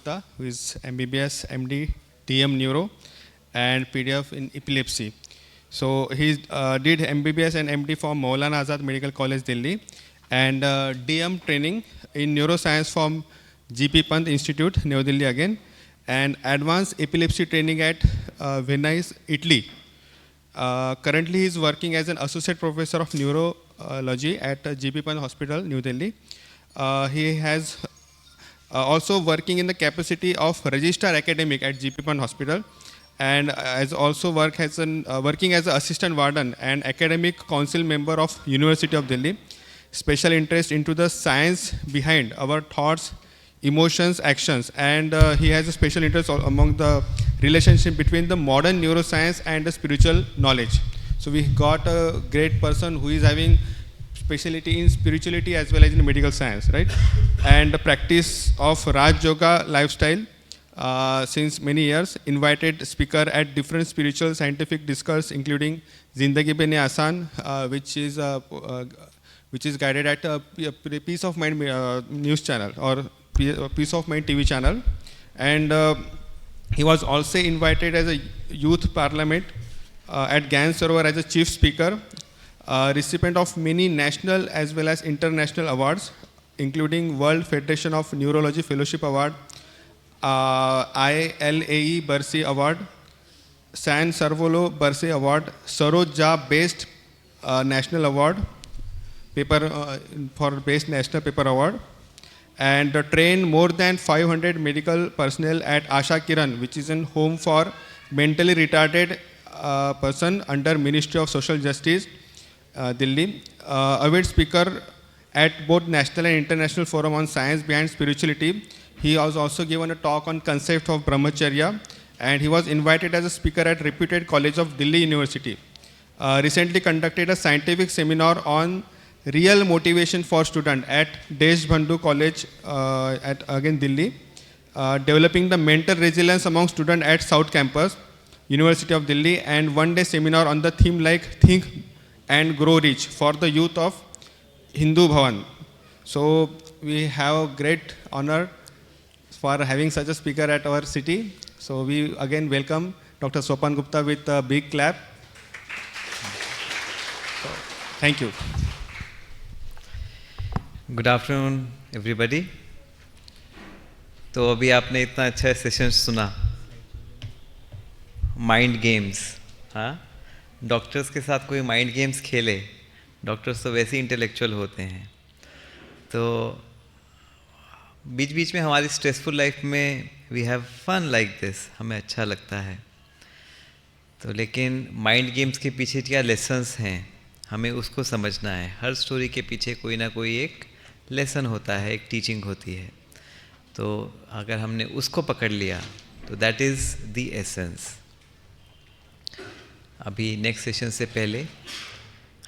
Gupta, who is MBBS, MD, TM Neuro, and PDF in epilepsy. So he did MBBS and MD from Maulana Azad Medical College, Delhi, and DM training in neuroscience from GP Pant Institute, New Delhi again, and advanced epilepsy training at Venice, Italy. Currently, he is working as an associate professor of neurology at GP Pant Hospital, New Delhi. He has also working in the capacity of registrar academic at GP Pant Hospital, and has also working as an assistant warden and academic council member of University of Delhi. Special interest into the science behind our thoughts, emotions, actions, and he has a special interest among the relationship between the modern neuroscience and the spiritual knowledge. So we got a great person who is having specialty in spirituality as well as in medical science, right? And the practice of Raj Yoga lifestyle since many years, invited speaker at different spiritual scientific discourse, including Zindagi Bene Asan, which is guided at a Peace of Mind news channel or Peace of Mind TV channel, and he was also invited as a youth parliament at Gyan Sarovar as a chief speaker, recipient of many national as well as international awards, including World Federation of Neurology Fellowship Award, ILAE Barsi Award, San Servolo Barsi Award, Saroj Jha Best National Award, paper for Best National Paper Award, and train more than 500 medical personnel at Asha Kiran, which is a home for mentally retarded person under Ministry of Social Justice, Delhi. Avid speaker at both national and international forum on science behind spirituality. He has also given a talk on concept of brahmacharya, and he was invited as a speaker at reputed college of Delhi University. Recently conducted a scientific seminar on real motivation for student at Deshbandhu College at again Delhi, developing the mental resilience among students at South Campus, University of Delhi, and one-day seminar on the theme like Think and Grow Rich for the youth of Hindu Bhavan. So we have a great honor for having such a speaker at our city. So we again welcome Dr. Sopan Gupta with a big clap. So, thank you. Good afternoon everybody. तो अभी आपने इतना अच्छा session सुना, mind games. हाँ, doctors के साथ कोई माइंड गेम्स खेले, डॉक्टर्स तो वैसे ही इंटेलेक्चुअल होते हैं. तो बीच बीच में हमारी स्ट्रेसफुल लाइफ में we have fun like this, हमें अच्छा लगता है. तो लेकिन माइंड गेम्स के पीछे क्या लेसन्स हैं, हमें उसको समझना है. हर स्टोरी के पीछे कोई ना कोई एक लेसन होता है, एक टीचिंग होती है. तो अगर हमने उसको पकड़ लिया तो दैट इज़ द एसेंस. अभी नेक्स्ट सेशन से पहले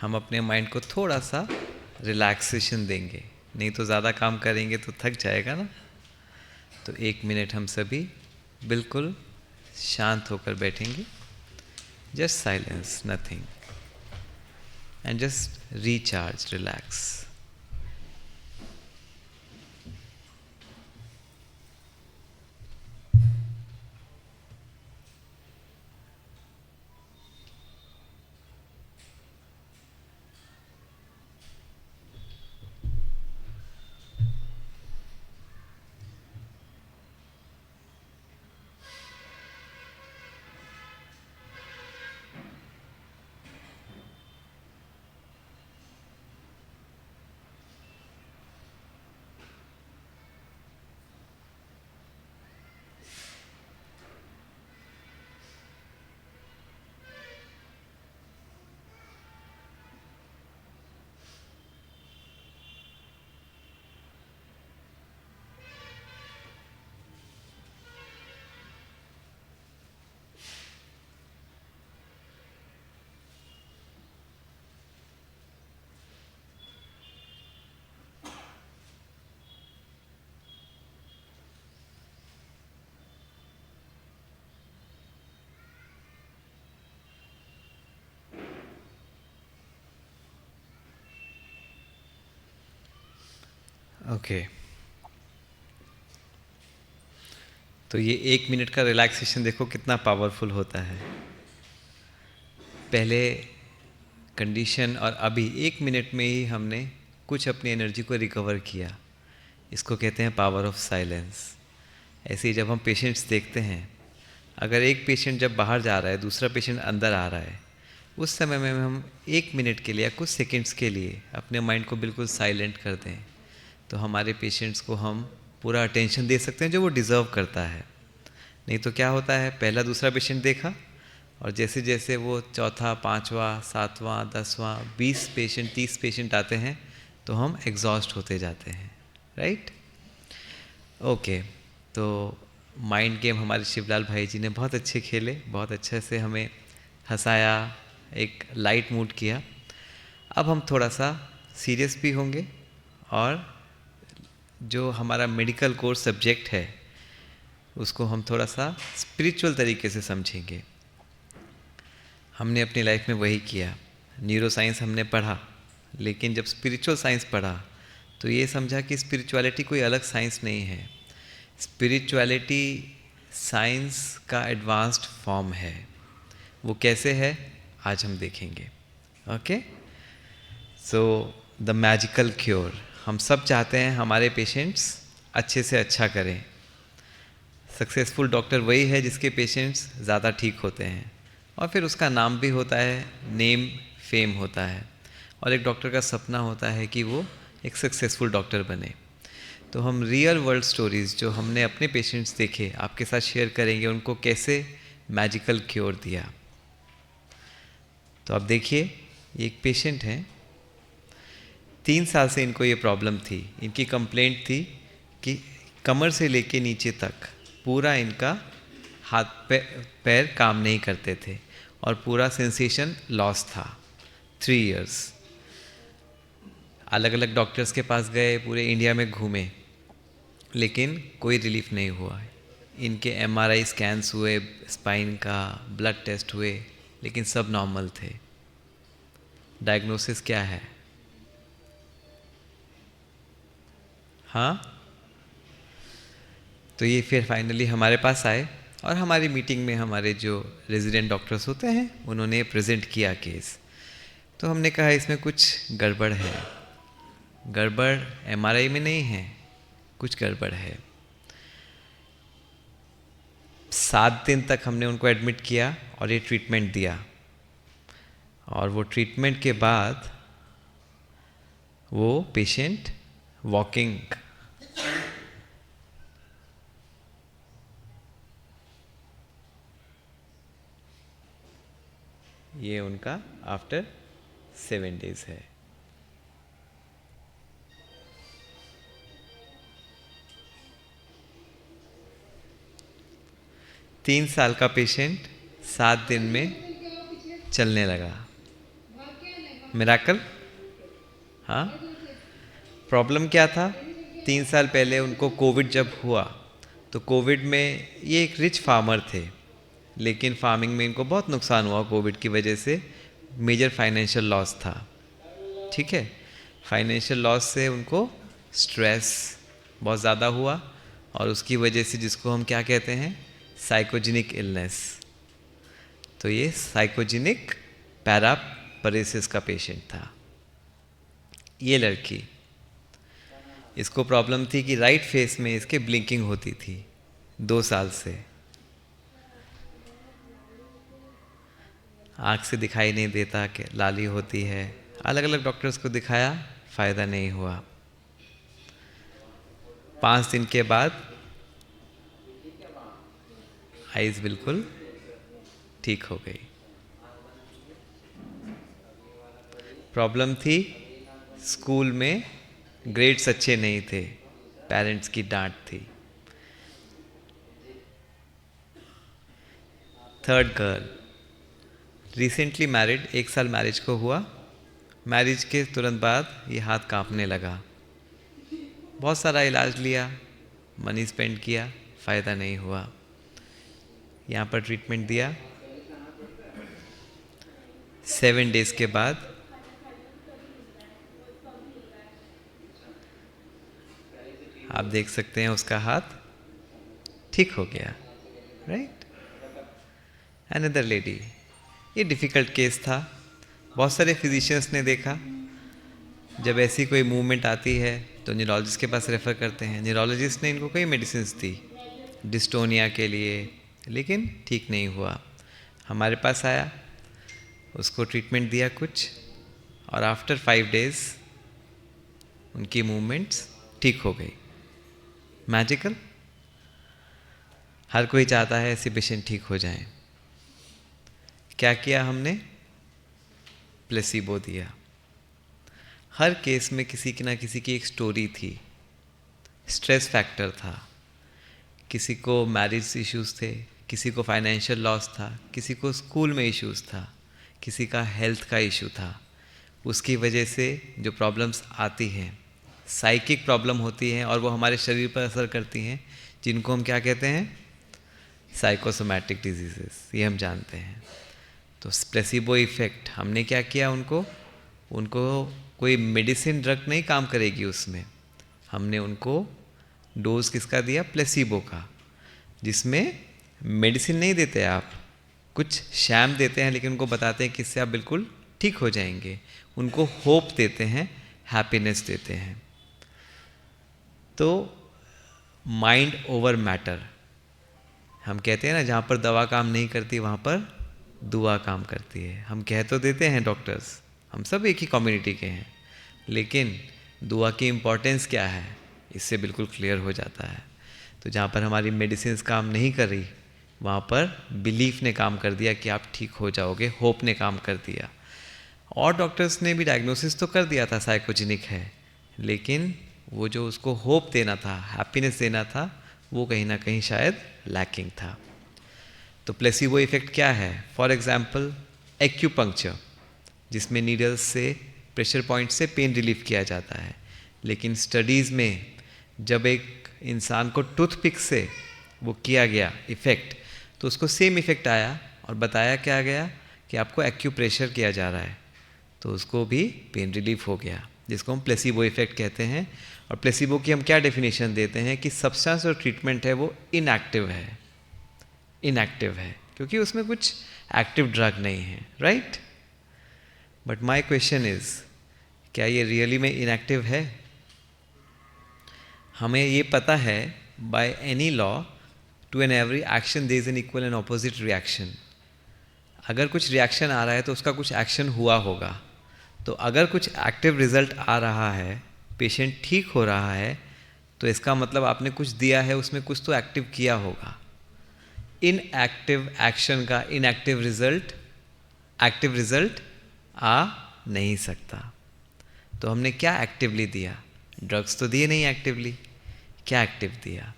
हम अपने माइंड को थोड़ा सा रिलैक्सेशन देंगे, नहीं तो ज़्यादा काम करेंगे तो थक जाएगा ना. तो 1 मिनट हम सभी बिल्कुल शांत होकर बैठेंगे. Just silence, nothing, and just recharge, relax. Okay. तो ये 1 मिनट का रिलैक्सेशन देखो कितना पावरफुल होता है। पहले कंडीशन और अभी 1 मिनट में ही हमने कुछ अपनी एनर्जी को रिकवर किया। इसको कहते हैं पावर ऑफ साइलेंस। ऐसे ही जब हम पेशेंट्स देखते हैं, अगर एक पेशेंट जब बाहर जा रहा है, दूसरा पेशेंट अंदर आ रहा है, उस समय में हम 1 मिनट के लिए या कुछ सेकंड्स के लिए अपने माइंड को बिल्कुल साइलेंट कर दें, तो हमारे पेशेंट्स को हम पूरा अटेंशन दे सकते हैं जो वो डिज़र्व करता है। नहीं तो क्या होता है, पहला दूसरा पेशेंट देखा और जैसे जैसे वो चौथा, पाँचवा, सातवां, 10वां, 20 पेशेंट, 30 पेशेंट आते हैं तो हम एग्जॉस्ट होते जाते हैं, राइट? ओके, तो माइंड गेम हमारे शिवलाल भाई जी ने बहुत अच्छे खेले, बहुत अच्छे से हमें हंसाया, एक लाइट मूड किया। अब हम थोड़ा सा सीरियस भी होंगे और जो हमारा मेडिकल कोर्स सब्जेक्ट है उसको हम थोड़ा सा स्पिरिचुअल तरीके से समझेंगे। हमने अपनी लाइफ में वही किया, न्यूरो साइंस हमने पढ़ा, लेकिन जब स्पिरिचुअल साइंस पढ़ा तो ये समझा कि स्पिरिचुअलिटी कोई अलग साइंस नहीं है। स्पिरिचुअलिटी साइंस का एडवांस्ड फॉर्म है। वो कैसे है आज हम देखेंगे। Okay, so the magical cure. हम सब चाहते हैं हमारे पेशेंट्स अच्छे से अच्छा करें। सक्सेसफुल डॉक्टर वही है जिसके पेशेंट्स ज़्यादा ठीक होते हैं, और फिर उसका नाम भी होता है, नेम फेम होता है, और एक डॉक्टर का सपना होता है कि वो एक सक्सेसफुल डॉक्टर बने। तो हम रियल वर्ल्ड स्टोरीज़ जो हमने अपने पेशेंट्स देखे आपके साथ शेयर करेंगे, उनको कैसे मैजिकल क्योर दिया। तो आप देखिए, ये एक पेशेंट हैं, 3 साल से इनको ये प्रॉब्लम थी। इनकी कंप्लेंट थी कि कमर से लेके नीचे तक पूरा इनका हाथ पैर काम नहीं करते थे और पूरा सेंसेशन लॉस था। 3 इयर्स अलग अलग डॉक्टर्स के पास गए, पूरे इंडिया में घूमे, लेकिन कोई रिलीफ नहीं हुआ। इनके MRI स्कैन्स हुए स्पाइन का, ब्लड टेस्ट हुए, लेकिन सब नॉर्मल थे। डायग्नोसिस क्या है? हाँ, तो ये फिर फाइनली हमारे पास आए और हमारी मीटिंग में हमारे जो रेजिडेंट डॉक्टर्स होते हैं उन्होंने प्रेजेंट किया केस। तो हमने कहा इसमें कुछ गड़बड़ है। गड़बड़ MRI में नहीं है, कुछ गड़बड़ है। 7 दिन तक हमने उनको एडमिट किया और ये ट्रीटमेंट दिया, और वो ट्रीटमेंट के बाद वो पेशेंट वॉकिंग, ये उनका आफ्टर 7 डेज है। तीन साल का पेशेंट 7 दिन में चलने लगा। मिराकल। हाँ, प्रॉब्लम क्या था? 3 साल पहले उनको कोविड जब हुआ, तो कोविड में ये एक रिच फार्मर थे, लेकिन फार्मिंग में इनको बहुत नुकसान हुआ कोविड की वजह से। मेजर फाइनेंशियल लॉस था, ठीक है। फाइनेंशियल लॉस से उनको स्ट्रेस बहुत ज़्यादा हुआ, और उसकी वजह से जिसको हम क्या कहते हैं, साइकोजेनिक इलनेस। तो ये साइकोजेनिक पैरापरेसिस का पेशेंट था। ये लड़की, इसको प्रॉब्लम थी कि राइट फेस में इसके ब्लिंकिंग होती थी 2 साल से। आँख से दिखाई नहीं देता कि लाली होती है। अलग अलग डॉक्टर्स को दिखाया, फ़ायदा नहीं हुआ। 5 दिन के बाद आइज़ बिल्कुल ठीक हो गई। प्रॉब्लम थी स्कूल में ग्रेड्स अच्छे नहीं थे, पेरेंट्स की डांट थी। 3rd गर्ल, रिसेंटली मैरिड, 1 साल मैरिज को हुआ। मैरिज के तुरंत बाद ये हाथ कांपने लगा। बहुत सारा इलाज लिया, मनी स्पेंड किया, फ़ायदा नहीं हुआ। यहाँ पर ट्रीटमेंट दिया। 7 डेज़ के बाद आप देख सकते हैं उसका हाथ ठीक हो गया, राइट। अनदर लेडी, ये डिफ़िकल्ट केस था, बहुत सारे फिजिशियंस ने देखा, जब ऐसी कोई मूवमेंट आती है तो न्यूरोलॉजिस्ट के पास रेफ़र करते हैं। न्यूरोलॉजिस्ट ने इनको कई मेडिसिन दी डिस्टोनिया के लिए, लेकिन ठीक नहीं हुआ। हमारे पास आया, उसको ट्रीटमेंट दिया कुछ, और आफ्टर 5 days उनकी मूवमेंट्स ठीक हो गई। मैजिकल, हर कोई चाहता है ऐसे पेशेंट ठीक हो जाएं। क्या किया हमने? प्लेसिबो दिया। हर केस में किसी की ना किसी की एक स्टोरी थी, स्ट्रेस फैक्टर था, किसी को मैरिज इश्यूज थे, किसी को फाइनेंशियल लॉस था, किसी को स्कूल में इश्यूज था, किसी का हेल्थ का इशू था। उसकी वजह से जो प्रॉब्लम्स आती हैं, साइकिक प्रॉब्लम होती हैं और वो हमारे शरीर पर असर करती हैं, जिनको हम क्या कहते हैं? साइकोसोमैटिक डिजीजेस, ये हम जानते हैं। तो प्लेसिबो इफेक्ट, हमने क्या किया? उनको कोई मेडिसिन ड्रग नहीं काम करेगी उसमें, हमने उनको डोज किसका दिया? प्लेसिबो का, जिसमें मेडिसिन नहीं देते आप, कुछ शैम देते हैं, लेकिन उनको बताते हैं कि इससे आप बिल्कुल ठीक हो जाएंगे, उनको होप देते हैं, हैप्पीनेस देते हैं। तो माइंड ओवर मैटर, हम कहते हैं ना, जहाँ पर दवा काम नहीं करती वहाँ पर दुआ काम करती है। हम कह तो देते हैं डॉक्टर्स, हम सब एक ही कम्युनिटी के हैं, लेकिन दुआ की इम्पोर्टेंस क्या है इससे बिल्कुल क्लियर हो जाता है। तो जहाँ पर हमारी मेडिसिन काम नहीं कर रही, वहाँ पर बिलीफ ने काम कर दिया कि आप ठीक हो जाओगे, होप ने काम कर दिया। और डॉक्टर्स ने भी डायग्नोसिस तो कर दिया था साइकोजेनिक है, लेकिन वो जो उसको होप देना था, हैप्पीनेस देना था, वो कहीं ना कहीं शायद लैकिंग था। तो प्लेसिबो इफेक्ट क्या है? फॉर एग्जाम्पल एक्यूपंक्चर, जिसमें नीडल्स से, प्रेशर पॉइंट से पेन रिलीफ किया जाता है, लेकिन स्टडीज़ में जब एक इंसान को टूथपिक से वो किया गया इफ़ेक्ट, तो उसको सेम इफ़ेक्ट आया और बताया क्या गया कि आपको एक्यूप्रेशर किया जा रहा है, तो उसको भी पेन रिलीफ हो गया, जिसको हम प्लेसिबो इफ़ेक्ट कहते हैं। और प्लेसिबो की हम क्या डेफिनेशन देते हैं कि सब्सटेंस और ट्रीटमेंट है वो इनएक्टिव है, इनएक्टिव है, क्योंकि उसमें कुछ एक्टिव ड्रग नहीं है, right. But my question is, क्या ये रियली में इनएक्टिव है? हमें ये पता है by any law, to an every action there is an equal and opposite reaction. अगर कुछ रिएक्शन आ रहा है तो उसका कुछ एक्शन हुआ होगा। तो अगर कुछ एक्टिव रिजल्ट आ रहा है, पेशेंट ठीक हो रहा है, तो इसका मतलब आपने कुछ दिया है, उसमें कुछ तो एक्टिव किया होगा। इनएक्टिव एक्शन का इनएक्टिव रिजल्ट, एक्टिव रिजल्ट आ नहीं सकता। तो हमने क्या एक्टिवली दिया? ड्रग्स तो दिए नहीं एक्टिवली। क्या एक्टिव दिया?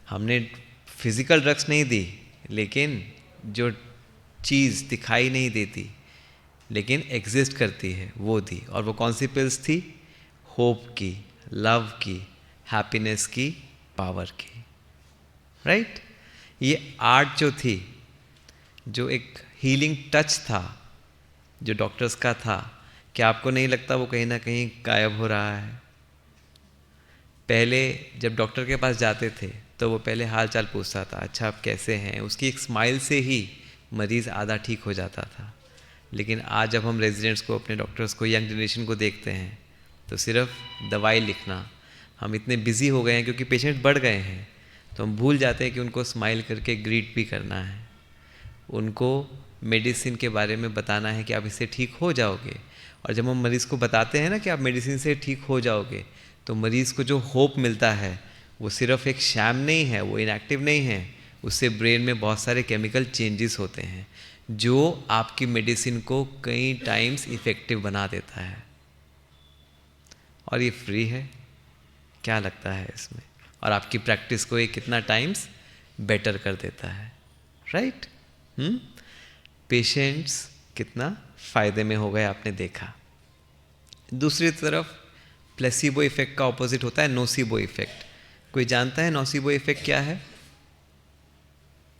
हमने फिजिकल ड्रग्स नहीं दी, लेकिन जो चीज़ दिखाई नहीं देती लेकिन एग्जिस्ट करती है वो दी। और वो कौन सी पिल्स थी? होप की, लव की, हैप्पीनेस की, पावर की, राइट। ये आर्ट जो थी, जो एक हीलिंग टच था जो डॉक्टर्स का था, क्या आपको नहीं लगता वो कहीं ना कहीं गायब हो रहा है? पहले जब डॉक्टर के पास जाते थे तो वो पहले हाल चाल पूछता था, अच्छा आप कैसे हैं, उसकी एक स्माइल से ही मरीज़ आधा ठीक हो जाता था। लेकिन आज जब हम रेजिडेंट्स को, अपने डॉक्टर्स को, यंग जनरेशन को देखते हैं, तो सिर्फ दवाई लिखना, हम इतने बिजी हो गए हैं क्योंकि पेशेंट बढ़ गए हैं, तो हम भूल जाते हैं कि उनको स्माइल करके ग्रीट भी करना है, उनको मेडिसिन के बारे में बताना है कि आप इससे ठीक हो जाओगे। और जब हम मरीज़ को बताते हैं ना कि आप मेडिसिन से ठीक हो जाओगे, तो मरीज़ को जो होप मिलता है वो सिर्फ एक शैम नहीं है, वो इनएक्टिव नहीं है, उससे ब्रेन में बहुत सारे केमिकल चेंजेस होते हैं जो आपकी मेडिसिन को कई टाइम्स इफ़ेक्टिव बना देता है। और ये फ्री है, क्या लगता है इसमें? और आपकी प्रैक्टिस को ये कितना टाइम्स बेटर कर देता है, राइट। पेशेंट्स कितना फ़ायदे में हो गए आपने देखा। दूसरी तरफ प्लेसिबो इफेक्ट का ऑपोजिट होता है नोसिबो इफेक्ट। कोई जानता है नोसिबो इफेक्ट क्या है?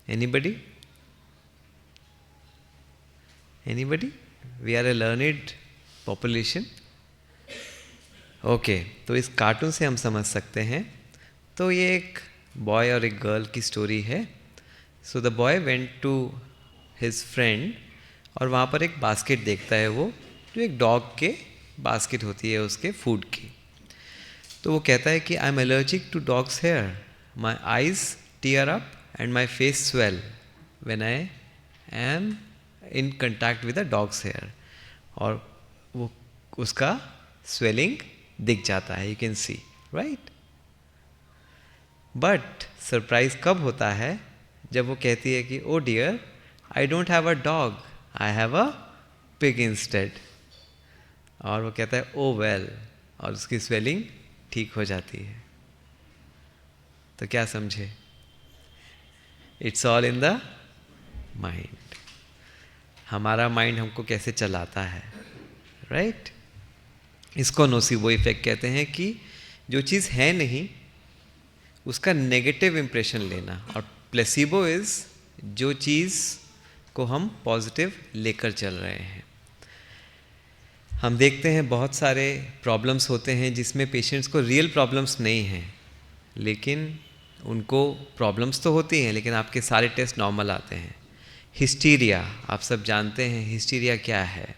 Anybody? Anybody? We are a learned population. Okay, तो इस कार्टून से हम समझ सकते हैं। तो ये एक बॉय और एक गर्ल की स्टोरी है. So the boy went to his friend और वहाँ पर एक बास्केट देखता है वो, जो एक डॉग के बास्केट होती है उसके फूड की. तो वो कहता है कि I am allergic to dogs hair, my eyes tear up and my face swell when I am in contact with the dogs hair. और वो उसका स्वेलिंग दिख जाता है, you can see, right. But surprise कब होता है, जब वो कहती है कि oh dear, I don't have a dog, I have a pig instead. और वो कहता है ओ वेल, और उसकी स्वेलिंग ठीक हो जाती है. तो क्या समझे? It's all in the mind. हमारा माइंड हमको कैसे चलाता है, राइट. इसको नोसिबो इफेक्ट कहते हैं कि जो चीज़ है नहीं उसका नेगेटिव इम्प्रेशन लेना, और प्लेसिबो इज़ जो चीज़ को हम पॉजिटिव लेकर चल रहे हैं. हम देखते हैं बहुत सारे प्रॉब्लम्स होते हैं जिसमें पेशेंट्स को रियल प्रॉब्लम्स नहीं हैं, लेकिन उनको प्रॉब्लम्स तो होती हैं, लेकिन आपके सारे टेस्ट नॉर्मल आते हैं. हिस्टीरिया, आप सब जानते हैं हिस्टीरिया क्या है.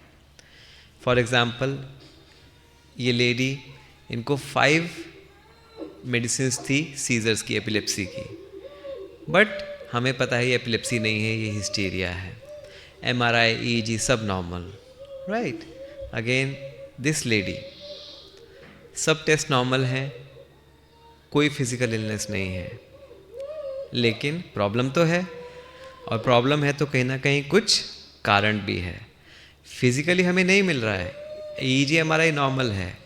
फॉर एग्ज़ाम्पल, ये लेडी, इनको 5 मेडिसिन्स थी सीजर्स की, एपिलेप्सी की, बट हमें पता है ये एपिलेप्सी नहीं है, ये हिस्टीरिया है. MRI, EEG सब normal, right. Again this lady, सब टेस्ट नॉर्मल हैं, कोई फिजिकल इलनेस नहीं है, लेकिन प्रॉब्लम तो है. और प्रॉब्लम है तो कहीं ना कहीं कुछ कारण भी है. फिजिकली हमें नहीं मिल रहा है. EEG MRI नॉर्मल है.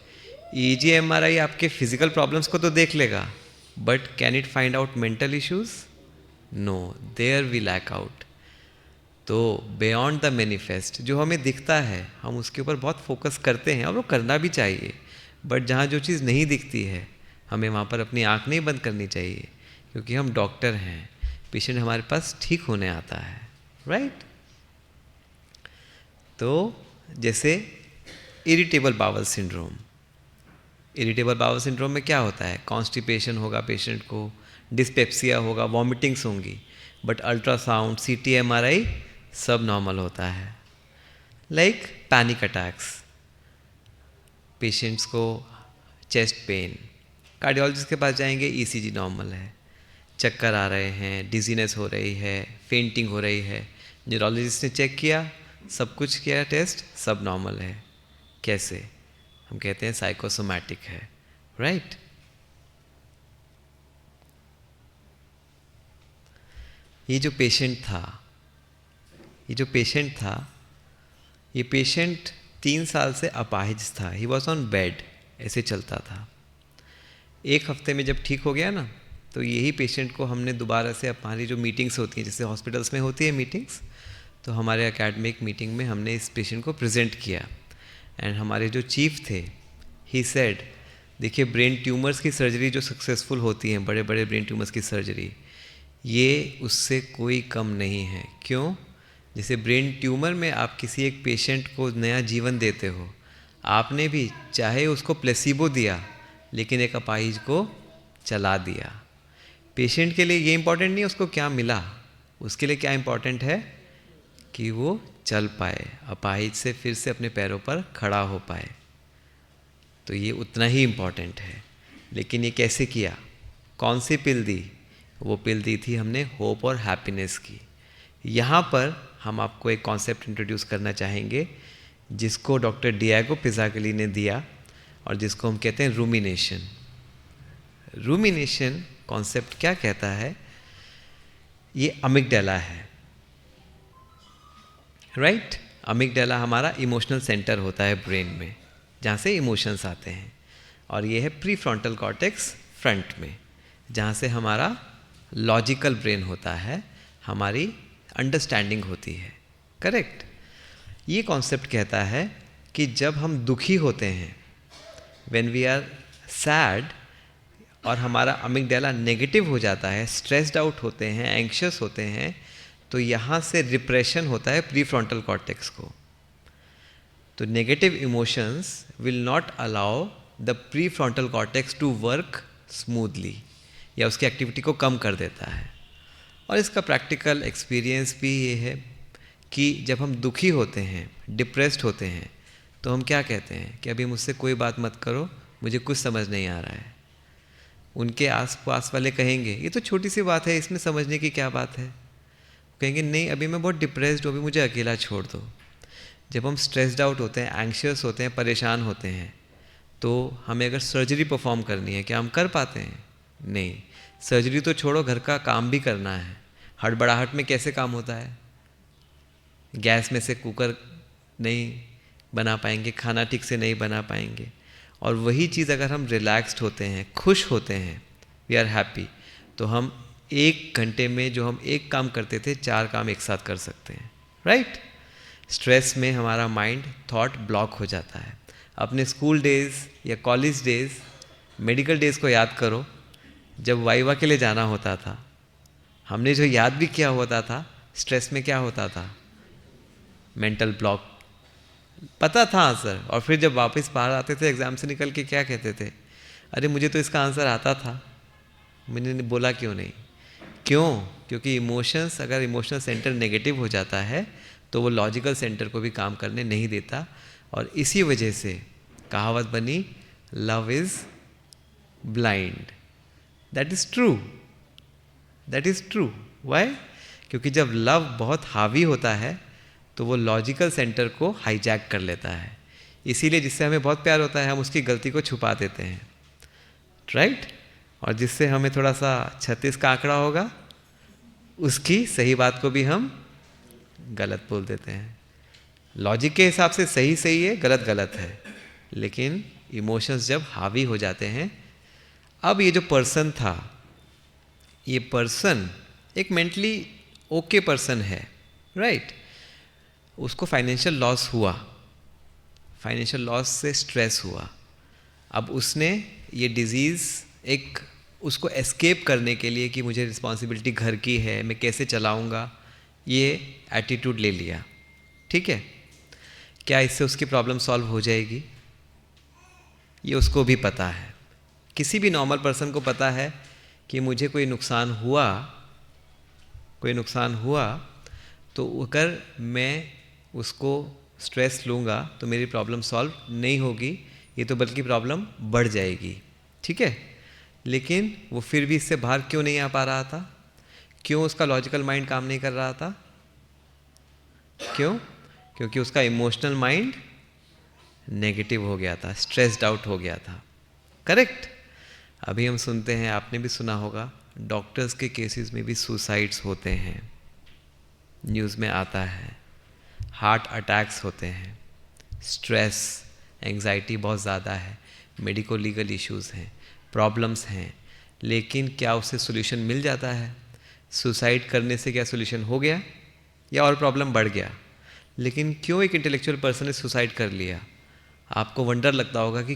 EEG MRI आपके फिजिकल प्रॉब्लम्स को तो देख लेगा, but can it find out mental issues? No, there we lack out. तो बियॉन्ड द मैनिफेस्ट, जो हमें दिखता है हम उसके ऊपर बहुत फोकस करते हैं, और वो करना भी चाहिए. बट जहाँ जो चीज़ नहीं दिखती है, हमें वहाँ पर अपनी आँख नहीं बंद करनी चाहिए, क्योंकि हम डॉक्टर हैं. पेशेंट हमारे पास ठीक होने आता है, राइट. तो जैसे irritable bowel syndrome. Irritable bowel syndrome में क्या होता है? कॉन्स्टिपेशन होगा पेशेंट को, डिस्पेप्सिया होगा, वॉमिटिंग्स होंगी, बट अल्ट्रासाउंड, CT, MRI सब नॉर्मल होता है. लाइक पैनिक अटैक्स, पेशेंट्स को चेस्ट पेन, कार्डियोलॉजिस्ट के पास जाएंगे, ECG नॉर्मल है. चक्कर आ रहे हैं, डिजीनेस हो रही है, फेंटिंग हो रही है, न्यूरोलॉजिस्ट ने चेक किया, सब कुछ किया, टेस्ट सब नॉर्मल है. कैसे? हम कहते हैं साइकोसोमैटिक है, राइट. ये जो पेशेंट था, ये पेशेंट 3 साल से अपाहिज था. ही वॉज ऑन बेड, ऐसे चलता था. 1 हफ्ते में जब ठीक हो गया ना, तो यही पेशेंट को हमने दोबारा से, हमारी जो मीटिंग्स होती हैं, जैसे हॉस्पिटल्स में होती है मीटिंग्स, तो हमारे एकेडमिक मीटिंग में हमने इस पेशेंट को प्रेजेंट किया. एंड हमारे जो चीफ थे, ही सेड, देखिए ब्रेन ट्यूमर्स की सर्जरी जो सक्सेसफुल होती हैं, बड़े बड़े ब्रेन ट्यूमर्स की सर्जरी, ये उससे कोई कम नहीं है. क्यों? जैसे ब्रेन ट्यूमर में आप किसी एक पेशेंट को नया जीवन देते हो, आपने भी चाहे उसको प्लेसिबो दिया, लेकिन एक अपाहिज को चला दिया. पेशेंट के लिए ये इम्पॉर्टेंट नहीं है उसको क्या मिला, उसके लिए क्या इम्पॉर्टेंट है कि वो चल पाए, अपाहिज से फिर से अपने पैरों पर खड़ा हो पाए. तो ये उतना ही इम्पॉर्टेंट है. लेकिन ये कैसे किया? कौन सी पिल दी? वो पिल दी थी हमने होप और हैप्पीनेस की. यहाँ पर हम आपको एक कॉन्सेप्ट इंट्रोड्यूस करना चाहेंगे, जिसको डॉक्टर डिएगो पिज़ागली ने दिया, और जिसको हम कहते हैं रूमिनेशन. रूमिनेशन कॉन्सेप्ट क्या कहता है? ये अमिगडाला है, राइट. अमिगडाला हमारा इमोशनल सेंटर होता है ब्रेन में, जहाँ से इमोशंस आते हैं. और ये है प्री फ्रंटल कॉर्टेक्स फ्रंट में, जहाँ से हमारा लॉजिकल ब्रेन होता है, हमारी अंडरस्टैंडिंग होती है, करेक्ट. ये कॉन्सेप्ट कहता है कि जब हम दुखी होते हैं, व्हेन वी आर सैड, और हमारा अमिगडाला नेगेटिव हो जाता है, स्ट्रेस्ड आउट होते हैं, एंग्शियस होते हैं, तो यहाँ से रिप्रेशन होता है प्री फ्रंटल कॉर्टेक्स को. तो negative emotions will not allow the pre frontal cortex to work smoothly. या उसकी एक्टिविटी को कम कर देता है। और इसका प्रैक्टिकल एक्सपीरियंस भी ये है कि जब हम दुखी होते हैं, डिप्रेस्ड होते हैं, तो हम क्या कहते हैं कि अभी मुझसे कोई बात मत करो, मुझे कुछ समझ नहीं आ रहा है। उनके आसपास वाले कहेंगे ये तो छोटी सी बात है, इसमें समझने की क्या बात है। कहेंगे नहीं, अभी मैं बहुत डिप्रेस्ड हूँ, अभी मुझे अकेला छोड़ दो। जब हम स्ट्रेस्ड आउट होते हैं, एंग्शियस होते हैं, परेशान होते हैं, तो हमें अगर सर्जरी परफॉर्म करनी है, क्या हम कर पाते हैं? नहीं। सर्जरी तो छोड़ो, घर का काम भी करना है। हड़बड़ाहट में कैसे काम होता है? गैस में से कुकर नहीं बना पाएंगे, खाना ठीक से नहीं बना पाएंगे। और वही चीज़ अगर हम रिलैक्स्ड होते हैं, खुश होते हैं, वी आर हैप्पी, तो हम 1 घंटे में जो हम एक काम करते थे 4 काम एक साथ कर सकते हैं, राइट? स्ट्रेस में हमारा माइंड, थॉट ब्लॉक हो जाता है। अपने स्कूल डेज़ या कॉलेज डेज़, मेडिकल डेज़ को याद करो, जब वाइवा के लिए जाना होता था, हमने जो याद भी किया होता था, स्ट्रेस में क्या होता था? Mental block. पता था आंसर, और फिर जब वापस बाहर आते थे एग्ज़ाम से निकल के, क्या कहते थे? अरे मुझे तो इसका आंसर आता था, मैंने बोला क्यों नहीं? क्यों? क्योंकि इमोशंस, अगर इमोशनल सेंटर नेगेटिव हो जाता है तो वो लॉजिकल सेंटर को भी काम करने नहीं देता। और इसी वजह से कहावत बनी, love is blind. That is true, that is true. Why? क्योंकि जब लव बहुत हावी होता है तो वो लॉजिकल सेंटर को हाईजैक कर लेता है। इसीलिए जिससे हमें बहुत प्यार होता है हम उसकी गलती को छुपा देते हैं, राइट? और जिससे हमें थोड़ा सा 36 का आंकड़ा होगा, उसकी सही बात को भी हम गलत बोल देते हैं। लॉजिक के हिसाब से सही सही है, गलत गलत है, लेकिन इमोशंस जब हावी हो जाते हैं। अब ये जो पर्सन था, ये पर्सन एक मेंटली ओके पर्सन है, राइट? उसको फाइनेंशियल लॉस हुआ, फाइनेंशियल लॉस से स्ट्रेस हुआ। अब उसने ये डिज़ीज़ एक उसको एस्केप करने के लिए कि मुझे रिस्पॉन्सिबिलिटी घर की है, मैं कैसे चलाऊंगा, ये एटीट्यूड ले लिया, ठीक है? क्या इससे उसकी प्रॉब्लम सॉल्व हो जाएगी? ये उसको भी पता है। किसी भी नॉर्मल पर्सन को पता है कि मुझे कोई नुकसान हुआ तो अगर मैं उसको स्ट्रेस लूँगा तो मेरी प्रॉब्लम सॉल्व नहीं होगी, ये तो बल्कि प्रॉब्लम बढ़ जाएगी, ठीक है? लेकिन वो फिर भी इससे बाहर क्यों नहीं आ पा रहा था? क्यों उसका लॉजिकल माइंड काम नहीं कर रहा था? क्यों? क्योंकि उसका इमोशनल माइंड नेगेटिव हो गया था, स्ट्रेस्ड आउट हो गया था, करेक्ट? अभी हम सुनते हैं, आपने भी सुना होगा, डॉक्टर्स के केसेस में भी सुसाइड्स होते हैं, न्यूज़ में आता है, हार्ट अटैक्स होते हैं, स्ट्रेस, एंग्जाइटी बहुत ज़्यादा है, मेडिको लीगल इश्यूज़ हैं, प्रॉब्लम्स हैं, लेकिन क्या उससे सोल्यूशन मिल जाता है? सुसाइड करने से क्या सोल्यूशन हो गया या और प्रॉब्लम बढ़ गया? लेकिन क्यों एक इंटेलेक्चुअल पर्सन ने सुसाइड कर लिया? आपको वंडर लगता होगा कि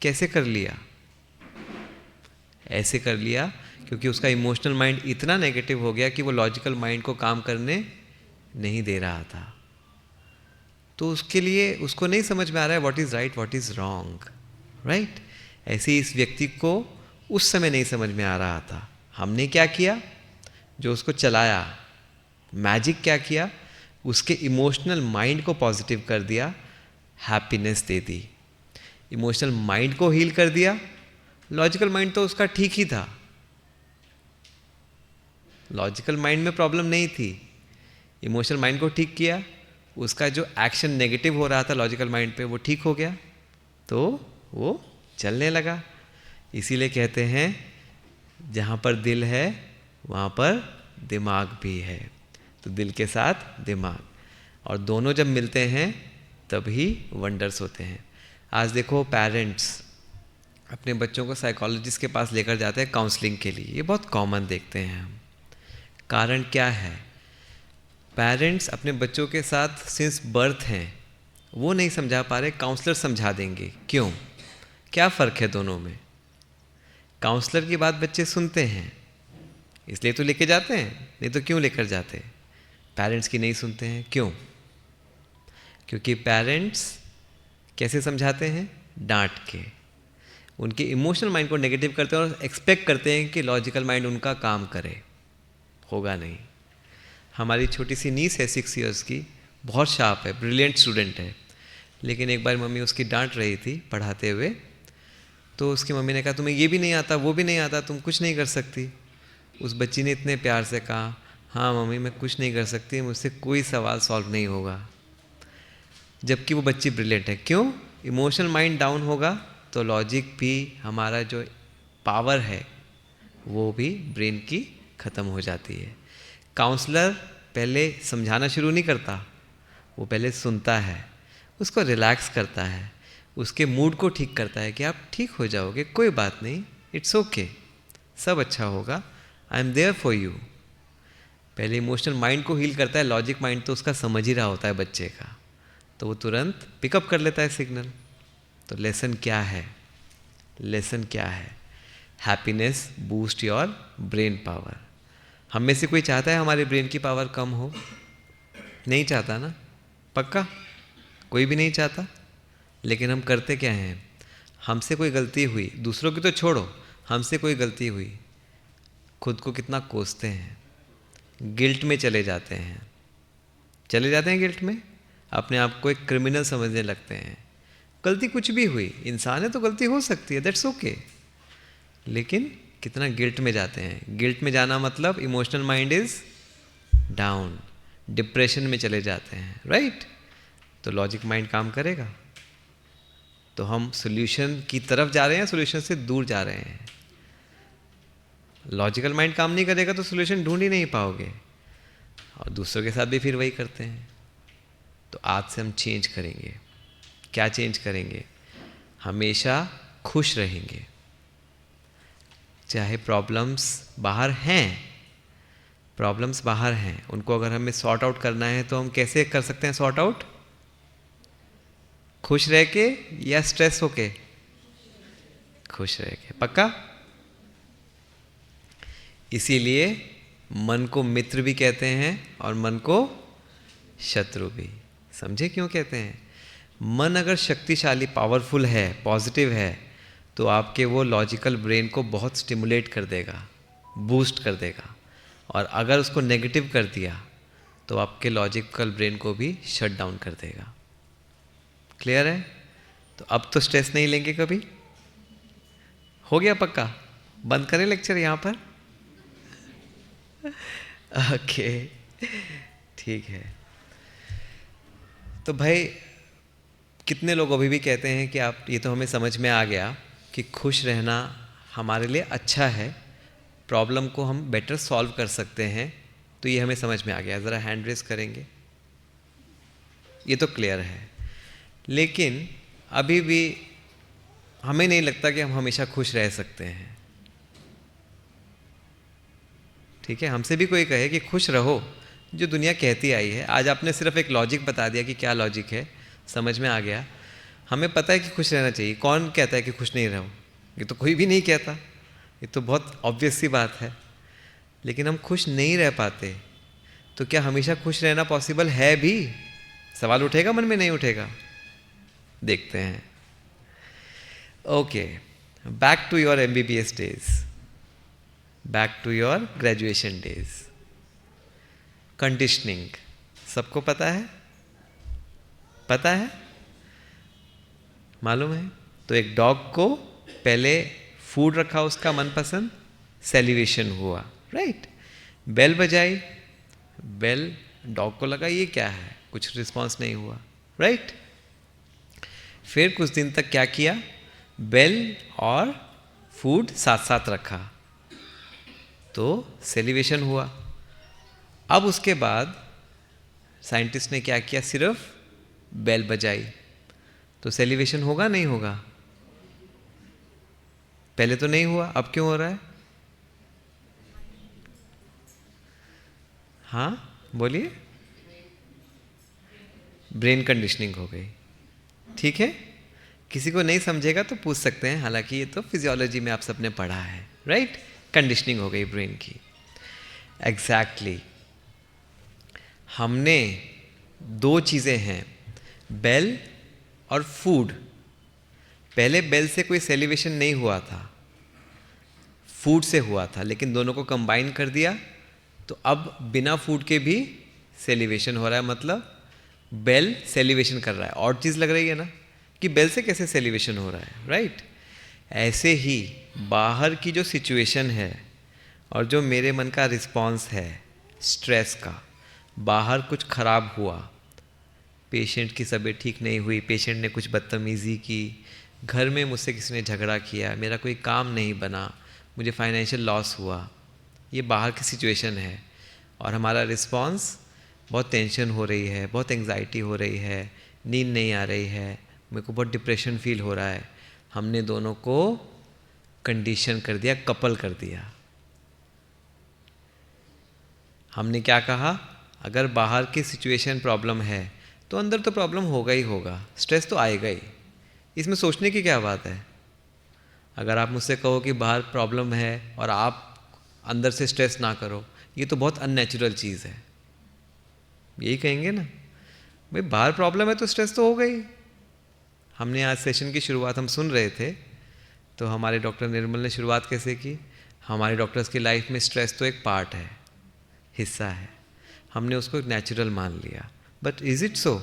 कैसे कर लिया? ऐसे कर लिया क्योंकि उसका इमोशनल माइंड इतना नेगेटिव हो गया कि वो लॉजिकल माइंड को काम करने नहीं दे रहा था। तो उसके लिए उसको नहीं समझ में आ रहा है what is right, what is wrong, right? ऐसे ही इस व्यक्ति को उस समय नहीं समझ में आ रहा था। हमने क्या किया? जो उसको चलाया, मैजिक क्या किया? उसके इमोशनल माइंड को पॉजिटिव कर दिया, हैप्पीनेस दे दी, इमोशनल माइंड को हील कर दिया। लॉजिकल माइंड तो उसका ठीक ही था, लॉजिकल माइंड में प्रॉब्लम नहीं थी। इमोशनल माइंड को ठीक किया, उसका जो एक्शन नेगेटिव हो रहा था लॉजिकल माइंड पे वो ठीक हो गया, तो वो चलने लगा। इसीलिए कहते हैं जहाँ पर दिल है वहाँ पर दिमाग भी है। तो दिल के साथ दिमाग, और दोनों जब मिलते हैं तभी वंडर्स होते हैं। आज देखो पेरेंट्स अपने बच्चों को साइकोलॉजिस्ट के पास लेकर जाते हैं काउंसलिंग के लिए, ये बहुत कॉमन देखते हैं हम। कारण क्या है? पेरेंट्स अपने बच्चों के साथ सिंस बर्थ हैं, वो नहीं समझा पा रहे, काउंसलर समझा देंगे। क्यों? क्या फ़र्क है दोनों में? काउंसलर की बात बच्चे सुनते हैं इसलिए तो लेके जाते हैं, नहीं तो क्यों लेकर जाते? पेरेंट्स की नहीं सुनते हैं, क्यों? क्योंकि पेरेंट्स कैसे समझाते हैं? डांट के। उनके इमोशनल माइंड को नेगेटिव करते हैं और एक्सपेक्ट करते हैं कि लॉजिकल माइंड उनका काम करे। होगा नहीं। हमारी छोटी सी नीस है 6 इयर्स की, बहुत शार्प है, ब्रिलियंट स्टूडेंट है, लेकिन एक बार मम्मी उसकी डांट रही थी पढ़ाते हुए, तो उसकी मम्मी ने कहा तुम्हें ये भी नहीं आता, वो भी नहीं आता, तुम कुछ नहीं कर सकती। उस बच्ची ने इतने प्यार से कहा, हाँ मम्मी मैं कुछ नहीं कर सकती, मुझसे कोई सवाल सॉल्व नहीं होगा। जबकि वो बच्ची ब्रिलियंट है। क्यों? इमोशनल माइंड डाउन होगा तो लॉजिक भी, हमारा जो पावर है वो भी ब्रेन की ख़त्म हो जाती है। काउंसलर पहले समझाना शुरू नहीं करता, वो पहले सुनता है, उसको रिलैक्स करता है, उसके मूड को ठीक करता है कि आप ठीक हो जाओगे, कोई बात नहीं, इट्स ओके, सब अच्छा होगा, I am there for you. पहले इमोशनल माइंड को हील करता है, लॉजिक माइंड तो उसका समझ ही रहा होता है बच्चे का, तो वो तुरंत पिकअप कर लेता है सिग्नल। तो लेसन क्या है? लेसन क्या है? Happiness boost your brain power. हम में से कोई चाहता है हमारे ब्रेन की पावर कम हो? नहीं चाहता ना? पक्का कोई भी नहीं चाहता। लेकिन हम करते क्या हैं? हमसे कोई गलती हुई, दूसरों की तो छोड़ो, हमसे कोई गलती हुई, खुद को कितना कोसते हैं, गिल्ट में चले जाते हैं, गिल्ट में, अपने आप को एक क्रिमिनल समझने लगते हैं। गलती कुछ भी हुई, इंसान है तो गलती हो सकती है, दैट्स ओके, लेकिन कितना गिल्ट में जाते हैं। गिल्ट में जाना मतलब emotional mind is down, depression में चले जाते हैं, राइट? तो लॉजिक माइंड काम करेगा, तो हम सॉल्यूशन की तरफ जा रहे हैं, सॉल्यूशन से दूर जा रहे हैं। लॉजिकल माइंड काम नहीं करेगा तो सॉल्यूशन ढूंढ ही नहीं पाओगे, और दूसरों के साथ भी फिर वही करते हैं। तो आज से हम चेंज करेंगे। क्या चेंज करेंगे? हमेशा खुश रहेंगे, चाहे प्रॉब्लम्स बाहर हैं, प्रॉब्लम्स बाहर हैं, उनको अगर हमें सॉर्ट आउट करना है तो हम कैसे कर सकते हैं सॉर्ट आउट? खुश रह के या स्ट्रेस होके? खुश रह के। पक्का? इसीलिए मन को मित्र भी कहते हैं और मन को शत्रु भी। समझे क्यों कहते हैं? मन अगर शक्तिशाली, पावरफुल है, पॉजिटिव है, तो आपके वो लॉजिकल ब्रेन को बहुत स्टिमुलेट कर देगा, बूस्ट कर देगा, और अगर उसको नेगेटिव कर दिया तो आपके लॉजिकल ब्रेन को भी शट डाउन कर देगा। क्लियर है? तो अब तो स्ट्रेस नहीं लेंगे कभी। हो गया पक्का? बंद करें लेक्चर यहाँ पर? ओके, ठीक है। तो भाई कितने लोग अभी भी कहते हैं कि आप, ये तो हमें समझ में आ गया कि खुश रहना हमारे लिए अच्छा है, प्रॉब्लम को हम बेटर सॉल्व कर सकते हैं, तो ये हमें समझ में आ गया। ज़रा हैंड रेस करेंगे। ये तो क्लियर है, लेकिन अभी भी हमें नहीं लगता कि हम हमेशा खुश रह सकते हैं। ठीक है, हमसे भी कोई कहे कि खुश रहो, जो दुनिया कहती आई है, आज आपने सिर्फ एक लॉजिक बता दिया कि क्या लॉजिक है, समझ में आ गया। हमें पता है कि खुश रहना चाहिए, कौन कहता है कि खुश नहीं रहो? ये तो कोई भी नहीं कहता, ये तो बहुत ऑब्वियस सी बात है। लेकिन हम खुश नहीं रह पाते, तो क्या हमेशा खुश रहना पॉसिबल है भी? सवाल उठेगा मन में, नहीं उठेगा? देखते हैं। Okay, back to your MBBS days, back to your graduation days. Conditioning सबको पता है? पता है? मालूम है? तो एक डॉग को पहले फूड रखा उसका मनपसंद, सेलिवेशन हुआ, राइट? बेल बजाई, बेल डॉग को लगा ये क्या है, कुछ रिस्पॉन्स नहीं हुआ, राइट? फिर कुछ दिन तक क्या किया? बेल और फूड साथ साथ रखा, तो सेलिवेशन हुआ। अब उसके बाद साइंटिस्ट ने क्या किया? सिर्फ बेल बजाई, तो सेलिवेशन होगा नहीं होगा? पहले तो नहीं हुआ, अब क्यों हो रहा है? हाँ बोलिए। ब्रेन कंडीशनिंग हो गई। ठीक है, किसी को नहीं समझेगा तो पूछ सकते हैं, हालांकि ये तो फिजियोलॉजी में आप सबने पढ़ा है, राइट? कंडीशनिंग हो गई ब्रेन की। एग्जैक्टली हमने दो चीज़ें हैं, बेल और फूड, पहले बेल से कोई सेलिब्रेशन नहीं हुआ था, फूड से हुआ था, लेकिन दोनों को कंबाइन कर दिया तो अब बिना फूड के भी सेलिब्रेशन हो रहा है, मतलब बेल सेलिब्रेशन कर रहा है। और चीज़ लग रही है ना कि बेल से कैसे सेलिब्रेशन हो रहा है, राइट? ऐसे ही बाहर की जो सिचुएशन है और जो मेरे मन का रिस्पॉन्स है स्ट्रेस का, बाहर कुछ खराब हुआ, पेशेंट की तबीयत ठीक नहीं हुई, पेशेंट ने कुछ बदतमीज़ी की, घर में मुझसे किसी ने झगड़ा किया, मेरा कोई काम नहीं बना, मुझे फाइनेंशियल लॉस हुआ, ये बाहर की सिचुएशन है। और हमारा रिस्पॉन्स बहुत टेंशन हो रही है, बहुत एंग्जाइटी हो रही है, नींद नहीं आ रही है, मेरे को बहुत डिप्रेशन फील हो रहा है। हमने दोनों को कंडीशन कर दिया, कपल कर दिया। हमने क्या कहा, अगर बाहर की सिचुएशन प्रॉब्लम है तो अंदर तो प्रॉब्लम होगा ही होगा, स्ट्रेस तो आएगा ही, इसमें सोचने की क्या बात है। अगर आप मुझसे कहो कि बाहर प्रॉब्लम है और आप अंदर से स्ट्रेस ना करो, ये तो बहुत अननेचुरल चीज़ है। यही कहेंगे ना, भाई बाहर प्रॉब्लम है तो स्ट्रेस तो होगा ही। हमने आज सेशन की शुरुआत हम सुन रहे थे, तो हमारे डॉक्टर निर्मल ने शुरुआत कैसे की, हमारे डॉक्टर्स की लाइफ में स्ट्रेस तो एक पार्ट है, हिस्सा है, हमने उसको एक नेचुरल मान लिया। But is it so?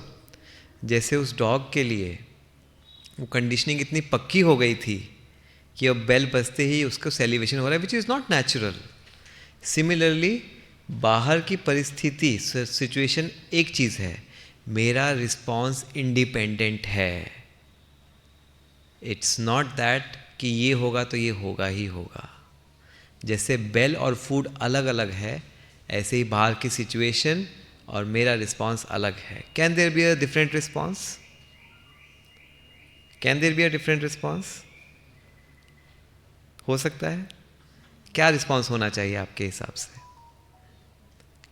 जैसे उस डॉग के लिए वो कंडीशनिंग इतनी पक्की हो गई थी कि अब बेल बजते ही उसको सेलिब्रेशन हो रहा है, which is not natural. Similarly बाहर की परिस्थिति सिचुएशन एक चीज़ है, मेरा रिस्पॉन्स इंडिपेंडेंट है। इट्स नॉट दैट कि ये होगा तो ये होगा ही होगा। जैसे बेल और फूड अलग अलग है, ऐसे ही बाहर की सिचुएशन और मेरा रिस्पॉन्स अलग है। Can there be a different response? Can there be a different response? हो सकता है। क्या रिस्पॉन्स होना चाहिए आपके हिसाब से?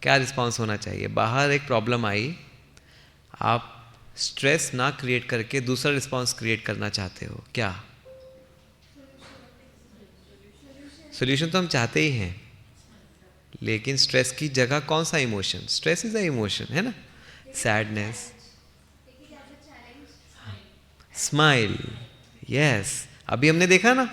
क्या रिस्पॉन्स होना चाहिए? बाहर एक प्रॉब्लम आई, आप स्ट्रेस ना क्रिएट करके दूसरा रिस्पॉन्स क्रिएट करना चाहते हो, क्या? सॉल्यूशन तो हम चाहते ही हैं, लेकिन स्ट्रेस की जगह कौन सा emotion? Stress is a emotion, है ना? Sadness, smile, yes. अभी हमने देखा ना,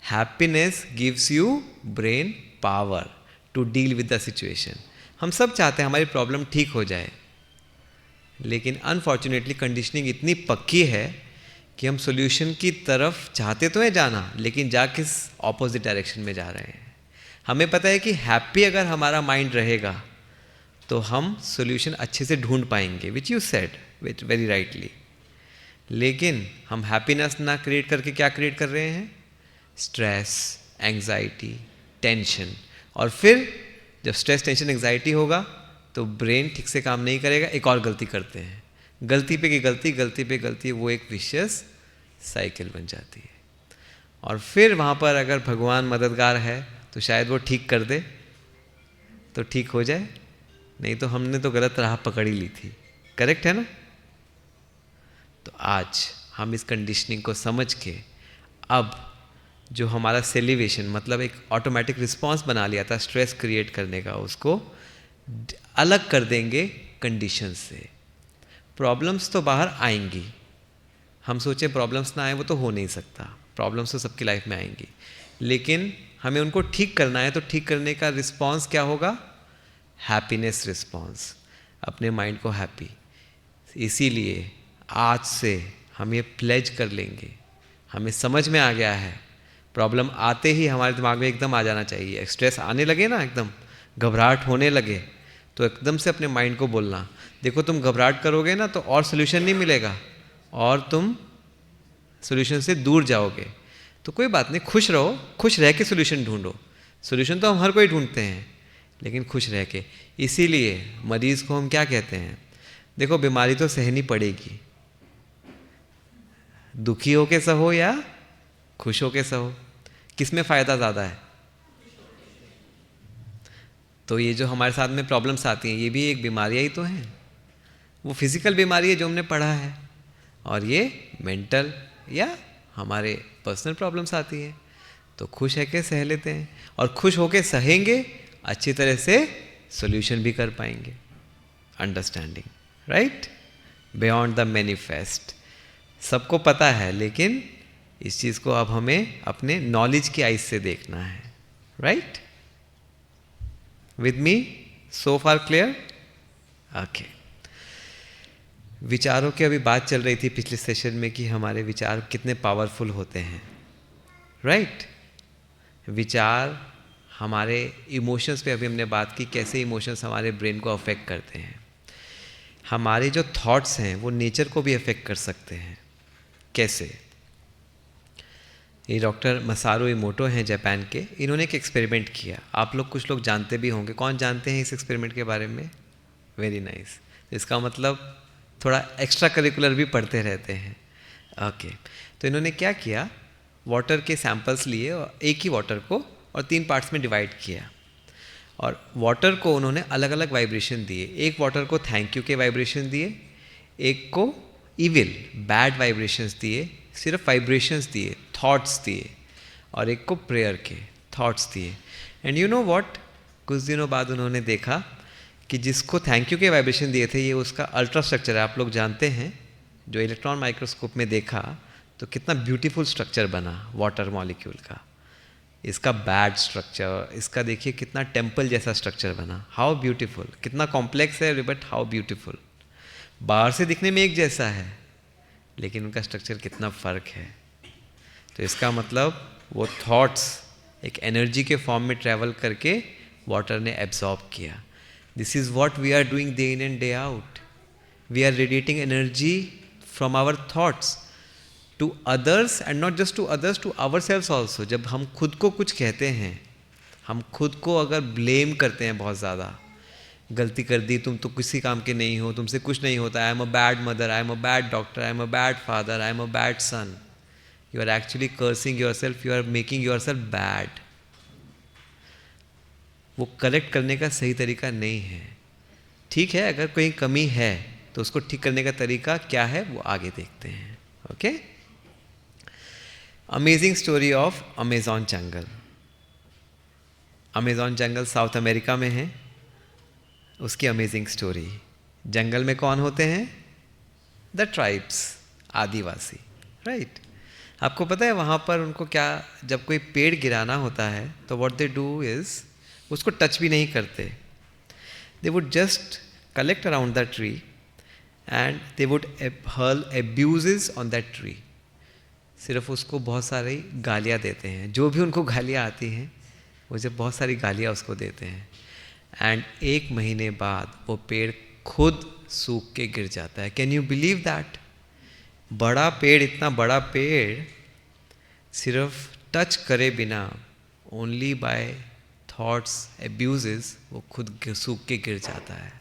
happiness gives you brain power to deal with the situation. हम सब चाहते हैं हमारी प्रॉब्लम ठीक हो जाए, लेकिन अनफॉर्चुनेटली कंडीशनिंग इतनी पक्की है कि हम सॉल्यूशन की तरफ चाहते तो हैं जाना, लेकिन जा किस ऑपोजिट डायरेक्शन में जा रहे हैं। हमें पता है कि हैप्पी अगर हमारा माइंड रहेगा तो हम सॉल्यूशन अच्छे से ढूंढ पाएंगे, which you said which very rightly. लेकिन हम हैप्पीनेस ना क्रिएट करके क्या क्रिएट कर रहे हैं? Stress, anxiety, tension. और फिर जब स्ट्रेस, टेंशन, एंग्जाइटी होगा तो ब्रेन ठीक से काम नहीं करेगा, एक और गलती करते हैं, गलती पे की गलती, गलती पे गलती, वो एक विशियस साइकिल बन जाती है। और फिर वहाँ पर अगर भगवान मददगार है तो शायद वो ठीक कर दे तो ठीक हो जाए, नहीं तो हमने तो गलत राह पकड़ ही ली थी। करेक्ट है ना? तो आज हम इस कंडीशनिंग को समझ के अब जो हमारा सेलिब्रेशन मतलब एक ऑटोमेटिक रिस्पॉन्स बना लिया था स्ट्रेस क्रिएट करने का, उसको अलग कर देंगे कंडीशन से। प्रॉब्लम्स तो बाहर आएंगी, हम सोचे प्रॉब्लम्स ना आए, वो तो हो नहीं सकता, प्रॉब्लम्स तो सबकी लाइफ में आएंगी, लेकिन हमें उनको ठीक करना है। तो ठीक करने का रिस्पॉन्स क्या होगा? हैप्पीनेस रिस्पॉन्स, अपने माइंड को हैप्पी। इसीलिए आज से हम ये प्लेज कर लेंगे, हमें समझ में आ गया है, प्रॉब्लम आते ही हमारे दिमाग में एकदम आ जाना चाहिए। स्ट्रेस आने लगे ना, एकदम घबराहट होने लगे, तो एकदम से अपने माइंड को बोलना, देखो तुम घबराहट करोगे ना तो और सोल्यूशन नहीं मिलेगा और तुम सोल्यूशन से दूर जाओगे। तो कोई बात नहीं, खुश रहो, खुश रह के सोल्यूशन ढूंढो। सोल्यूशन तो हम हर कोई ढूंढते हैं, लेकिन खुश रह के। इसीलिए मरीज़ को हम क्या कहते हैं, देखो बीमारी तो सहनी पड़ेगी, दुखी हो के सहो या खुश हो के सहो, किस में फ़ायदा ज़्यादा है? तो ये जो हमारे साथ में प्रॉब्लम्स आती हैं, ये भी एक बीमारियाँ ही तो हैं। वो फिज़िकल बीमारी है जो हमने पढ़ा है, और ये मेंटल या हमारे पर्सनल प्रॉब्लम्स आती हैं। तो खुश है के सह लेते हैं, और खुश होके सहेंगे, अच्छी तरह से सॉल्यूशन भी कर पाएंगे। Understanding, right? Beyond the manifest. सबको पता है, लेकिन इस चीज़ को अब हमें अपने नॉलेज की आइज से देखना है, right? With me, so far clear? Okay. विचारों की अभी बात चल रही थी पिछले सेशन में कि हमारे विचार कितने पावरफुल होते हैं, राइट? विचार हमारे इमोशंस पे अभी हमने बात की, कैसे इमोशंस हमारे ब्रेन को अफेक्ट करते हैं। हमारे जो थॉट्स हैं वो नेचर को भी अफेक्ट कर सकते हैं। कैसे? ये डॉक्टर मसारू इमोटो हैं जापान के, इन्होंने एक एक्सपेरिमेंट किया। आप लोग कुछ लोग जानते भी होंगे। कौन जानते हैं इस एक्सपेरिमेंट के बारे में? Very nice. इसका मतलब थोड़ा एक्स्ट्रा करिकुलर भी पढ़ते रहते हैं। ओके। तो इन्होंने क्या किया, वाटर के सैंपल्स लिए और एक ही वाटर को और 3 पार्ट्स में डिवाइड किया, और वाटर को उन्होंने अलग अलग वाइब्रेशन दिए। एक वाटर को थैंक यू के वाइब्रेशन दिए, एक को इविल बैड वाइब्रेशंस दिए, सिर्फ वाइब्रेशंस दिए, थॉट्स दिए, और एक को प्रेयर के थॉट्स दिए। एंड यू नो व्हाट, कुछ दिनों बाद उन्होंने देखा कि जिसको थैंक यू के वाइब्रेशन दिए थे, ये उसका अल्ट्रा स्ट्रक्चर है। आप लोग जानते हैं, जो इलेक्ट्रॉन माइक्रोस्कोप में देखा तो कितना ब्यूटीफुल स्ट्रक्चर बना वाटर मॉलिक्यूल का। इसका बैड स्ट्रक्चर, इसका देखिए कितना टेम्पल जैसा स्ट्रक्चर बना। हाउ ब्यूटीफुल, कितना कॉम्प्लेक्स है बट हाउ ब्यूटीफुल। बाहर से दिखने में एक जैसा है, लेकिन उनका स्ट्रक्चर कितना फ़र्क है। तो इसका मतलब वो थॉट्स एक एनर्जी के फॉर्म में ट्रैवल करके वाटर ने एब्जॉर्ब किया। This is what we are doing day in and day out. We are radiating energy from our thoughts to others, and not just to others, to our cells also. जब हम खुद को कुछ कहते हैं, हम खुद को अगर ब्लेम करते हैं बहुत ज़्यादा, गलती कर दी, तुम तो किसी काम के नहीं हो, तुमसे कुछ नहीं होता, I am a bad mother, I am a bad doctor, I am a bad father, I am a bad son, you are actually cursing yourself, you are making yourself bad. वो correct करने का सही तरीका नहीं है। ठीक है, अगर कोई कमी है तो उसको ठीक करने का तरीका क्या है वो आगे देखते हैं। Okay. Amazing story of Amazon jungle. Amazon jungle south America में है, उसकी अमेजिंग स्टोरी। जंगल में कौन होते हैं? The tribes, Adivasi, right. आपको पता है वहाँ पर उनको क्या, जब कोई पेड़ गिराना होता है तो व्हाट दे डू इज़, उसको टच भी नहीं करते। They would just collect around the tree and they would hurl abuses on that tree. सिर्फ उसको बहुत सारी गालियाँ देते हैं, जो भी उनको गालियाँ आती हैं वो जब बहुत सारी गालियाँ उसको देते हैं। एंड 1 महीने बाद वो पेड़ खुद सूख के गिर जाता है। Can you believe that? बड़ा पेड़, इतना बड़ा पेड़ सिर्फ टच करे बिना, ओनली बाय थॉट्स, एब्यूजेस, वो खुद सूख के गिर जाता है।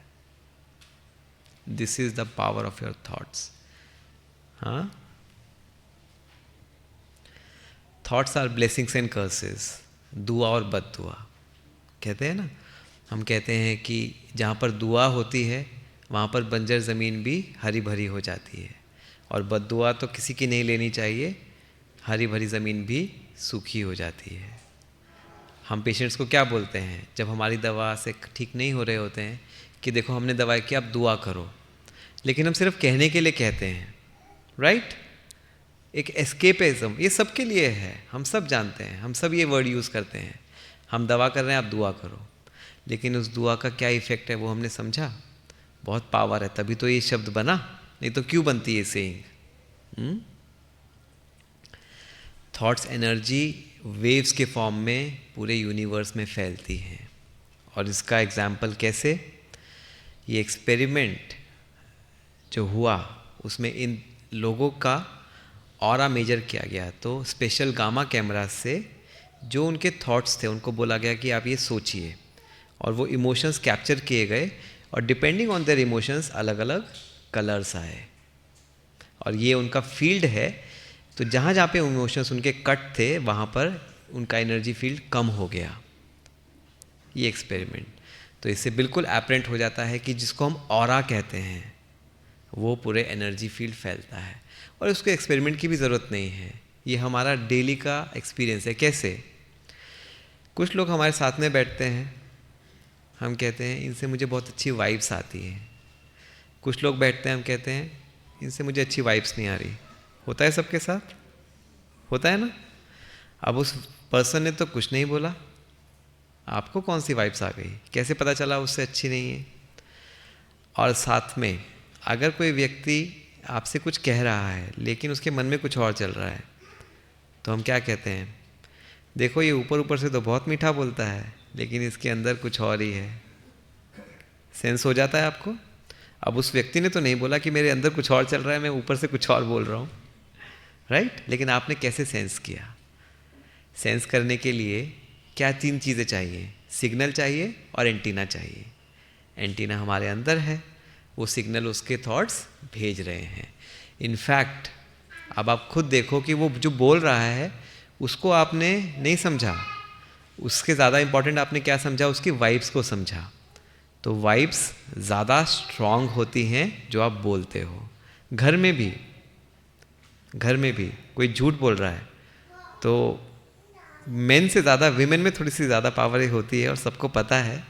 This is the power of your thoughts. हाँ, thoughts are blessings and curses, दुआ और बद दुआ कहते हैं ना। हम कहते हैं कि जहाँ पर दुआ होती है वहाँ पर बंजर ज़मीन भी हरी भरी हो जाती है, और बद दुआ तो किसी की नहीं लेनी चाहिए, हरी भरी ज़मीन भी सूखी हो जाती है। हम पेशेंट्स को क्या बोलते हैं जब हमारी दवा से ठीक नहीं हो रहे होते हैं कि देखो हमने दवा की, आप दुआ करो, लेकिन हम सिर्फ कहने के लिए कहते हैं, राइट? एक एस्केपिज्म, ये सबके लिए है, हम सब जानते हैं, हम सब ये वर्ड यूज़ करते हैं। हम दवा कर रहे हैं, आप दुआ करो, लेकिन उस दुआ का क्या इफ़ेक्ट है वो हमने समझा? बहुत पावर है, तभी तो ये शब्द बना, नहीं तो क्यों बनती है सेइंग? थॉट्स एनर्जी वेव्स के फॉर्म में पूरे यूनिवर्स में फैलती हैं। और इसका एग्जाम्पल कैसे? ये एक्सपेरिमेंट जो हुआ उसमें इन लोगों का ऑरा मेजर किया गया, तो स्पेशल गामा कैमरा से जो उनके थॉट्स थे उनको बोला गया कि आप ये सोचिए, और वो इमोशंस कैप्चर किए गए, और डिपेंडिंग ऑन देयर इमोशंस अलग अलग कलर्स आए। और ये उनका फील्ड है, तो जहाँ जहाँ पे इमोशंस उनके कट थे वहाँ पर उनका एनर्जी फील्ड कम हो गया। ये एक्सपेरिमेंट, तो इससे बिल्कुल एपरेंट हो जाता है कि जिसको हम ऑरा कहते हैं वो पूरे एनर्जी फील्ड फैलता है, और उसको एक्सपेरिमेंट की भी ज़रूरत नहीं है, ये हमारा डेली का एक्सपीरियंस है। कैसे? कुछ लोग हमारे साथ में बैठते हैं, हम कहते हैं इनसे मुझे बहुत अच्छी वाइब्स आती हैं। कुछ लोग बैठते हैं, हम कहते हैं इनसे मुझे अच्छी वाइब्स नहीं आ रही। होता है सबके साथ? होता है ना। अब उस पर्सन ने तो कुछ नहीं बोला, आपको कौन सी वाइब्स आ गई, कैसे पता चला उससे अच्छी नहीं है। और साथ में अगर कोई व्यक्ति आपसे कुछ कह रहा है लेकिन उसके मन में कुछ और चल रहा है, तो हम क्या कहते हैं, देखो ये ऊपर ऊपर से तो बहुत मीठा बोलता है लेकिन इसके अंदर कुछ और ही है। सेंस हो जाता है आपको। अब उस व्यक्ति ने तो नहीं बोला कि मेरे अंदर कुछ और चल रहा है, मैं ऊपर से कुछ और बोल रहा हूँ, राइट। लेकिन आपने कैसे सेंस किया। सेंस करने के लिए क्या 3 चीज़ें चाहिए, सिग्नल चाहिए और एंटीना चाहिए। एंटीना हमारे अंदर है, वो सिग्नल उसके थॉट्स भेज रहे हैं। इनफैक्ट अब आप खुद देखो कि वो जो बोल रहा है उसको आपने नहीं समझा, उसके ज़्यादा इम्पॉर्टेंट आपने क्या समझा, उसकी वाइब्स को समझा। तो वाइब्स ज़्यादा स्ट्रॉन्ग होती हैं जो आप बोलते हो। घर में भी कोई झूठ बोल रहा है तो मेन से ज़्यादा विमेन में थोड़ी सी ज़्यादा पावर होती है और सबको पता है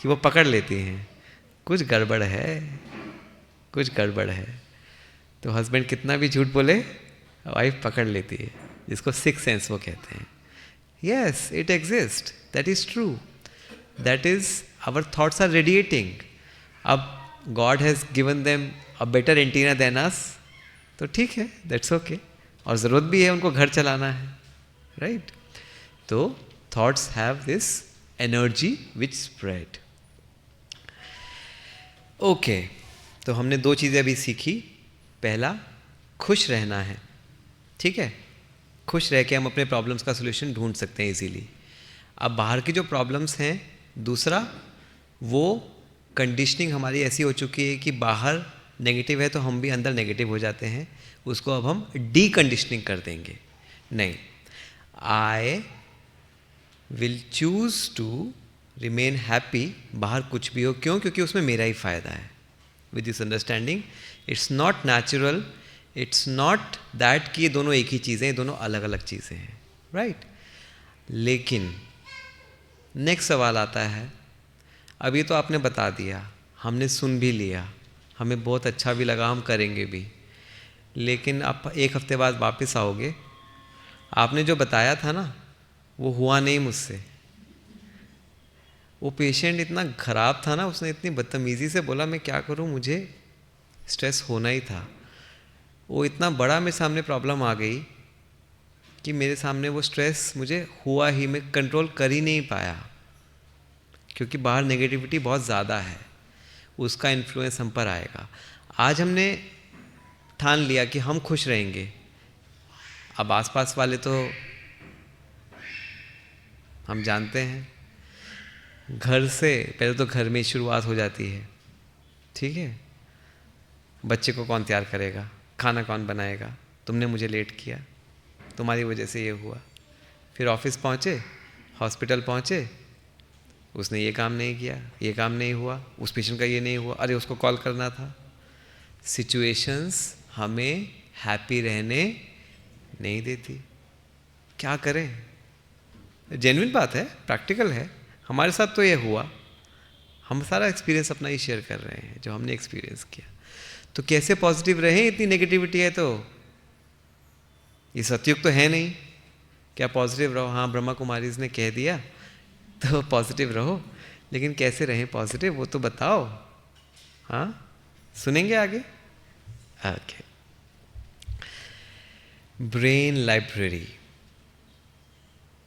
कि वो पकड़ लेती हैं कुछ गड़बड़ है। तो हस्बैंड कितना भी झूठ बोले वाइफ पकड़ लेती है, जिसको सिक्स सेंस वो कहते हैं। Yes, it exist, that is true, that is our thoughts are radiating. अब God has given them a better antenna than us, तो ठीक है, दैट्स ओके। और ज़रूरत भी है, उनको घर चलाना है, राइट। तो thoughts have this energy which spread. Okay, तो हमने 2 चीज़ें अभी सीखी। पहला, खुश रहना है, ठीक है, खुश रह के हम अपने प्रॉब्लम्स का सोल्यूशन ढूंढ सकते हैं इजीली। अब बाहर की जो प्रॉब्लम्स हैं, दूसरा, वो कंडीशनिंग हमारी ऐसी हो चुकी है कि बाहर नेगेटिव है तो हम भी अंदर नेगेटिव हो जाते हैं, उसको अब हम डी कंडीशनिंग कर देंगे। नहीं, I will choose to remain happy, बाहर कुछ भी हो, क्यों, क्योंकि उसमें मेरा ही फ़ायदा है। With this understanding, it's not natural, it's not that कि ये दोनों एक ही चीज़ें, ये दोनों अलग अलग चीज़ें हैं, राइट। लेकिन नेक्स्ट सवाल आता है, अभी तो आपने बता दिया, हमने सुन भी लिया, हमें बहुत अच्छा भी लगा, हम करेंगे भी, लेकिन आप 1 हफ्ते बाद वापस आओगे, आपने जो बताया था ना वो हुआ नहीं मुझसे। वो पेशेंट इतना ख़राब था ना, उसने इतनी बदतमीज़ी से बोला, मैं क्या करूं, मुझे स्ट्रेस होना ही था। वो इतना बड़ा मेरे सामने प्रॉब्लम आ गई कि मेरे सामने वो स्ट्रेस मुझे हुआ ही, मैं कंट्रोल कर ही नहीं पाया, क्योंकि बाहर नेगेटिविटी बहुत ज़्यादा है, उसका इन्फ्लुएंस हम पर आएगा। आज हमने ठान लिया कि हम खुश रहेंगे। अब आसपास वाले तो हम जानते हैं, घर से पहले तो घर में ही शुरुआत हो जाती है, ठीक है। बच्चे को कौन तैयार करेगा, खाना कौन बनाएगा, तुमने मुझे लेट किया, तुम्हारी वजह से ये हुआ। फिर ऑफिस पहुँचे, हॉस्पिटल पहुँचे, उसने ये काम नहीं किया, ये काम नहीं हुआ, उस पेशेंट का ये नहीं हुआ, अरे उसको कॉल करना था। सिचुएशंस हमें हैप्पी रहने नहीं देती, क्या करें। जेन्युइन बात है, प्रैक्टिकल है, हमारे साथ तो ये हुआ, हम सारा एक्सपीरियंस अपना ही शेयर कर रहे हैं जो हमने एक्सपीरियंस किया। तो कैसे पॉजिटिव रहें, इतनी नेगेटिविटी है तो, ये सतयुग तो है नहीं, क्या पॉजिटिव रहो। हाँ, ब्रह्मा कुमारीज ने कह दिया तो पॉजिटिव रहो, लेकिन कैसे रहें पॉजिटिव वो तो बताओ। हाँ, सुनेंगे आगे। Okay, brain library.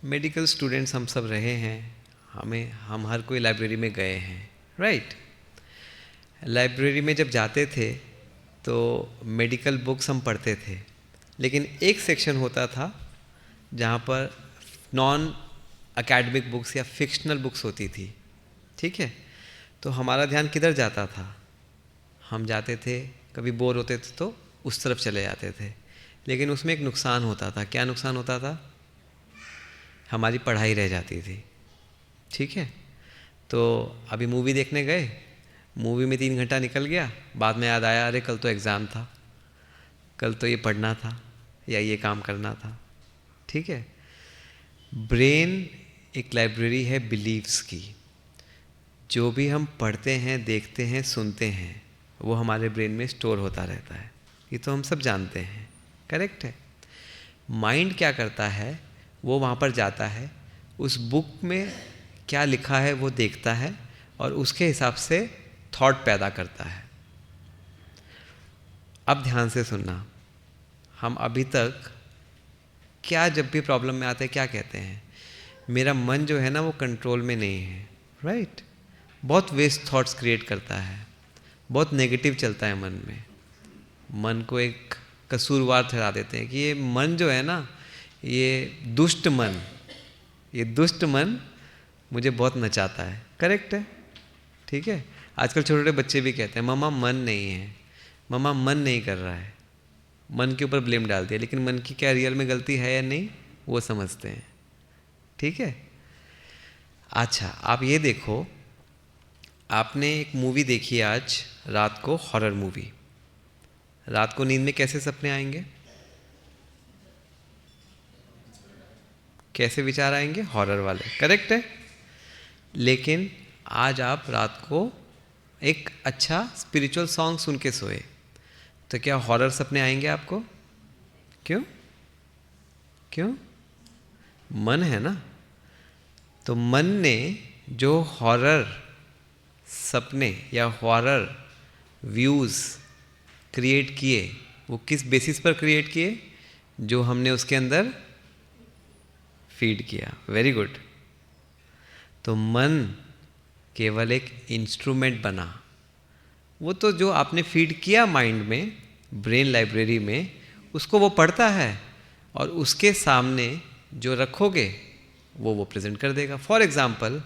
Medical students हम सब रहे हैं, हम हर कोई लाइब्रेरी में गए हैं, राइट। लाइब्रेरी में जब जाते थे तो मेडिकल बुक्स हम पढ़ते थे, लेकिन एक सेक्शन होता था जहाँ पर नॉन एकेडमिक बुक्स या फिक्शनल बुक्स होती थी, ठीक है। तो हमारा ध्यान किधर जाता था, हम जाते थे, कभी बोर होते थे तो उस तरफ चले जाते थे। लेकिन उसमें एक नुकसान होता था। क्या नुकसान होता था, हमारी पढ़ाई रह जाती थी, ठीक है। तो अभी मूवी देखने गए, मूवी में 3 घंटा निकल गया, बाद में याद आया, अरे कल तो एग्ज़ाम था, कल तो ये पढ़ना था या ये काम करना था, ठीक है। ब्रेन एक लाइब्रेरी है बिलीव्स की। जो भी हम पढ़ते हैं, देखते हैं, सुनते हैं, वो हमारे ब्रेन में स्टोर होता रहता है, ये तो हम सब जानते हैं, करेक्ट है। माइंड क्या करता है, वो वहाँ पर जाता है, उस बुक में क्या लिखा है वो देखता है और उसके हिसाब से थॉट पैदा करता है। अब ध्यान से सुनना, हम अभी तक क्या जब भी प्रॉब्लम में आते हैं क्या कहते हैं, मेरा मन जो है ना वो कंट्रोल में नहीं है, राइट? बहुत वेस्ट थॉट्स क्रिएट करता है, बहुत नेगेटिव चलता है मन में। मन को एक कसूरवार ठहरा देते हैं कि ये मन जो है ना, ये दुष्ट मन मुझे बहुत नचाता है। करेक्ट है, ठीक है। आजकल छोटे छोटे बच्चे भी कहते हैं मम्मा मन नहीं है, मम्मा मन नहीं कर रहा है, मन के ऊपर ब्लेम डाल दिया, लेकिन मन की क्या रियल में गलती है या नहीं वो समझते हैं, ठीक है। अच्छा, आप ये देखो, आपने एक मूवी देखी आज रात को, हॉरर मूवी। रात को नींद में कैसे सपने आएंगे, कैसे विचार आएंगे? हॉरर वाले, करेक्ट है। लेकिन आज आप रात को एक अच्छा स्पिरिचुअल सॉन्ग सुन के सोए, तो क्या हॉरर सपने आएंगे आपको? क्यों? क्यों? मन है ना। तो मन ने जो हॉरर सपने या हॉरर व्यूज़ क्रिएट किए, वो किस बेसिस पर क्रिएट किए? जो हमने उसके अंदर फीड किया। Very good. तो मन केवल एक इंस्ट्रूमेंट बना, वो तो जो आपने फीड किया माइंड में, ब्रेन लाइब्रेरी में, उसको वो पढ़ता है और उसके सामने जो रखोगे वो प्रेजेंट कर देगा। फॉर एग्जाम्पल,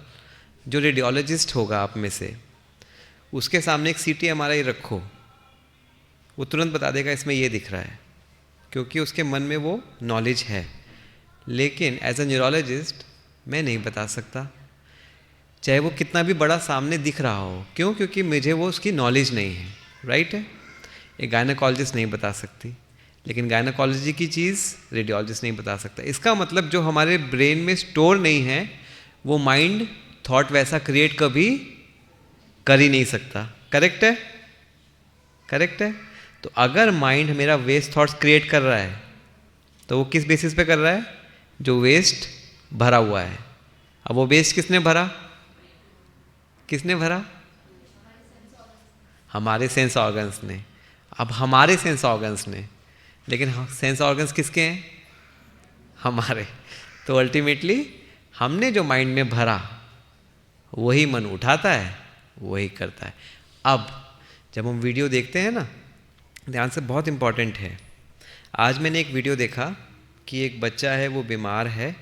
जो रेडियोलॉजिस्ट होगा आप में से, उसके सामने एक CT MRI रखो, वो तुरंत बता देगा इसमें ये दिख रहा है, क्योंकि उसके मन में वो नॉलेज है। लेकिन एज अ न्यूरोलॉजिस्ट मैं नहीं बता सकता, चाहे वो कितना भी बड़ा सामने दिख रहा हो। क्यों? क्योंकि मुझे वो उसकी नॉलेज नहीं है, राइट है। एक गायनेकोलॉजिस्ट नहीं बता सकती, लेकिन गायनेकोलॉजी की चीज़ रेडियोलॉजिस्ट नहीं बता सकता। इसका मतलब जो हमारे ब्रेन में स्टोर नहीं है, वो माइंड थॉट वैसा क्रिएट कभी कर ही नहीं सकता। करेक्ट है, करेक्ट है। तो अगर माइंड मेरा वेस्ट थॉट्स क्रिएट कर रहा है, तो वो किस बेसिस पे कर रहा है? जो वेस्ट भरा हुआ है। अब वो वेस्ट किसने भरा? किसने भरा? हमारे सेंस ऑर्गन्स ने। अब हमारे सेंस ऑर्गन्स ने, लेकिन सेंस ऑर्गन्स किसके हैं? हमारे। तो अल्टीमेटली हमने जो माइंड में भरा वही मन उठाता है, वही करता है। अब जब हम वीडियो देखते हैं ना, ध्यान से, बहुत इम्पॉर्टेंट है। आज मैंने एक वीडियो देखा कि एक बच्चा है, वो बीमार है,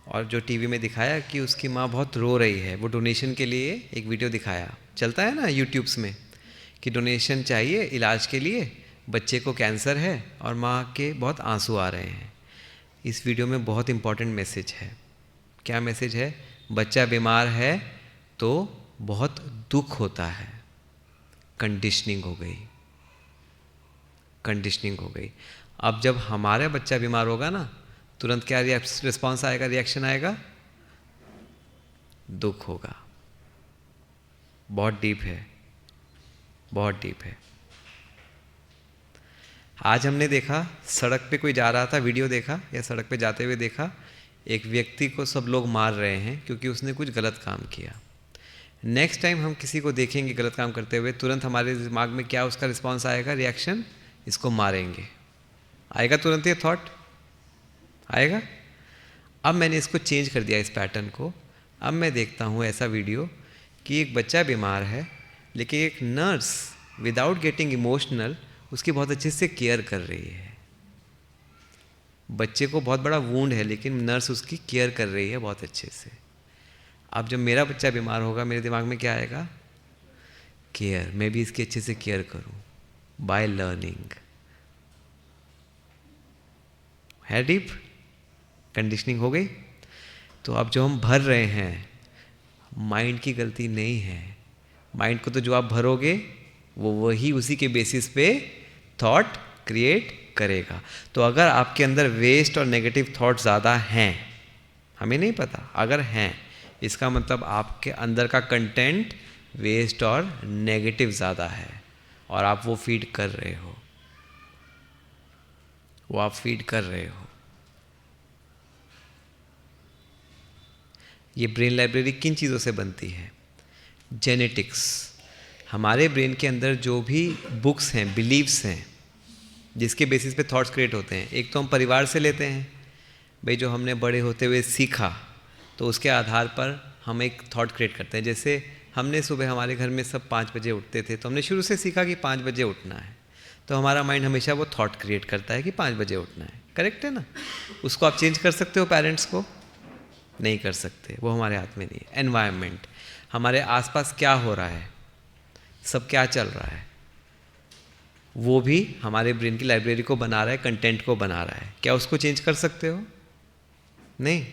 और जो टीवी में दिखाया कि उसकी माँ बहुत रो रही है। वो डोनेशन के लिए एक वीडियो दिखाया, चलता है ना यूट्यूब्स में, कि डोनेशन चाहिए इलाज के लिए, बच्चे को कैंसर है और माँ के बहुत आंसू आ रहे हैं। इस वीडियो में बहुत इम्पॉर्टेंट मैसेज है। क्या मैसेज है? बच्चा बीमार है तो बहुत दुख होता है, कंडीशनिंग हो गई, कंडीशनिंग हो गई। अब जब हमारा बच्चा बीमार होगा ना, तुरंत क्या रिस्पॉन्स आएगा, रिएक्शन आएगा? दुख होगा। बहुत डीप है, बहुत डीप है। आज हमने देखा, सड़क पे कोई जा रहा था, वीडियो देखा या सड़क पे जाते हुए देखा, एक व्यक्ति को सब लोग मार रहे हैं क्योंकि उसने कुछ गलत काम किया। नेक्स्ट टाइम हम किसी को देखेंगे गलत काम करते हुए, तुरंत हमारे दिमाग में क्या उसका रिस्पॉन्स आएगा, रिएक्शन? इसको मारेंगे। आएगा तुरंत ये थॉट, आएगा। अब मैंने इसको चेंज कर दिया, इस पैटर्न को। अब मैं देखता हूँ ऐसा वीडियो कि एक बच्चा बीमार है, लेकिन एक नर्स विदाउट गेटिंग इमोशनल उसकी बहुत अच्छे से केयर कर रही है। बच्चे को बहुत बड़ा वूंड है, लेकिन नर्स उसकी केयर कर रही है बहुत अच्छे से। अब जब मेरा बच्चा बीमार होगा, मेरे दिमाग में क्या आएगा? केयर। मैं भी इसकी अच्छे से केयर करूं, बाय लर्निंग। है डीप, कंडीशनिंग हो गई। तो अब जो हम भर रहे हैं, माइंड की गलती नहीं है। माइंड को तो जो आप भरोगे वो वही उसी के बेसिस पे थॉट क्रिएट करेगा। तो अगर आपके अंदर वेस्ट और नेगेटिव थॉट ज़्यादा हैं, हमें नहीं पता, अगर हैं, इसका मतलब आपके अंदर का कंटेंट वेस्ट और नेगेटिव ज़्यादा है और आप वो फीड कर रहे हो, वो आप फीड कर रहे हो। ये ब्रेन लाइब्रेरी किन चीज़ों से बनती है? जेनेटिक्स। हमारे ब्रेन के अंदर जो भी बुक्स हैं, बिलीव्स हैं, जिसके बेसिस पे थॉट्स क्रिएट होते हैं, एक तो हम परिवार से लेते हैं, भाई जो हमने बड़े होते हुए सीखा, तो उसके आधार पर हम एक थॉट क्रिएट करते हैं। जैसे हमने सुबह, हमारे घर में सब 5 बजे उठते थे, तो हमने शुरू से सीखा कि 5 बजे उठना है, तो हमारा माइंड हमेशा वो थॉट क्रिएट करता है कि 5 बजे उठना है। करेक्ट है ना? उसको आप चेंज कर सकते हो पेरेंट्स को? नहीं कर सकते, वो हमारे हाथ में नहीं है। एनवायरनमेंट, हमारे आसपास क्या हो रहा है, सब क्या चल रहा है, वो भी हमारे ब्रेन की लाइब्रेरी को बना रहा है, कंटेंट को बना रहा है। क्या उसको चेंज कर सकते हो? नहीं।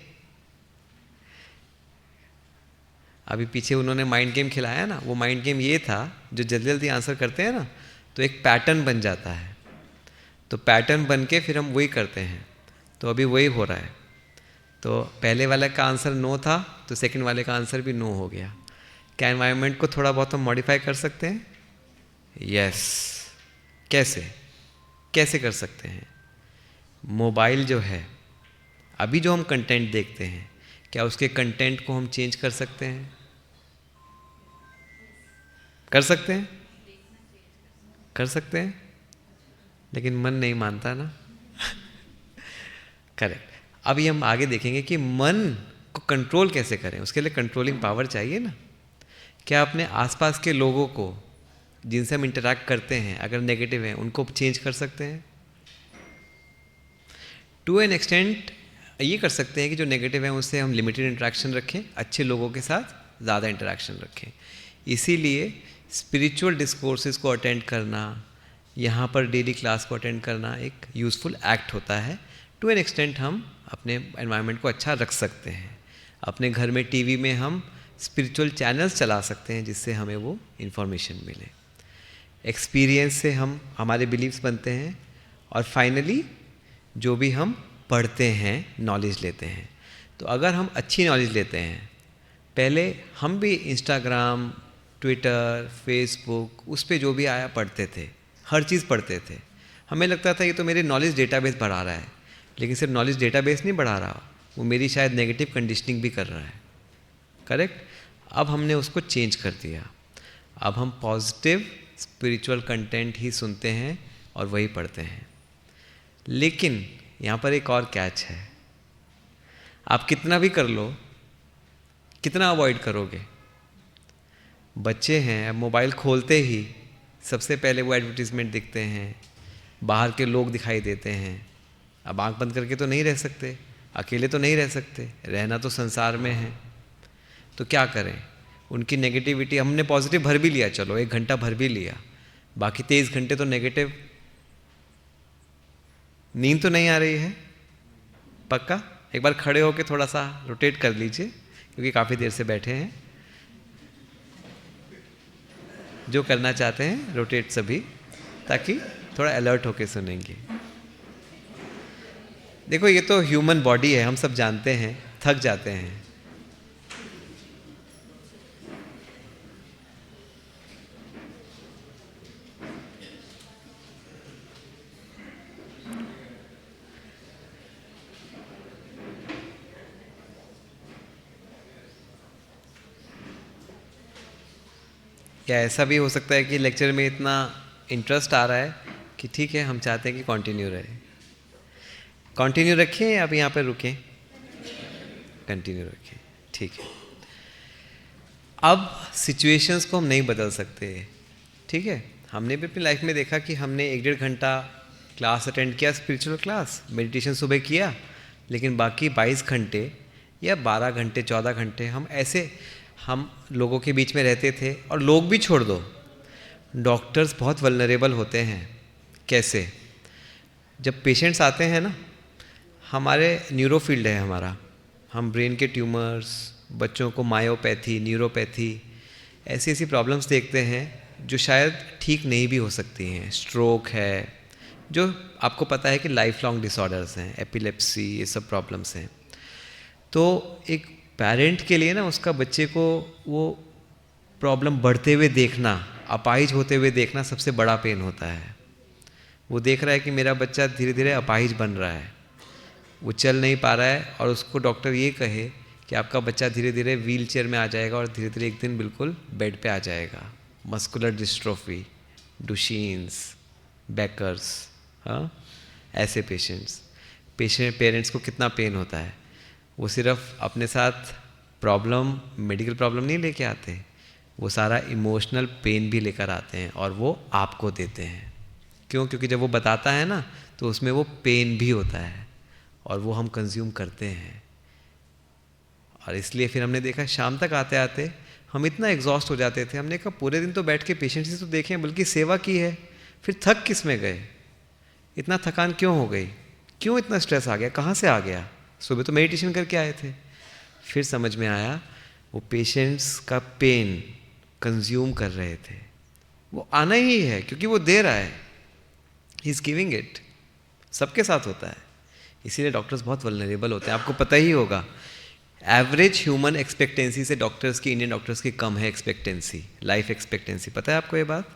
अभी पीछे उन्होंने माइंड गेम खिलाया ना, वो माइंड गेम ये था, जो जल्दी जल्दी आंसर करते हैं ना, तो एक पैटर्न बन जाता है, तो पैटर्न बन के फिर हम वही करते हैं। तो अभी वही हो रहा है। तो पहले वाले का आंसर नो था, तो सेकंड वाले का आंसर भी नो हो गया। क्या एनवायरनमेंट को थोड़ा बहुत हम मॉडिफाई कर सकते हैं? यस। कैसे? कैसे कर सकते हैं? मोबाइल जो है, अभी जो हम कंटेंट देखते हैं, क्या उसके कंटेंट को हम चेंज कर सकते हैं? कर सकते हैं? कर सकते हैं, लेकिन मन नहीं मानता ना। करेक्ट। अभी हम आगे देखेंगे कि मन को कंट्रोल कैसे करें। उसके लिए कंट्रोलिंग पावर चाहिए ना। क्या अपने आसपास के लोगों को, जिनसे हम इंटरैक्ट करते हैं, अगर नेगेटिव हैं, उनको चेंज कर सकते हैं? टू एन एक्सटेंट ये कर सकते हैं कि जो नेगेटिव हैं उससे हम लिमिटेड इंटरेक्शन रखें, अच्छे लोगों के साथ ज़्यादा इंटरेक्शन रखें। इसीलिए स्पिरिचुअल डिस्कोर्सेज को अटेंड करना, यहाँ पर डेली क्लास को अटेंड करना एक यूज़फुल एक्ट होता है। टू एन एक्सटेंट हम अपने एनवायरनमेंट को अच्छा रख सकते हैं। अपने घर में टीवी में हम स्पिरिचुअल चैनल्स चला सकते हैं, जिससे हमें वो इन्फॉर्मेशन मिले। एक्सपीरियंस से हम, हमारे बिलीव्स बनते हैं, और फाइनली जो भी हम पढ़ते हैं, नॉलेज लेते हैं। तो अगर हम अच्छी नॉलेज लेते हैं, पहले हम भी इंस्टाग्राम, ट्विटर, फेसबुक, उस पे जो भी आया पढ़ते थे, हर चीज़ पढ़ते थे। हमें लगता था ये तो मेरे नॉलेज डेटाबेस बढ़ा रहा है, लेकिन सिर्फ नॉलेज डेटाबेस नहीं बढ़ा रहा, वो मेरी शायद नेगेटिव कंडीशनिंग भी कर रहा है। करेक्ट? अब हमने उसको चेंज कर दिया। अब हम पॉजिटिव स्पिरिचुअल कंटेंट ही सुनते हैं और वही पढ़ते हैं। लेकिन यहाँ पर एक और कैच है। आप कितना भी कर लो, कितना अवॉइड करोगे? बच्चे हैं, अब मोबाइल खोलते ही सबसे पहले वो एडवर्टीज़मेंट दिखते हैं, बाहर के लोग दिखाई देते हैं। अब आंख बंद करके तो नहीं रह सकते, अकेले तो नहीं रह सकते, रहना तो संसार में है। तो क्या करें? उनकी नेगेटिविटी, हमने पॉजिटिव भर भी लिया, चलो 1 घंटा भर भी लिया, बाकी 23 घंटे तो नेगेटिव। नींद तो नहीं आ रही है? पक्का? एक बार खड़े होकर थोड़ा सा रोटेट कर लीजिए, क्योंकि काफ़ी देर से बैठे हैं। जो करना चाहते हैं रोटेट सभी, ताकि थोड़ा अलर्ट होके सुनेंगे। देखो, ये तो ह्यूमन बॉडी है, हम सब जानते हैं, थक जाते हैं। या ऐसा भी हो सकता है कि लेक्चर में इतना इंटरेस्ट आ रहा है कि ठीक है, हम चाहते हैं कि कंटिन्यू रहे। कंटिन्यू रखें या अब यहाँ पर रुकें? कंटिन्यू रखें, ठीक है। अब सिचुएशंस को हम नहीं बदल सकते, ठीक है। हमने भी अपनी लाइफ में देखा कि हमने 1-1.5 घंटा क्लास अटेंड किया, स्पिरिचुअल क्लास, मेडिटेशन सुबह किया, लेकिन बाकी 22 घंटे या 12 घंटे, 14 घंटे हम लोगों के बीच में रहते थे। और लोग भी छोड़ दो, डॉक्टर्स बहुत वल्नरेबल होते हैं। कैसे? जब पेशेंट्स आते हैं ना, हमारे न्यूरो फील्ड है हमारा, हम ब्रेन के ट्यूमर्स, बच्चों को मायोपैथी, न्यूरोपैथी, ऐसी ऐसी प्रॉब्लम्स देखते हैं जो शायद ठीक नहीं भी हो सकती हैं। स्ट्रोक है, जो आपको पता है कि लाइफ लॉन्ग डिसऑर्डर्स हैं, एपिलेप्सी, ये सब प्रॉब्लम्स हैं। तो एक पेरेंट के लिए ना, उसका बच्चे को वो प्रॉब्लम बढ़ते हुए देखना, अपाहिज होते हुए देखना सबसे बड़ा पेन होता है। वो देख रहा है कि मेरा बच्चा धीरे धीरे अपाहिज बन रहा है, वो चल नहीं पा रहा है, और उसको डॉक्टर ये कहे कि आपका बच्चा धीरे धीरे व्हील चेयर में आ जाएगा और धीरे धीरे एक दिन बिल्कुल बेड पे आ जाएगा। मस्कुलर डिस्ट्रोफी, डुशीन्स, बैकर्स, हाँ, ऐसे पेरेंट्स को कितना पेन होता है। वो सिर्फ अपने साथ प्रॉब्लम, मेडिकल प्रॉब्लम नहीं लेके आते, वो सारा इमोशनल पेन भी लेकर आते हैं और वो आपको देते हैं। क्यों? क्योंकि जब वो बताता है ना तो उसमें वो पेन भी होता है और वो हम कंज्यूम करते हैं। और इसलिए फिर हमने देखा शाम तक आते आते हम इतना एग्जॉस्ट हो जाते थे, हमने कहा पूरे दिन तो बैठ के पेशेंट से तो देखें, बल्कि सेवा की है, फिर थक किस में गए? इतना थकान क्यों हो गई? क्यों इतना स्ट्रेस आ गया? कहाँ से आ गया? सुबह तो मेडिटेशन करके आए थे। फिर समझ में आया वो पेशेंट्स का पेन कंज्यूम कर रहे थे। वो आना ही है क्योंकि वो दे रहा है, ही इज गिविंग इट। सबके साथ होता है, इसीलिए डॉक्टर्स बहुत वल्नरेबल होते हैं। आपको पता ही होगा एवरेज ह्यूमन एक्सपेक्टेंसी से डॉक्टर्स की, इंडियन डॉक्टर्स की कम है एक्सपेक्टेंसी, लाइफ एक्सपेक्टेंसी। पता है आपको ये बात?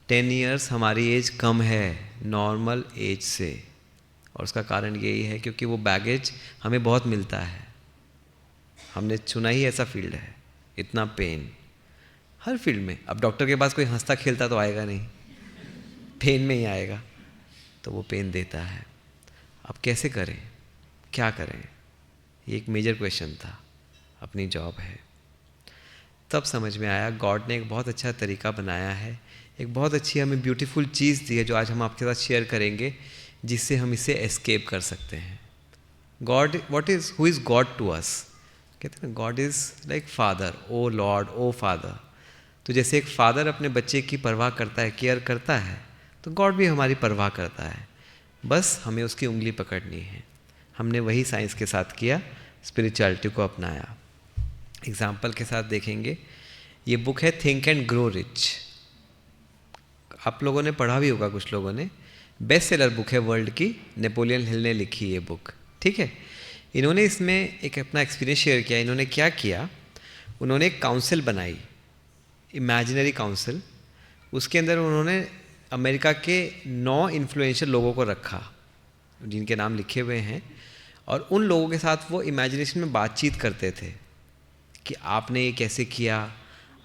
10 ईयर्स हमारी एज कम है नॉर्मल एज से, और उसका कारण यही है क्योंकि वो बैगेज हमें बहुत मिलता है। हमने चुना ही ऐसा फील्ड है, इतना पेन हर फील्ड में। अब डॉक्टर के पास कोई हंसता खेलता तो आएगा नहीं, पेन में ही आएगा, तो वो पेन देता है। अब कैसे करें, क्या करें? ये एक मेजर क्वेश्चन था, अपनी जॉब है। तब समझ में आया गॉड ने एक बहुत अच्छा तरीका बनाया है, एक बहुत अच्छी हमें ब्यूटीफुल चीज़ दी है जो आज हम आपके साथ शेयर करेंगे, जिससे हम इसे एस्केप कर सकते हैं। God, who is God to us? कहते हैं ना God is like father, O lord, O father. तो जैसे एक फादर अपने बच्चे की परवाह करता है, केयर करता है, तो गॉड भी हमारी परवाह करता है। बस हमें उसकी उंगली पकड़नी है। हमने वही साइंस के साथ किया, स्पिरिचुअलिटी को अपनाया। एग्जाम्पल के साथ देखेंगे। ये बुक है थिंक एंड ग्रो रिच। आप लोगों ने पढ़ा भी होगा, कुछ लोगों ने। बेस्ट सेलर बुक है वर्ल्ड की, नेपोलियन हिल ने लिखी ये बुक, ठीक है। इन्होंने इसमें एक अपना एक्सपीरियंस शेयर किया। इन्होंने क्या किया, उन्होंने एक काउंसिल बनाई, इमेजिनरी काउंसिल। उसके अंदर उन्होंने अमेरिका के 9 इन्फ्लुएंशियल लोगों को रखा, जिनके नाम लिखे हुए हैं, और उन लोगों के साथ वो इमेजिनेशन में बातचीत करते थे कि आपने ये कैसे किया,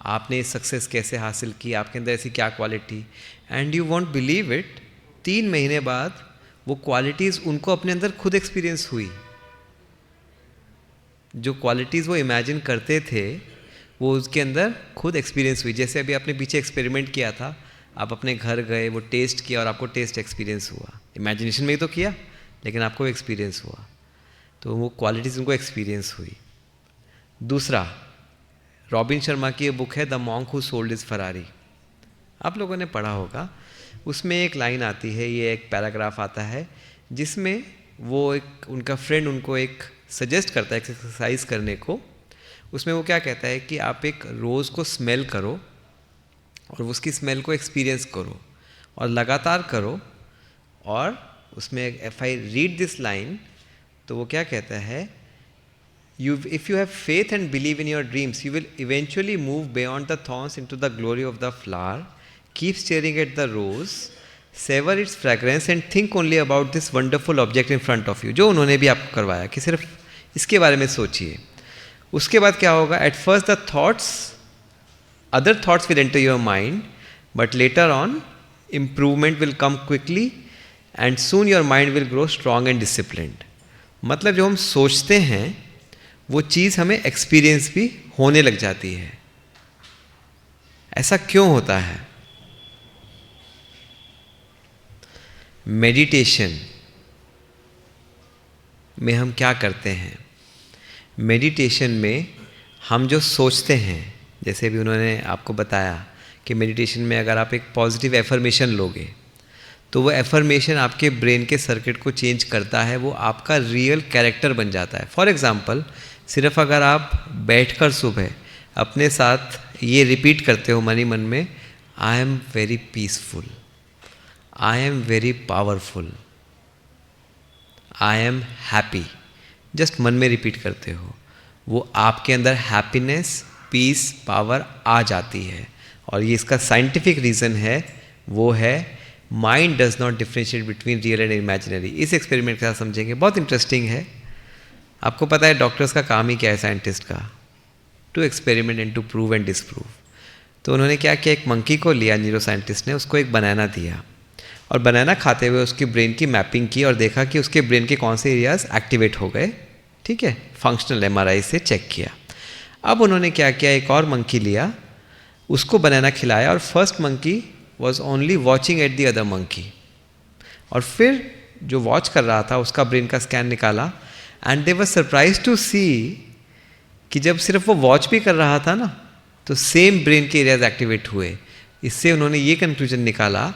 आपने ये सक्सेस कैसे हासिल की, आपके अंदर ऐसी क्या quality. And you won't believe it, 3 महीने बाद वो क्वालिटीज़ उनको अपने अंदर खुद एक्सपीरियंस हुई। जो क्वालिटीज़ वो इमेजिन करते थे वो उसके अंदर खुद एक्सपीरियंस हुई। जैसे अभी आपने पीछे एक्सपेरिमेंट किया था, आप अपने घर गए, वो टेस्ट किया और आपको टेस्ट एक्सपीरियंस हुआ। इमेजिनेशन में ही तो किया, लेकिन आपको एक्सपीरियंस हुआ। तो वो क्वालिटीज़ उनको एक्सपीरियंस हुई। दूसरा, रॉबिन शर्मा की ये बुक है the monk who sold his Ferrari. आप लोगों ने पढ़ा होगा। उसमें एक लाइन आती है, ये एक पैराग्राफ आता है, जिसमें वो एक उनका फ्रेंड उनको एक सजेस्ट करता है एक्सरसाइज करने को। उसमें वो क्या कहता है कि आप एक रोज़ को स्मेल करो और उसकी स्मेल को एक्सपीरियंस करो और लगातार करो। और उसमें if I read this line, तो वो क्या कहता है, if you have faith and believe in your dreams, you will eventually move beyond the thorns into the glory of the flower. Keep staring at the rose, savor its fragrance and think only about this wonderful object in front of you. जो उन्होंने भी आपको करवाया कि सिर्फ इसके बारे में सोचिए। उसके बाद क्या होगा, at first the other thoughts will enter your mind, but later on improvement will come quickly and soon your mind will grow strong and disciplined. मतलब जो हम सोचते हैं वो चीज़ हमें एक्सपीरियंस भी होने लग जाती है। ऐसा क्यों होता है? मेडिटेशन में हम क्या करते हैं? मेडिटेशन में हम जो सोचते हैं, जैसे भी उन्होंने आपको बताया कि मेडिटेशन में अगर आप एक पॉजिटिव एफर्मेशन लोगे तो वो एफर्मेशन आपके ब्रेन के सर्किट को चेंज करता है, वो आपका रियल कैरेक्टर बन जाता है। फॉर एग्ज़ाम्पल, सिर्फ अगर आप बैठकर सुबह अपने साथ ये रिपीट करते हो मन ही मन में, I am very peaceful, I am very powerful, I am happy, just मन में रिपीट करते हो, वो आपके अंदर हैप्पीनेस, पीस, पावर आ जाती है। और ये इसका साइंटिफिक रीज़न है, वो है mind does not differentiate between real and imaginary. इस एक्सपेरिमेंट के साथ समझेंगे, बहुत इंटरेस्टिंग है। आपको पता है डॉक्टर्स का काम ही क्या है साइंटिस्ट का? To experiment and to prove and disprove. तो उन्होंने क्या किया, एक मंकी को लिया न्यूरो साइंटिस्ट ने, उसको एक बनाना दिया और बनाना खाते हुए उसकी ब्रेन की मैपिंग की और देखा कि उसके ब्रेन के कौन से एरियाज एक्टिवेट हो गए, ठीक है, फंक्शनल एमआरआई से चेक किया। अब उन्होंने क्या किया, एक और मंकी लिया, उसको बनाना खिलाया और first monkey was only watching at the other monkey, और फिर जो वॉच कर रहा था उसका ब्रेन का स्कैन निकाला and they were surprise to see कि जब सिर्फ वो वॉच भी कर रहा था ना तो सेम ब्रेन के एरियाज एक्टिवेट हुए। इससे उन्होंने ये कंक्लूजन निकाला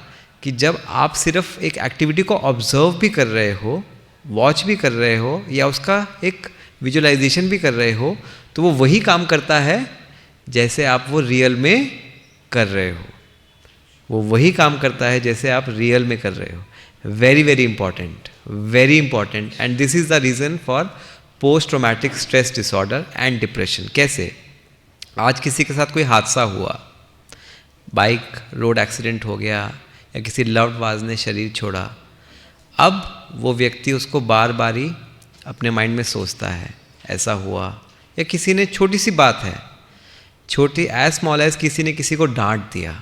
कि जब आप सिर्फ एक एक्टिविटी को ऑब्जर्व भी कर रहे हो, वॉच भी कर रहे हो या उसका एक विजुअलाइजेशन भी कर रहे हो, तो वो वही काम करता है जैसे आप वो रियल में कर रहे हो, वो वही काम करता है जैसे आप रियल में कर रहे हो। Very very important, very important, and this is the reason for post traumatic stress disorder and depression. कैसे? आज किसी के साथ कोई हादसा हुआ, बाइक रोड एक्सीडेंट हो गया या किसी लव्ड वाज ने शरीर छोड़ा, अब वो व्यक्ति उसको बार बार ही अपने माइंड में सोचता है ऐसा हुआ, या किसी ने छोटी सी बात है, छोटी एज स्मॉल एज किसी ने किसी को डांट दिया,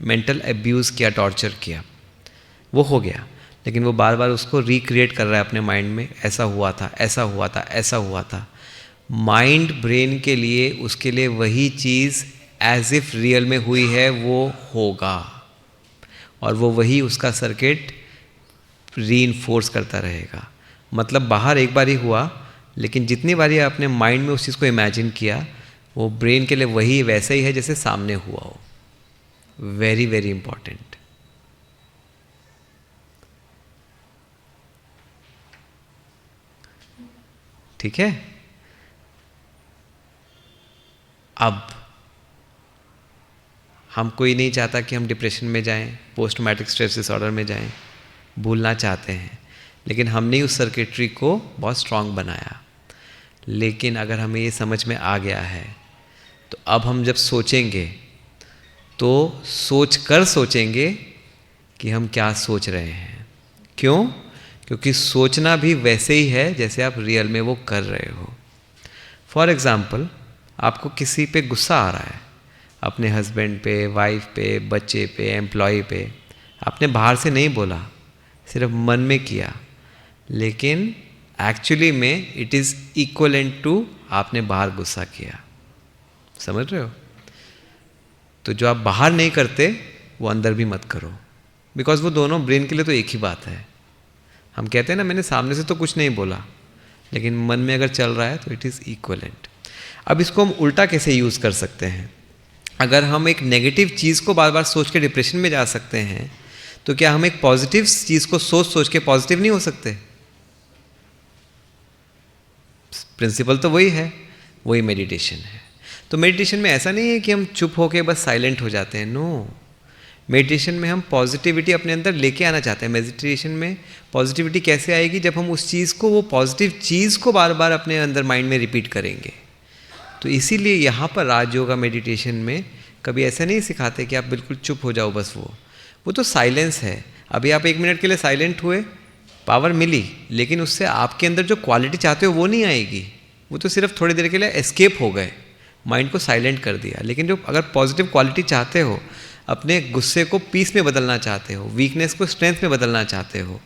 मेंटल अब्यूज़ किया, टॉर्चर किया, वो हो गया, लेकिन वो बार बार उसको रिक्रिएट कर रहा है अपने माइंड में, ऐसा हुआ था, ऐसा हुआ था, ऐसा हुआ था। माइंड ब्रेन के लिए उसके लिए वही चीज़ एज इफ रियल में हुई है वो होगा, और वो वही उसका सर्किट रीइंफोर्स करता रहेगा। मतलब बाहर एक बार ही हुआ, लेकिन जितनी बारी आपने माइंड में उस चीज़ को इमेजिन किया वो ब्रेन के लिए वही वैसे ही है जैसे सामने हुआ हो। Very very important. ठीक है, अब हम कोई नहीं चाहता कि हम डिप्रेशन में जाएं, पोस्ट ट्रॉमेटिक स्ट्रेस डिसऑर्डर में जाएं, भूलना चाहते हैं, लेकिन हमने उस सर्किटरी को बहुत स्ट्रांग बनाया। लेकिन अगर हमें ये समझ में आ गया है तो अब हम जब सोचेंगे तो सोच कर सोचेंगे कि हम क्या सोच रहे हैं। क्यों? क्योंकि सोचना भी वैसे ही है जैसे आप रियल में वो कर रहे हो। फॉर एग्ज़ाम्पल, आपको किसी पे गुस्सा आ रहा है, अपने हस्बैंड पे, वाइफ पे, बच्चे पे, एम्प्लॉय पे, आपने बाहर से नहीं बोला, सिर्फ मन में किया, लेकिन एक्चुअली में इट इज़ इक्वलेंट टू आपने बाहर गुस्सा किया। समझ रहे हो? तो जो आप बाहर नहीं करते वो अंदर भी मत करो, बिकॉज वो दोनों ब्रेन के लिए तो एक ही बात है। हम कहते हैं ना, मैंने सामने से तो कुछ नहीं बोला, लेकिन मन में अगर चल रहा है तो इट इज़ इक्वलेंट। अब इसको हम उल्टा कैसे यूज़ कर सकते हैं? अगर हम एक नेगेटिव चीज़ को बार बार सोच के डिप्रेशन में जा सकते हैं, तो क्या हम एक पॉजिटिव चीज़ को सोच सोच के पॉजिटिव नहीं हो सकते? प्रिंसिपल तो वही है, वही मेडिटेशन है। तो मेडिटेशन में ऐसा नहीं है कि हम चुप होके बस साइलेंट हो जाते हैं। नो, मेडिटेशन में हम पॉजिटिविटी अपने अंदर लेके आना चाहते हैं। मेडिटेशन में पॉजिटिविटी कैसे आएगी? जब हम उस चीज़ को, वो पॉजिटिव चीज़ को बार बार अपने अंदर माइंड में रिपीट करेंगे। तो इसीलिए यहाँ पर राजयोगा मेडिटेशन में कभी ऐसा नहीं सिखाते कि आप बिल्कुल चुप हो जाओ, बस वो तो साइलेंस है। अभी आप 1 मिनट के लिए साइलेंट हुए, पावर मिली, लेकिन उससे आपके अंदर जो क्वालिटी चाहते हो वो नहीं आएगी। वो तो सिर्फ थोड़ी देर के लिए एस्केप हो गए, माइंड को साइलेंट कर दिया। लेकिन जो अगर पॉजिटिव क्वालिटी चाहते हो, अपने गुस्से को पीस में बदलना चाहते हो, वीकनेस को स्ट्रेंथ में बदलना चाहते हो,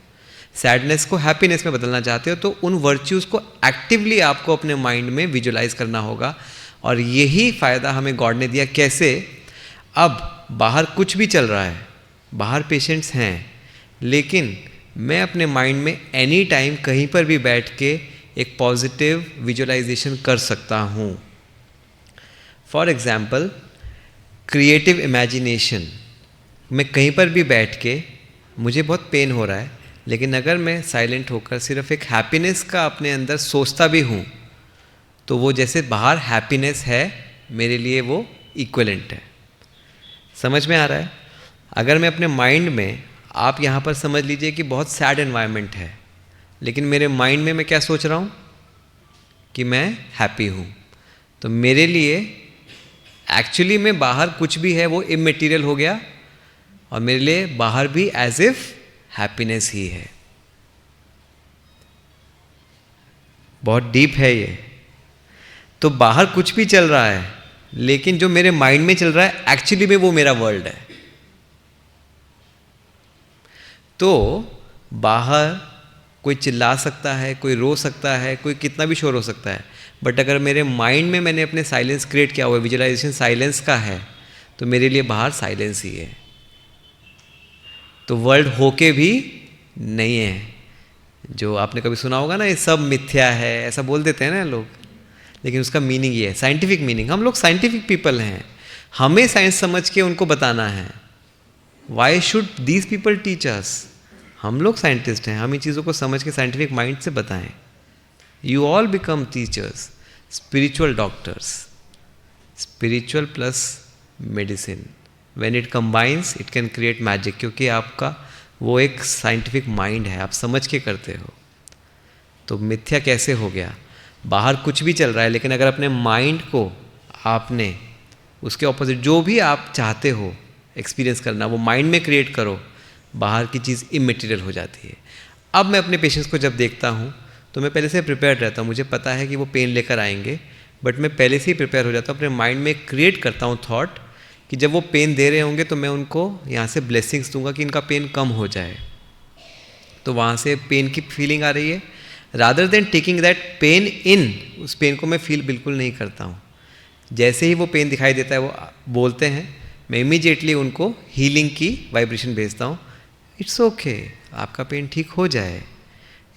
सैडनेस को हैप्पीनेस में बदलना चाहते हो, तो उन वर्च्यूज़ को एक्टिवली आपको अपने माइंड में विजुलाइज करना होगा। और यही फ़ायदा हमें गॉड ने दिया। कैसे? अब बाहर कुछ भी चल रहा है, बाहर पेशेंट्स हैं, लेकिन मैं अपने माइंड में एनी टाइम कहीं पर भी बैठ के एक पॉजिटिव विजुअलाइजेशन कर सकता हूँ। For example, creative imagination. मैं कहीं पर भी बैठ के, मुझे बहुत पेन हो रहा है, लेकिन अगर मैं साइलेंट होकर सिर्फ एक हैप्पीनेस का अपने अंदर सोचता भी हूँ, तो वो जैसे बाहर हैप्पीनेस है, मेरे लिए वो इक्वलेंट है। समझ में आ रहा है? अगर मैं अपने माइंड में, आप यहाँ पर समझ लीजिए कि बहुत सैड एनवायरनमेंट है, लेकिन मेरे माइंड में मैं क्या सोच रहा हूँ कि मैं हैप्पी हूँ, तो मेरे लिए एक्चुअली में बाहर कुछ भी है वो इमैटेरियल हो गया, और मेरे लिए बाहर भी एज इफ हैप्पीनेस ही है। बहुत डीप है ये। तो बाहर कुछ भी चल रहा है, लेकिन जो मेरे माइंड में चल रहा है एक्चुअली में वो मेरा वर्ल्ड है। तो बाहर कोई चिल्ला सकता है, कोई रो सकता है, कोई कितना भी शोर हो सकता है, बट अगर मेरे माइंड में मैंने अपने साइलेंस क्रिएट किया हुआ, विजुअलाइजेशन साइलेंस का है, तो मेरे लिए बाहर साइलेंस ही है। तो वर्ल्ड होके भी नहीं है। जो आपने कभी सुना होगा ना, ये सब मिथ्या है, ऐसा बोल देते हैं ना लोग, लेकिन उसका मीनिंग ये है, साइंटिफिक मीनिंग। हम लोग साइंटिफिक पीपल हैं, हमें साइंस समझ के उनको बताना है। Why should these people teach us? हम लोग साइंटिस्ट हैं, हम इन चीज़ों को समझ के साइंटिफिक माइंड से बताएं। You all become teachers, spiritual doctors, spiritual plus medicine, when it combines it can create magic, क्योंकि आपका वो एक साइंटिफिक माइंड है, आप समझ के करते हो। तो मिथ्या कैसे हो गया? बाहर कुछ भी चल रहा है, लेकिन अगर अपने माइंड को आपने उसके ऑपोजिट जो भी आप चाहते हो एक्सपीरियंस करना, वो माइंड में क्रिएट करो, बाहर की चीज़ इमटेरियल हो जाती है। अब मैं अपने पेशेंट्स को जब देखता हूँ तो मैं पहले से प्रिपेयर्ड रहता हूँ, मुझे पता है कि वो पेन लेकर आएंगे, बट मैं पहले से ही प्रिपेयर हो जाता हूँ, अपने माइंड में क्रिएट करता हूँ थॉट कि जब वो पेन दे रहे होंगे तो मैं उनको यहाँ से ब्लेसिंग्स दूंगा कि इनका पेन कम हो जाए। तो वहाँ से पेन की फीलिंग आ रही है, rather than taking that pain in, उस पेन को मैं फील बिल्कुल नहीं करता हूँ। जैसे ही वो पेन दिखाई देता है, वो बोलते हैं, मैं इमीडिएटली उनको हीलिंग की वाइब्रेशन भेजता हूँ। इट्स ओके, आपका पेन ठीक हो जाए,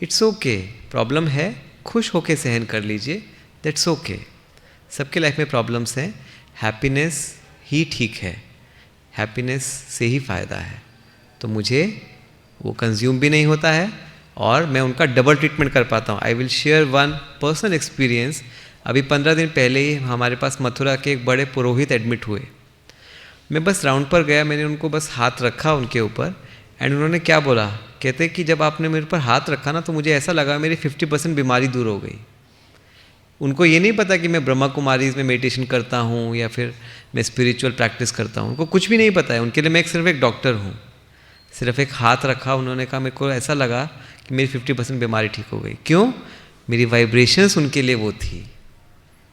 इट्स ओके, प्रॉब्लम है, खुश होके सहन कर लीजिए, दैट्स ओके। सबके लाइफ में प्रॉब्लम्स हैं, हैप्पीनेस ही ठीक है, हैप्पीनेस से ही फ़ायदा है। तो मुझे वो कंज्यूम भी नहीं होता है और मैं उनका डबल ट्रीटमेंट कर पाता हूँ। I will share one personal experience. अभी 15 दिन पहले ही हमारे पास मथुरा के एक बड़े पुरोहित एडमिट हुए। मैं बस राउंड पर गया, मैंने उनको बस हाथ रखा उनके ऊपर, एंड उन्होंने क्या बोला, कहते कि जब आपने मेरे ऊपर हाथ रखा ना तो मुझे ऐसा लगा मेरी 50% बीमारी दूर हो गई। उनको ये नहीं पता कि मैं ब्रह्मा कुमारीज में मेडिटेशन करता हूँ या फिर मैं स्पिरिचुअल प्रैक्टिस करता हूँ, उनको कुछ भी नहीं पता है। उनके लिए मैं सिर्फ एक डॉक्टर हूँ। सिर्फ एक हाथ रखा, उन्होंने कहा, मेरे को ऐसा लगा कि मेरी 50% बीमारी ठीक हो गई। क्यों? मेरी वाइब्रेशंस उनके लिए वो थी,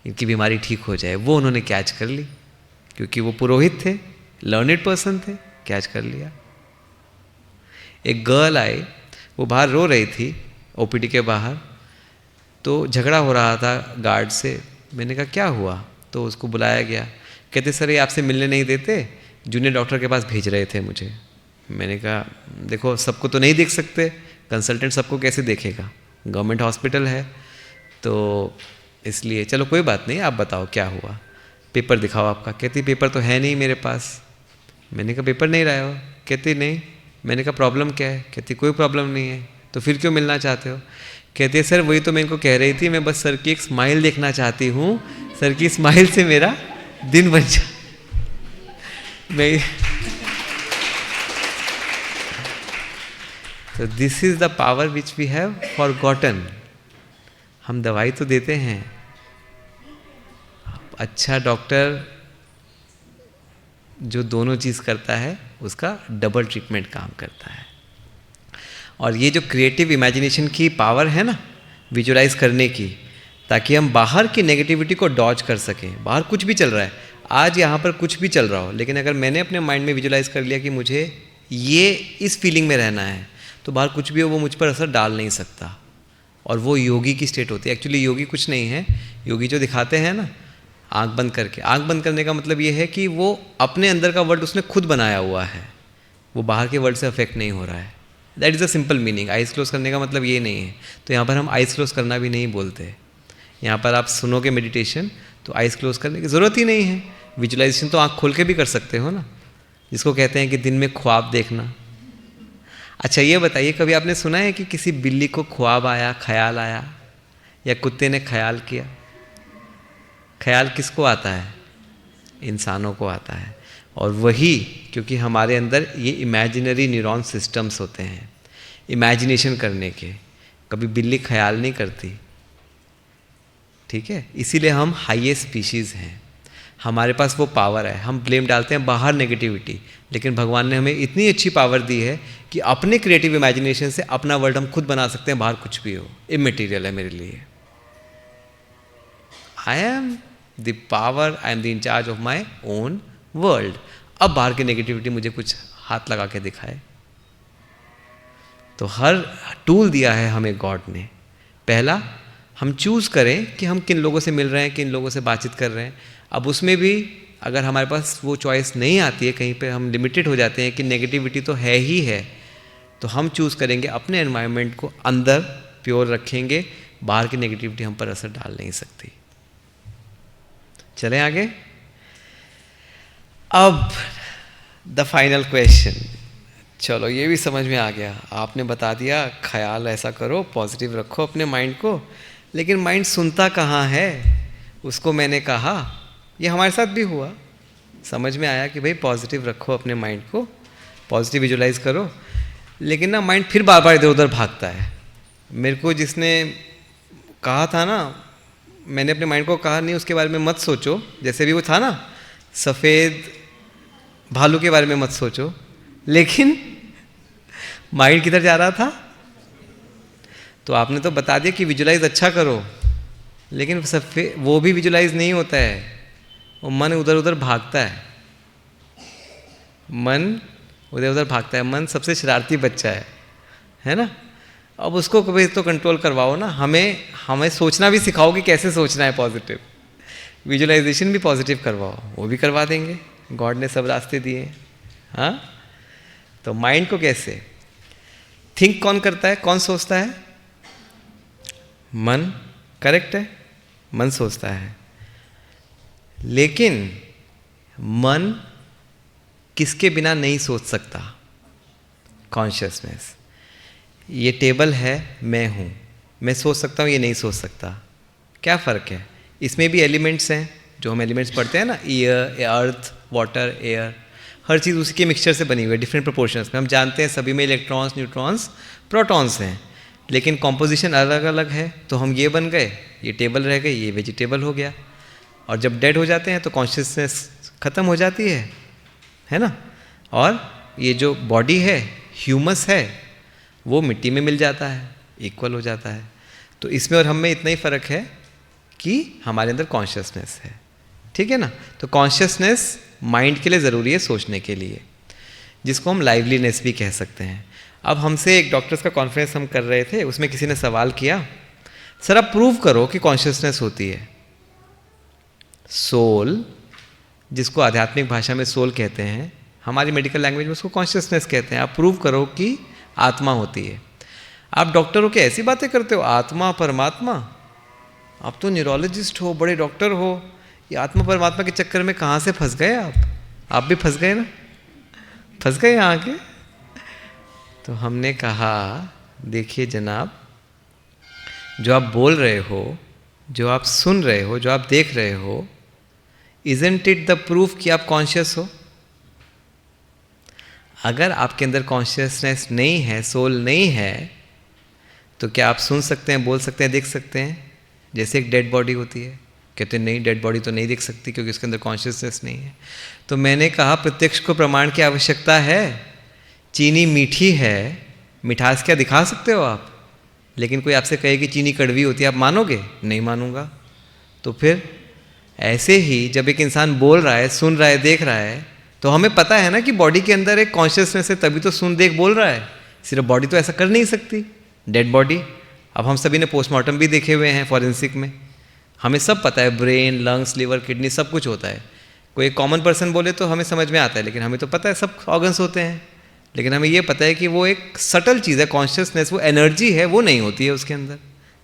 इनकी बीमारी ठीक हो जाए, वो उन्होंने कैच कर ली, क्योंकि वो पुरोहित थे, लर्नेड पर्सन थे, कैच कर लिया। एक गर्ल आई, वो बाहर रो रही थी ओपीडी के बाहर, तो झगड़ा हो रहा था गार्ड से। मैंने कहा क्या हुआ? तो उसको बुलाया गया, कहते सर ये आपसे मिलने नहीं देते, जूनियर डॉक्टर के पास भेज रहे थे मुझे। मैंने कहा देखो सबको तो नहीं देख सकते, कंसल्टेंट सबको कैसे देखेगा, गवर्नमेंट हॉस्पिटल है, तो इसलिए चलो कोई बात नहीं, आप बताओ क्या हुआ, पेपर दिखाओ आपका। कहती पेपर तो है नहीं मेरे पास। मैंने कहा पेपर नहीं रहा हो? कहती नहीं। मैंने कहा प्रॉब्लम क्या है? कहती कोई प्रॉब्लम नहीं है। तो फिर क्यों मिलना चाहते हो? कहती है सर वही तो मैं इनको कह रही थी, मैं बस सर की एक स्माइल देखना चाहती हूँ, सर की स्माइल से मेरा दिन बन जाए। मैं तो this is the power which we have forgotten. हम दवाई तो देते हैं, अच्छा डॉक्टर जो दोनों चीज़ करता है उसका डबल ट्रीटमेंट काम करता है। और ये जो क्रिएटिव इमेजिनेशन की पावर है ना, विजुअलाइज करने की, ताकि हम बाहर की नेगेटिविटी को डॉज कर सकें। बाहर कुछ भी चल रहा है, आज यहाँ पर कुछ भी चल रहा हो, लेकिन अगर मैंने अपने माइंड में विजुअलाइज कर लिया कि मुझे ये इस फीलिंग में रहना है, तो बाहर कुछ भी हो वो मुझ पर असर डाल नहीं सकता। और वो योगी की स्टेट होती है। एक्चुअली योगी कुछ नहीं है, योगी जो दिखाते हैं ना आंख बंद करके, आंख बंद करने का मतलब ये है कि वो अपने अंदर का वर्ल्ड उसने खुद बनाया हुआ है, वो बाहर के वर्ल्ड से अफेक्ट नहीं हो रहा है। That is a simple meaning. Eyes close करने का मतलब ये नहीं है। तो यहाँ पर हम आइज़ क्लोज करना भी नहीं बोलते। यहाँ पर आप सुनोगे मेडिटेशन तो आइज़ क्लोज करने की ज़रूरत ही नहीं है। विजुअलाइजेशन तो आँख खोल के भी कर सकते हो ना, जिसको कहते हैं कि दिन में ख्वाब देखना। अच्छा ये बताइए, कभी आपने सुना है कि किसी बिल्ली को ख्वाब आया, ख्याल आया, या कुत्ते ने ख्याल किया? ख्याल किसको आता है? इंसानों को आता है। और वही क्योंकि हमारे अंदर ये इमेजिनरी न्यूरॉन सिस्टम्स होते हैं इमेजिनेशन करने के। कभी बिल्ली ख्याल नहीं करती, ठीक है? इसीलिए हम हाईएस्ट स्पीशीज़ हैं, हमारे पास वो पावर है। हम ब्लेम डालते हैं बाहर नेगेटिविटी, लेकिन भगवान ने हमें इतनी अच्छी पावर दी है कि अपने क्रिएटिव इमेजिनेशन से अपना वर्ल्ड हम खुद बना सकते हैं, बाहर कुछ भी हो। इमटेरियल है मेरे लिए। I am the power, I am the in-charge of my own world. अब बाहर की नेगेटिविटी मुझे कुछ हाथ लगा के दिखाए। तो हर टूल दिया है हमें गॉड ने। पहला, हम चूज़ करें कि हम किन लोगों से मिल रहे हैं, किन लोगों से बातचीत कर रहे हैं। अब उसमें भी अगर हमारे पास वो चॉइस नहीं आती है, कहीं पे हम लिमिटेड हो जाते हैं कि नेगेटिविटी तो है ही है, तो हम चूज़ करेंगे अपने एनवायरनमेंट को अंदर प्योर रखेंगे, बाहर की नेगेटिविटी हम पर असर डाल नहीं सकती। चलें आगे। अब द फाइनल क्वेश्चन, चलो ये भी समझ में आ गया, आपने बता दिया ख्याल ऐसा करो, पॉजिटिव रखो अपने माइंड को, लेकिन माइंड सुनता कहाँ है, उसको मैंने कहा, ये हमारे साथ भी हुआ। समझ में आया कि भाई पॉजिटिव रखो अपने माइंड को, पॉजिटिव विजुलाइज करो, लेकिन ना माइंड फिर बार बार इधर उधर भागता है। मेरे को जिसने कहा था ना, मैंने अपने माइंड को कहा नहीं उसके बारे में मत सोचो, जैसे भी वो था ना सफ़ेद भालू के बारे में मत सोचो, लेकिन माइंड किधर जा रहा था? तो आपने तो बता दिया कि विजुलाइज अच्छा करो, लेकिन वो भी विजुलाइज नहीं होता है, वो मन उधर उधर भागता है। मन उधर उधर भागता है, मन सबसे शरारती बच्चा है ना। अब उसको कभी तो कंट्रोल करवाओ ना, हमें सोचना भी सिखाओ कि कैसे सोचना है पॉजिटिव, विजुलाइजेशन भी पॉजिटिव करवाओ, वो भी करवा देंगे, गॉड ने सब रास्ते दिए। हाँ, तो माइंड को कैसे थिंक कौन करता है, कौन सोचता है? मन, करेक्ट है, मन सोचता है। लेकिन मन किसके बिना नहीं सोच सकता? कॉन्शियसनेस। ये टेबल है, मैं हूँ, मैं सोच सकता हूँ, ये नहीं सोच सकता। क्या फ़र्क है? इसमें भी एलिमेंट्स हैं, जो हम एलिमेंट्स पढ़ते हैं ना, ईयर, अर्थ, वाटर, एयर, हर चीज़ उसी के मिक्सचर से बनी हुई है, डिफरेंट प्रोपोर्शंस में। हम जानते हैं सभी में इलेक्ट्रॉन्स, न्यूट्रॉन्स, प्रोटॉन्स हैं, लेकिन कॉम्पोजिशन अलग अलग है। तो हम ये बन गए, ये टेबल रह गई, ये वेजिटेबल हो गया। और जब डेड हो जाते हैं तो कॉन्शियसनेस ख़त्म हो जाती है ना। और ये जो बॉडी है, ह्यूमस है, वो मिट्टी में मिल जाता है, इक्वल हो जाता है। तो इसमें और हम में इतना ही फ़र्क है कि हमारे अंदर कॉन्शियसनेस है, ठीक है ना। तो कॉन्शियसनेस माइंड के लिए ज़रूरी है, सोचने के लिए, जिसको हम लाइवलीनेस भी कह सकते हैं। अब हमसे एक डॉक्टर्स का कॉन्फ्रेंस हम कर रहे थे, उसमें किसी ने सवाल किया, सर आप प्रूव करो कि कॉन्शियसनेस होती है। सोल, जिसको आध्यात्मिक भाषा में सोल कहते हैं, हमारी मेडिकल लैंग्वेज में उसको कॉन्शियसनेस कहते हैं। आप प्रूव करो कि आत्मा होती है। आप डॉक्टर हो के ऐसी बातें करते हो, आत्मा परमात्मा, आप तो न्यूरोलॉजिस्ट हो, बड़े डॉक्टर हो, ये आत्मा परमात्मा के चक्कर में कहाँ से फंस गए आप भी फंस गए ना, फंस गए यहाँ के। तो हमने कहा, देखिए जनाब, जो आप बोल रहे हो, जो आप सुन रहे हो, जो आप देख रहे हो, इजंट इट द प्रूफ कि आप कॉन्शियस हो? अगर आपके अंदर कॉन्शियसनेस नहीं है, सोल नहीं है, तो क्या आप सुन सकते हैं, बोल सकते हैं, देख सकते हैं? जैसे एक डेड बॉडी होती है, कहते हैं नहीं, डेड बॉडी तो नहीं देख सकती क्योंकि उसके अंदर कॉन्शियसनेस नहीं है। तो मैंने कहा, प्रत्यक्ष को प्रमाण की आवश्यकता है। चीनी मीठी है, मिठास क्या दिखा सकते हो आप? लेकिन कोई आपसे कहे कि चीनी कड़वी होती है, आप मानोगे? नहीं मानूंगा। तो फिर ऐसे ही जब एक इंसान बोल रहा है, सुन रहा है, देख रहा है, तो हमें पता है ना कि बॉडी के अंदर एक कॉन्शियसनेस है, तभी तो सुन देख बोल रहा है। सिर्फ बॉडी तो ऐसा कर नहीं सकती, डेड बॉडी। अब हम सभी ने पोस्टमार्टम भी देखे हुए हैं फॉरेंसिक में, हमें सब पता है, ब्रेन, लंग्स, लिवर, किडनी सब कुछ होता है। कोई एक कॉमन पर्सन बोले तो हमें समझ में आता है, लेकिन हमें तो पता है सब ऑर्गन्स होते हैं। लेकिन हमें ये पता है कि वो एक सटल चीज़ है, कॉन्शियसनेस, वो एनर्जी है, वो नहीं होती है उसके अंदर।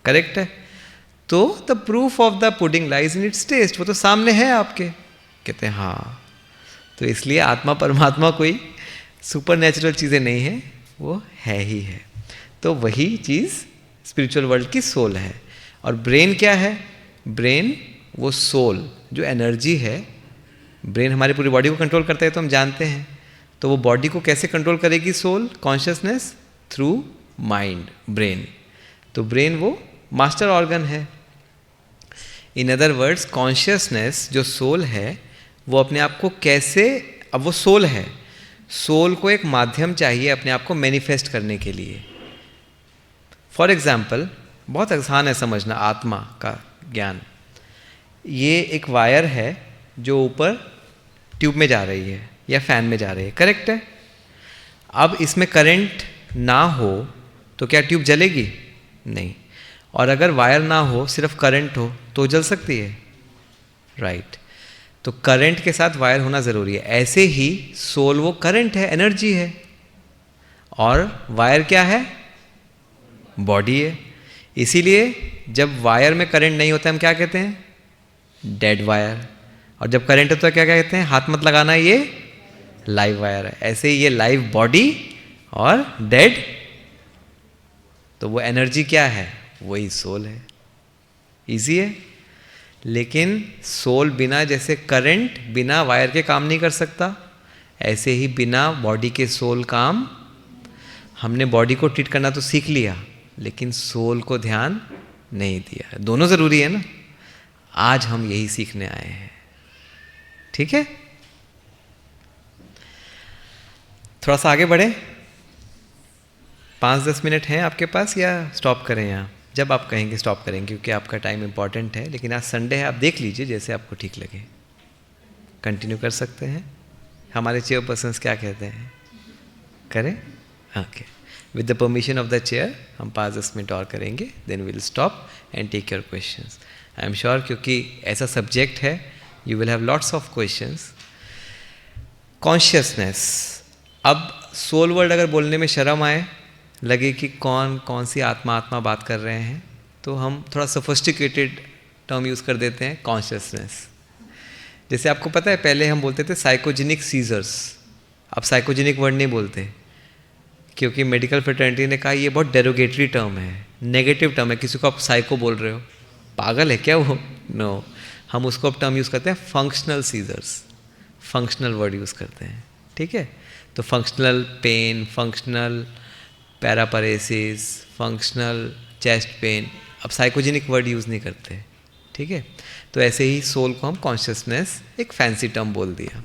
करेक्ट है। तो the proof of the pudding lies in its taste, वो तो सामने है आपके। कहते हैं हाँ, तो इसलिए आत्मा परमात्मा कोई सुपर नेचुरल चीज़ें नहीं है, वो है ही है। तो वही चीज़ स्पिरिचुअल वर्ल्ड की सोल है। और ब्रेन क्या है? ब्रेन वो सोल, जो एनर्जी है। ब्रेन हमारी पूरी बॉडी को कंट्रोल करता है, तो हम जानते हैं। तो वो बॉडी को कैसे कंट्रोल करेगी soul, consciousness? Through mind, brain. तो ब्रेन वो मास्टर ऑर्गन है। इन अदर वर्ड्स, कॉन्शियसनेस जो सोल है, वो अपने आप को कैसे, अब वो सोल है, सोल को एक माध्यम चाहिए अपने आप को मैनिफेस्ट करने के लिए। फॉर एग्जाम्पल, बहुत आसान है समझना आत्मा का ज्ञान। ये एक वायर है जो ऊपर ट्यूब में जा रही है या फैन में जा रही है, करेक्ट है। अब इसमें करंट ना हो तो क्या ट्यूब जलेगी? नहीं। और अगर वायर ना हो, सिर्फ करंट हो, तो जल सकती है, राइट। तो करंट के साथ वायर होना ज़रूरी है। ऐसे ही सोल वो करंट है, एनर्जी है, और वायर क्या है? बॉडी है। इसीलिए जब वायर में करंट नहीं होता हम क्या कहते हैं? Dead wire. और जब करंट होता है क्या कहते हैं? हाथ मत लगाना, ये लाइव वायर है। ऐसे ही ये लाइव बॉडी और डेड, तो वो एनर्जी क्या है? वही सोल है। इजी है। लेकिन सोल बिना, जैसे करंट बिना वायर के काम नहीं कर सकता, ऐसे ही बिना बॉडी के सोल काम। हमने बॉडी को ट्रीट करना तो सीख लिया, लेकिन सोल को ध्यान नहीं दिया। दोनों ज़रूरी है ना। आज हम यही सीखने आए हैं, ठीक है। थोड़ा सा आगे बढ़े। 5-10 मिनट हैं आपके पास, या स्टॉप करें यहाँ? जब आप कहेंगे स्टॉप करेंगे, क्योंकि आपका टाइम इंपॉर्टेंट है। लेकिन आज संडे है, आप देख लीजिए जैसे आपको ठीक लगे। कंटिन्यू कर सकते हैं। हमारे चेयरपर्सन्स क्या कहते हैं, करें? Okay, with the permission of the chair हम 5-10 मिनट और करेंगे, then will stop and take your questions. I am sure, क्योंकि ऐसा सब्जेक्ट है, you will have lots of questions. Consciousness. अब सोल वर्ड अगर बोलने में शर्म आए, लगे कि कौन सी आत्मा बात कर रहे हैं, तो हम थोड़ा सोफिस्टिकेटेड टर्म यूज़ कर देते हैं, कॉन्शियसनेस। जैसे आपको पता है, पहले हम बोलते थे साइकोजेनिक सीजर्स, अब साइकोजेनिक वर्ड नहीं बोलते, क्योंकि मेडिकल फ्रेटर्निटी ने कहा ये बहुत डेरोगेटरी टर्म है, नेगेटिव टर्म है। किसी को आप साइको बोल रहे हो, पागल है क्या वो? नो, हम उसको अब टर्म यूज़ करते हैं functional seizures, functional word use करते हैं, ठीक है। तो functional pain, functional paraparesis, functional chest pain, अब साइकोजेनिक वर्ड यूज़ नहीं करते, ठीक है। तो ऐसे ही सोल को हम कॉन्शियसनेस एक फैंसी टर्म बोल दिया।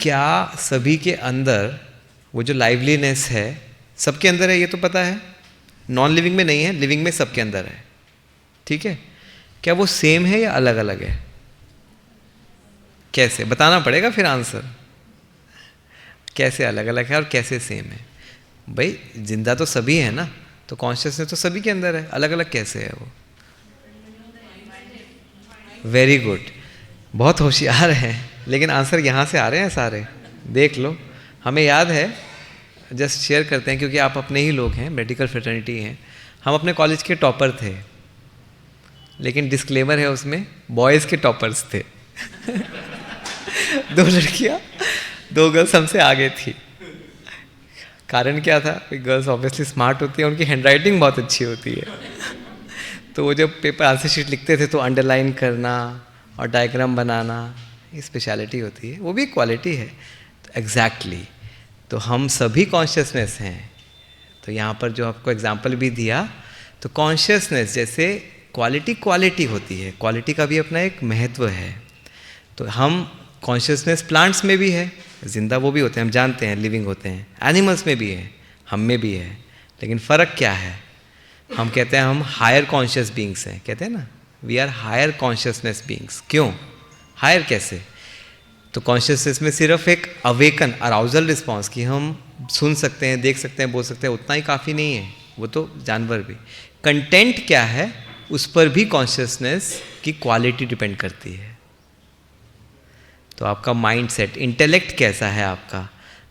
क्या सभी के अंदर वो जो लाइवलीनेस है सबके अंदर है? ये तो पता है, नॉन लिविंग में नहीं है, लिविंग में सबके अंदर है, ठीक है। क्या वो सेम है या अलग अलग है? कैसे बताना पड़ेगा फिर आंसर, कैसे अलग अलग है और कैसे सेम है? भाई जिंदा तो सभी है ना, तो कॉन्शियसनेस तो सभी के अंदर है, अलग अलग कैसे है वो? वेरी गुड, बहुत होशियार है। लेकिन आंसर यहाँ से आ रहे हैं सारे, देख लो। हमें याद है, जस्ट शेयर करते हैं क्योंकि आप अपने ही लोग हैं, मेडिकल फ्रेटर्निटी हैं। हम अपने कॉलेज के टॉपर थे, लेकिन डिस्क्लेमर है उसमें, बॉयज़ के टॉपर्स थे। 2 लड़कियाँ 2 गर्ल्स हमसे आगे थी। कारण क्या था? गर्ल्स ऑब्वियसली स्मार्ट होती है, उनकी हैंडराइटिंग बहुत अच्छी होती है। तो वो जब पेपर आंसर शीट लिखते थे तो अंडरलाइन करना और डायग्राम बनाना, ये स्पेशलिटी होती है, वो भी क्वालिटी है। तो एग्जैक्टली, तो हम सभी कॉन्शियसनेस हैं। तो यहाँ पर जो आपको एग्जाम्पल भी दिया, तो कॉन्शियसनेस जैसे क्वालिटी होती है, क्वालिटी का भी अपना एक महत्व है। तो हम कॉन्शियसनेस प्लांट्स में भी है, जिंदा वो भी होते हैं, हम जानते हैं, लिविंग होते हैं। एनिमल्स में भी है, हम में भी है। लेकिन फ़र्क क्या है? हम कहते हैं हम हायर कॉन्शियस बीइंग्स हैं, कहते हैं ना, we are higher consciousness beings. क्यों हायर, कैसे? तो कॉन्शियसनेस में सिर्फ एक अवेकन, अराउजल रिस्पॉन्स कि हम सुन सकते हैं, देख सकते हैं, बोल सकते हैं, उतना ही काफ़ी नहीं है, वो तो जानवर भी। कंटेंट क्या है, उस पर भी कॉन्शियसनेस की क्वालिटी डिपेंड करती है। तो आपका माइंड सेट, इंटेलेक्ट कैसा है आपका,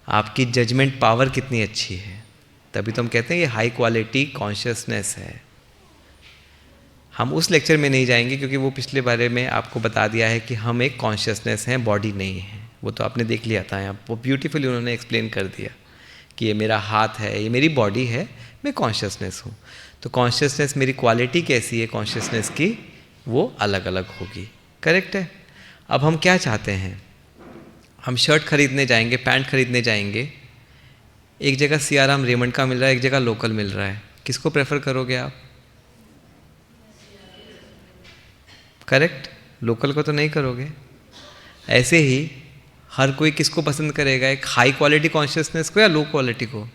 आपकी जजमेंट पावर कितनी अच्छी है, तभी तो हम कहते हैं ये हाई क्वालिटी कॉन्शियसनेस है। हम उस लेक्चर में नहीं जाएंगे क्योंकि वो पिछले बारे में आपको बता दिया है कि हम एक कॉन्शियसनेस हैं, बॉडी नहीं है। वो तो आपने देख लिया था यहाँ, वो ब्यूटीफुली उन्होंने एक्सप्लेन कर दिया कि ये मेरा हाथ है, ये मेरी बॉडी है, मैं कॉन्शियसनेस हूँ। तो कॉन्शियसनेस, मेरी क्वालिटी कैसी है कॉन्शियसनेस की, वो अलग अलग होगी, करेक्ट है। अब हम क्या चाहते हैं, हम शर्ट खरीदने जाएंगे, पैंट खरीदने जाएंगे, एक जगह सियाराम रेमंड का मिल रहा है, एक जगह लोकल मिल रहा है, किसको प्रेफर करोगे आप? करेक्ट, लोकल को तो नहीं करोगे। ऐसे ही हर कोई किसको पसंद करेगा, एक हाई क्वालिटी कॉन्शियसनेस को या लो क्वालिटी को?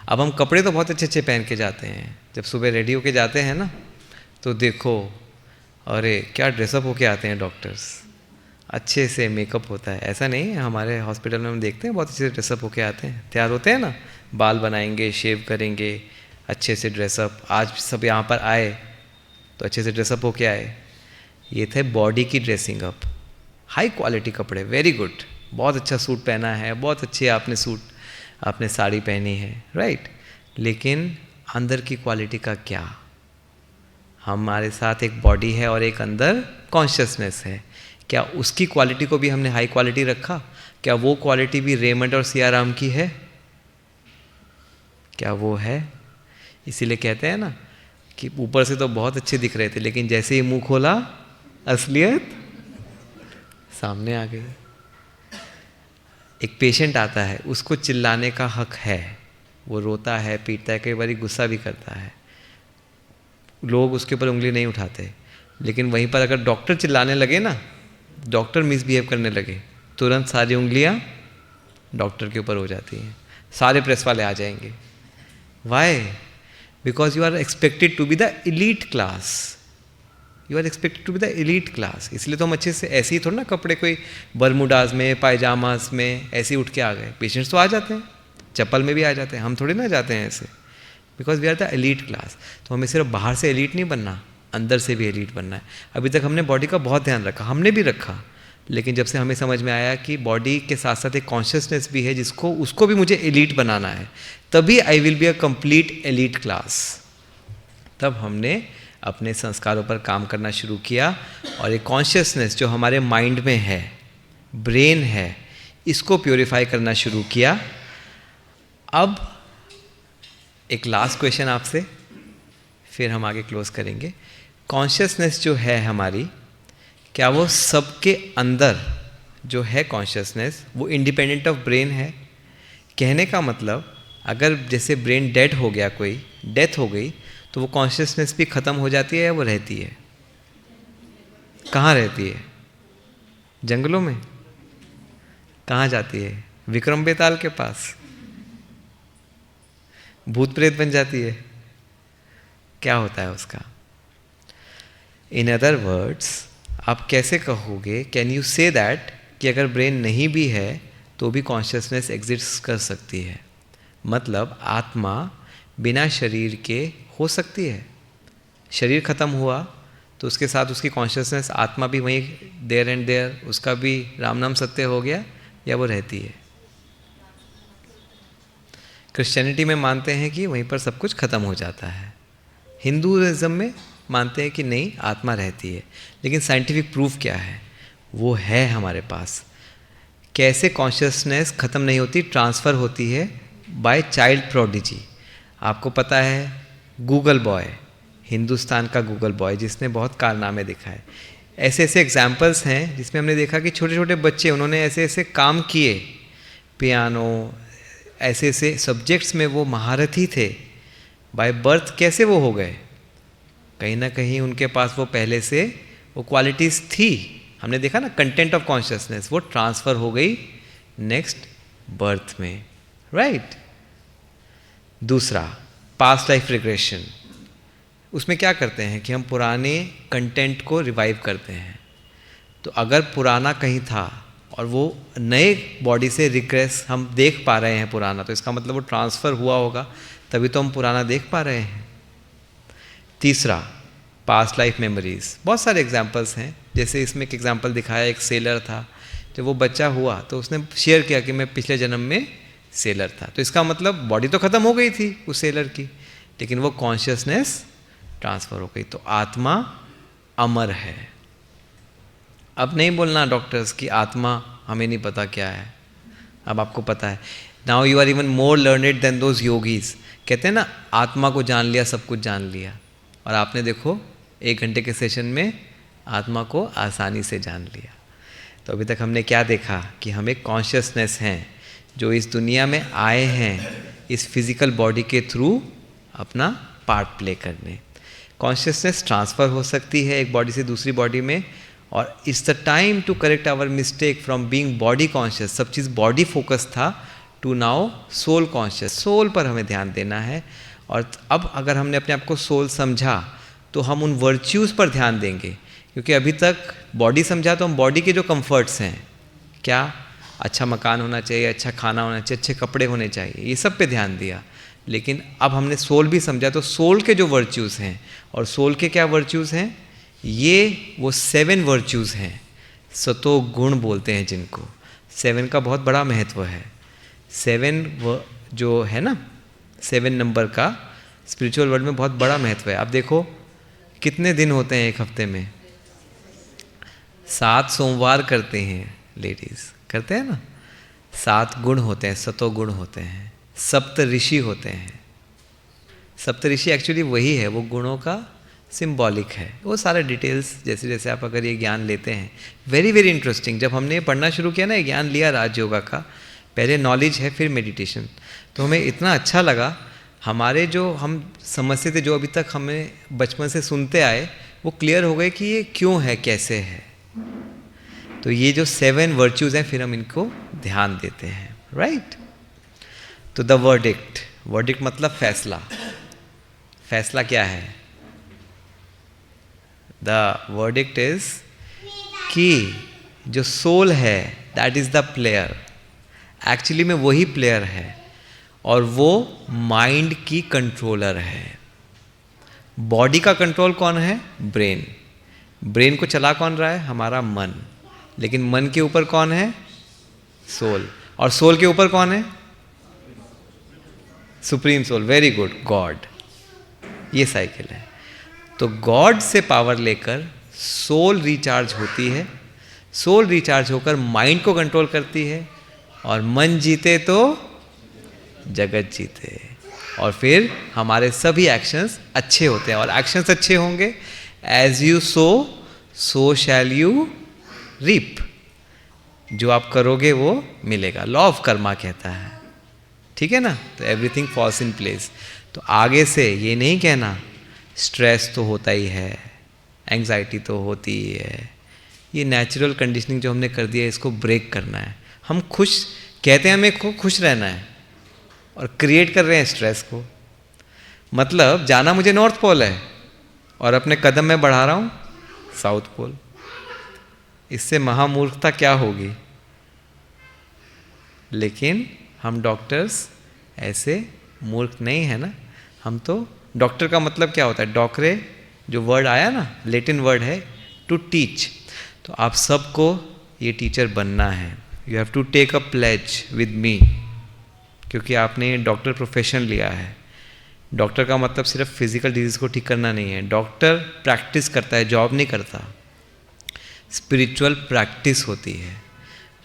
अब हम कपड़े तो बहुत अच्छे अच्छे पहन के जाते हैं, जब सुबह रेडी होके जाते हैं ना, तो देखो, अरे क्या ड्रेसअप होके आते हैं डॉक्टर्स, अच्छे से मेकअप होता है। ऐसा नहीं है, हमारे हॉस्पिटल में हम देखते हैं बहुत अच्छे से ड्रेसअप होके आते हैं, तैयार होते हैं ना, बाल बनाएंगे, शेव करेंगे, अच्छे से ड्रेसअप। आज सब यहाँ पर आए तो अच्छे से ड्रेसअप होके आए। ये थे बॉडी की ड्रेसिंग अप, हाई क्वालिटी कपड़े, वेरी गुड, बहुत अच्छा सूट पहना है, बहुत अच्छी आपने सूट, आपने साड़ी पहनी है, राइट। लेकिन अंदर की क्वालिटी का क्या? हमारे साथ एक बॉडी है और एक अंदर कॉन्शियसनेस है, क्या उसकी क्वालिटी को भी हमने हाई क्वालिटी रखा? क्या वो क्वालिटी भी रेमंड और सियाराम की है? क्या वो है? इसीलिए कहते हैं ना कि ऊपर से तो बहुत अच्छे दिख रहे थे, लेकिन जैसे ही मुंह खोला असलियत सामने आ गई। एक पेशेंट आता है, उसको चिल्लाने का हक है, वो रोता है, पीटता है, कई बार गुस्सा भी करता है, लोग उसके ऊपर उंगली नहीं उठाते। लेकिन वहीं पर अगर डॉक्टर चिल्लाने लगे ना, डॉक्टर मिसबिहेव करने लगे, तुरंत सारी उंगलियां डॉक्टर के ऊपर हो जाती हैं, सारे प्रेस वाले आ जाएंगे। Why? Because you are expected to be the elite class, you are expected to be the elite class. इसलिए तो हम अच्छे से ऐसे ही थोड़ा ना कपड़े, कोई बरमुडाज में, पायजामाज में ऐसे ही उठ के आ गए। पेशेंट्स तो आ जाते हैं, चप्पल में भी आ जाते हैं, हम थोड़ी ना जाते हैं ऐसे, because we are the elite class. तो हमें सिर्फ बाहर से एलीट नहीं बनना, अंदर से भी एलीट बनना है। अभी तक हमने बॉडी का बहुत ध्यान रखा, हमने भी रखा, लेकिन जब से हमें समझ में आया कि बॉडी के साथ साथ एक कॉन्शियसनेस भी है, जिसको उसको भी मुझे एलीट बनाना है, तभी I will be a complete elite class. तब हमने अपने संस्कारों पर काम करना शुरू किया, और एक कॉन्शियसनेस जो हमारे माइंड में है, ब्रेन है, इसको प्योरीफाई करना शुरू किया। अब एक लास्ट क्वेश्चन आपसे, फिर हम आगे क्लोज करेंगे। कॉन्शियसनेस जो है हमारी, क्या वो सबके अंदर जो है कॉन्शियसनेस, वो इंडिपेंडेंट ऑफ ब्रेन है? कहने का मतलब, अगर जैसे ब्रेन डेड हो गया, कोई डेथ हो गई, तो वो कॉन्शियसनेस भी ख़त्म हो जाती है या वो रहती है? कहाँ रहती है? जंगलों में? कहाँ जाती है? विक्रम बेताल के पास? भूत प्रेत बन जाती है? क्या होता है उसका? इन अदर वर्ड्स, आप कैसे कहोगे, कैन यू से दैट कि अगर ब्रेन नहीं भी है तो भी कॉन्शियसनेस एग्जिस्ट कर सकती है? मतलब आत्मा बिना शरीर के हो सकती है। शरीर खत्म हुआ तो उसके साथ उसकी कॉन्शियसनेस, आत्मा भी वहीं देयर एंड देयर, उसका भी राम नाम सत्य हो गया, या वो रहती है? क्रिश्चियनिटी में मानते हैं कि वहीं पर सब कुछ खत्म हो जाता है, हिंदुइज्म में मानते हैं कि नहीं, आत्मा रहती है। लेकिन साइंटिफिक प्रूफ क्या है? वो है हमारे पास। कैसे कॉन्शियसनेस ख़त्म नहीं होती, ट्रांसफ़र होती है बाय चाइल्ड प्रोडिजी। आपको पता है गूगल बॉय, हिंदुस्तान का गूगल बॉय, जिसने बहुत कारनामे दिखाए। ऐसे ऐसे एग्जाम्पल्स हैं जिसमें हमने देखा कि छोटे छोटे बच्चे, उन्होंने ऐसे ऐसे काम किए, पियानो, ऐसे ऐसे सब्जेक्ट्स में वो महारथी थे। बाय बर्थ कैसे वो हो गए? कहीं ना कहीं उनके पास वो पहले से वो क्वालिटीज़ थी। हमने देखा ना, कंटेंट ऑफ कॉन्शियसनेस वो ट्रांसफ़र हो गई नेक्स्ट बर्थ में, राइट। दूसरा, पास्ट लाइफ रिग्रेशन। उसमें क्या करते हैं कि हम पुराने कंटेंट को रिवाइव करते हैं। तो अगर पुराना कहीं था और वो नए बॉडी से रिग्रेस हम देख पा रहे हैं पुराना, तो इसका मतलब वो ट्रांसफ़र हुआ होगा, तभी तो हम पुराना देख पा रहे हैं। तीसरा, पास्ट लाइफ मेमोरीज। बहुत सारे एग्जाम्पल्स हैं, जैसे इसमें एक एग्जाम्पल दिखाया, एक सेलर था, जब वो बच्चा हुआ तो उसने शेयर किया कि मैं पिछले जन्म में सेलर था। तो इसका मतलब बॉडी तो ख़त्म हो गई थी उस सेलर की, लेकिन वो कॉन्शियसनेस ट्रांसफ़र हो गई। तो आत्मा अमर है। अब नहीं बोलना डॉक्टर्स की आत्मा हमें नहीं पता क्या है, अब आपको पता है। Now you are even more learned than those yogis. कहते हैं ना, आत्मा को जान लिया, सब कुछ जान लिया। और आपने देखो 1 घंटे के सेशन में आत्मा को आसानी से जान लिया। तो अभी तक हमने क्या देखा कि हम एक कॉन्शियसनेस हैं जो इस दुनिया में आए हैं इस फिजिकल बॉडी के थ्रू अपना पार्ट प्ले करने। कॉन्शियसनेस ट्रांसफ़र हो सकती है एक बॉडी से दूसरी बॉडी में, और it's the time to correct our mistake from being body conscious. सब चीज़ बॉडी फोकस था, to now soul conscious. Soul पर हमें ध्यान देना है। और अब अगर हमने अपने आप को सोल समझा, तो हम उन वर्च्यूज़ पर ध्यान देंगे, क्योंकि अभी तक बॉडी समझा तो हम बॉडी के जो कंफर्ट्स हैं, क्या अच्छा मकान होना चाहिए, अच्छा खाना होना चाहिए, अच्छे कपड़े होने चाहिए, ये सब पे ध्यान दिया। लेकिन अब हमने सोल भी समझा, तो सोल के जो वर्च्यूज़ हैं, और सोल के क्या वर्च्यूज़ हैं, ये वो 7 वर्च्यूज़ हैं, सतो गुण बोलते हैं जिनको। 7 का बहुत बड़ा महत्व है। 7 जो है ना, 7 नंबर का स्पिरिचुअल वर्ल्ड में बहुत बड़ा महत्व है। अब देखो कितने दिन होते हैं एक हफ्ते में, 7 सोमवार करते हैं लेडीज़, करते हैं ना। 7 गुण होते हैं, सतो गुण होते हैं, सप्त ऋषि होते हैं। सप्त ऋषि एक्चुअली वही है, वो गुणों का सिंबॉलिक है। वो सारे डिटेल्स जैसे जैसे आप अगर ये ज्ञान लेते हैं, वेरी वेरी इंटरेस्टिंग। जब हमने ये पढ़ना शुरू किया ना, ये ज्ञान लिया राजयोगा का, पहले नॉलेज है फिर मेडिटेशन, तो हमें इतना अच्छा लगा। हमारे जो हम समझते थे, जो अभी तक हमें बचपन से सुनते आए, वो क्लियर हो गए कि ये क्यों है, कैसे है। तो ये जो 7 वर्च्यूज़ हैं, फिर हम इनको ध्यान देते हैं, राइट। तो द वर्डिक्ट, वर्डिक्ट मतलब फैसला। फैसला क्या है? द वर्डिक्ट इज कि जो सोल है that is the player, actually में वही प्लेयर है, और वो माइंड की कंट्रोलर है। बॉडी का कंट्रोल कौन है? ब्रेन। ब्रेन को चला कौन रहा है? हमारा मन। लेकिन मन के ऊपर कौन है? सोल। और सोल के ऊपर कौन है? Supreme soul. Very good, God. ये साइकिल है। तो गॉड से पावर लेकर सोल रिचार्ज होती है, सोल रिचार्ज होकर माइंड को कंट्रोल करती है, और मन जीते तो जगत जीते, और फिर हमारे सभी एक्शंस अच्छे होते हैं। और एक्शंस अच्छे होंगे, as you sow shall you reap. जो आप करोगे वो मिलेगा, लॉ ऑफ कर्मा कहता है, ठीक है ना। तो एवरीथिंग फॉल्स इन प्लेस। तो आगे से ये नहीं कहना स्ट्रेस तो होता ही है, एंग्जाइटी तो होती ही है, ये नेचुरल कंडीशनिंग जो हमने कर दिया है, इसको ब्रेक करना है। हम खुश कहते हैं, हमें को खुश रहना है, और क्रिएट कर रहे हैं स्ट्रेस को। मतलब जाना मुझे नॉर्थ पोल है, और अपने कदम में बढ़ा रहा हूँ साउथ पोल। इससे महामूर्खता क्या होगी? लेकिन हम डॉक्टर्स ऐसे मूर्ख नहीं है ना। हम तो, डॉक्टर का मतलब क्या होता है? डॉक्टरे जो वर्ड आया ना, लैटिन वर्ड है टू टीच। तो आप सबको ये टीचर बनना है। You have to take a pledge with me, क्योंकि आपने डॉक्टर प्रोफेशन लिया है। डॉक्टर का मतलब सिर्फ फिजिकल डिजीज को ठीक करना नहीं है। डॉक्टर प्रैक्टिस करता है, जॉब नहीं करता। स्पिरिचुअल प्रैक्टिस होती है।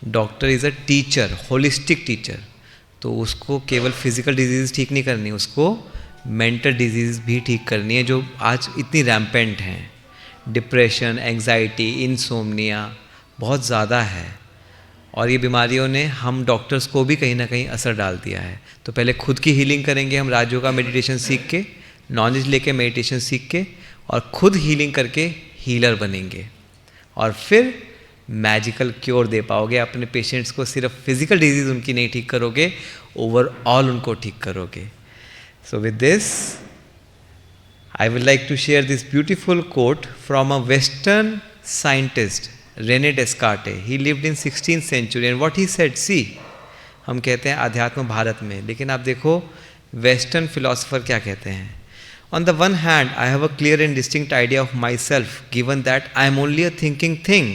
Doctor is a teacher, holistic teacher. तो उसको केवल फिजिकल डिजीज़ ठीक नहीं करनी, उसको मेंटल डिजीज़ भी ठीक करनी है, जो आज इतनी रैम्पेंट हैं। डिप्रेशन, एंग्जाइटी, इंसोम्निया बहुत ज़्यादा है, और ये बीमारियों ने हम डॉक्टर्स को भी कहीं ना कहीं असर डाल दिया है। तो पहले खुद की हीलिंग करेंगे हम, राजयोगा मेडिटेशन सीख के, नॉलेज लेके मेडिटेशन सीख के, और खुद हीलिंग करके हीलर बनेंगे, और फिर मैजिकल क्योर दे पाओगे अपने पेशेंट्स को। सिर्फ फिजिकल डिजीज़ उनकी नहीं ठीक करोगे, ओवरऑल उनको ठीक करोगे। So with this I would like to share this beautiful quote from a Western scientist, René Descartes. He lived in 16th century, and what he said, see, हम कहते हैं अध्यात्म भारत में, लेकिन आप देखो वेस्टर्न फिलोसोफर क्या कहते हैं। On the one hand, I have a clear and distinct idea of myself, given that I am only a thinking thing.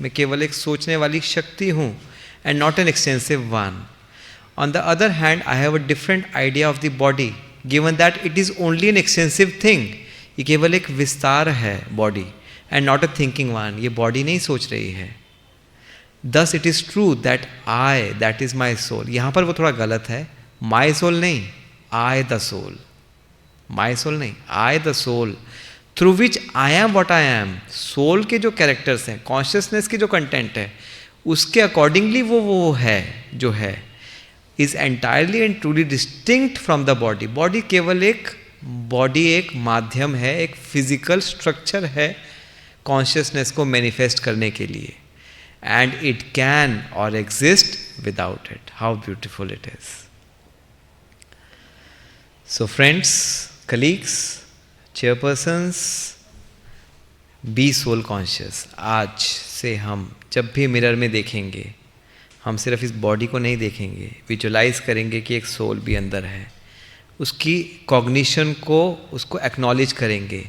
मैं केवल एक सोचने वाली शक्ति हूँ, and not an extensive one. On the other hand, I have a different idea of the body, given that it is only an extensive thing. ये केवल एक विस्तार है body, and not a thinking one. ये body नहीं सोच रही है. Thus it is true that I, that is my soul. यहाँ पर वो थोड़ा गलत है, my soul नहीं, I the soul. My soul नहीं, I the soul. Through which I am what I am. Soul के जो कैरेक्टर्स हैं, कॉन्शियसनेस की जो कंटेंट है, उसके अकॉर्डिंगली वो है जो है, is entirely and truly distinct from the body. Body केवल एक माध्यम है, एक फिजिकल स्ट्रक्चर है कॉन्शियसनेस को मैनिफेस्ट करने के लिए, एंड इट कैन और exist without it. How beautiful it is. So friends, colleagues, chairpersons, be soul conscious. आज से हम जब भी मिरर में देखेंगे, हम सिर्फ इस बॉडी को नहीं देखेंगे, विजुलाइज करेंगे कि एक सोल भी अंदर है, उसकी कॉग्निशन को, उसको एक्नॉलेज करेंगे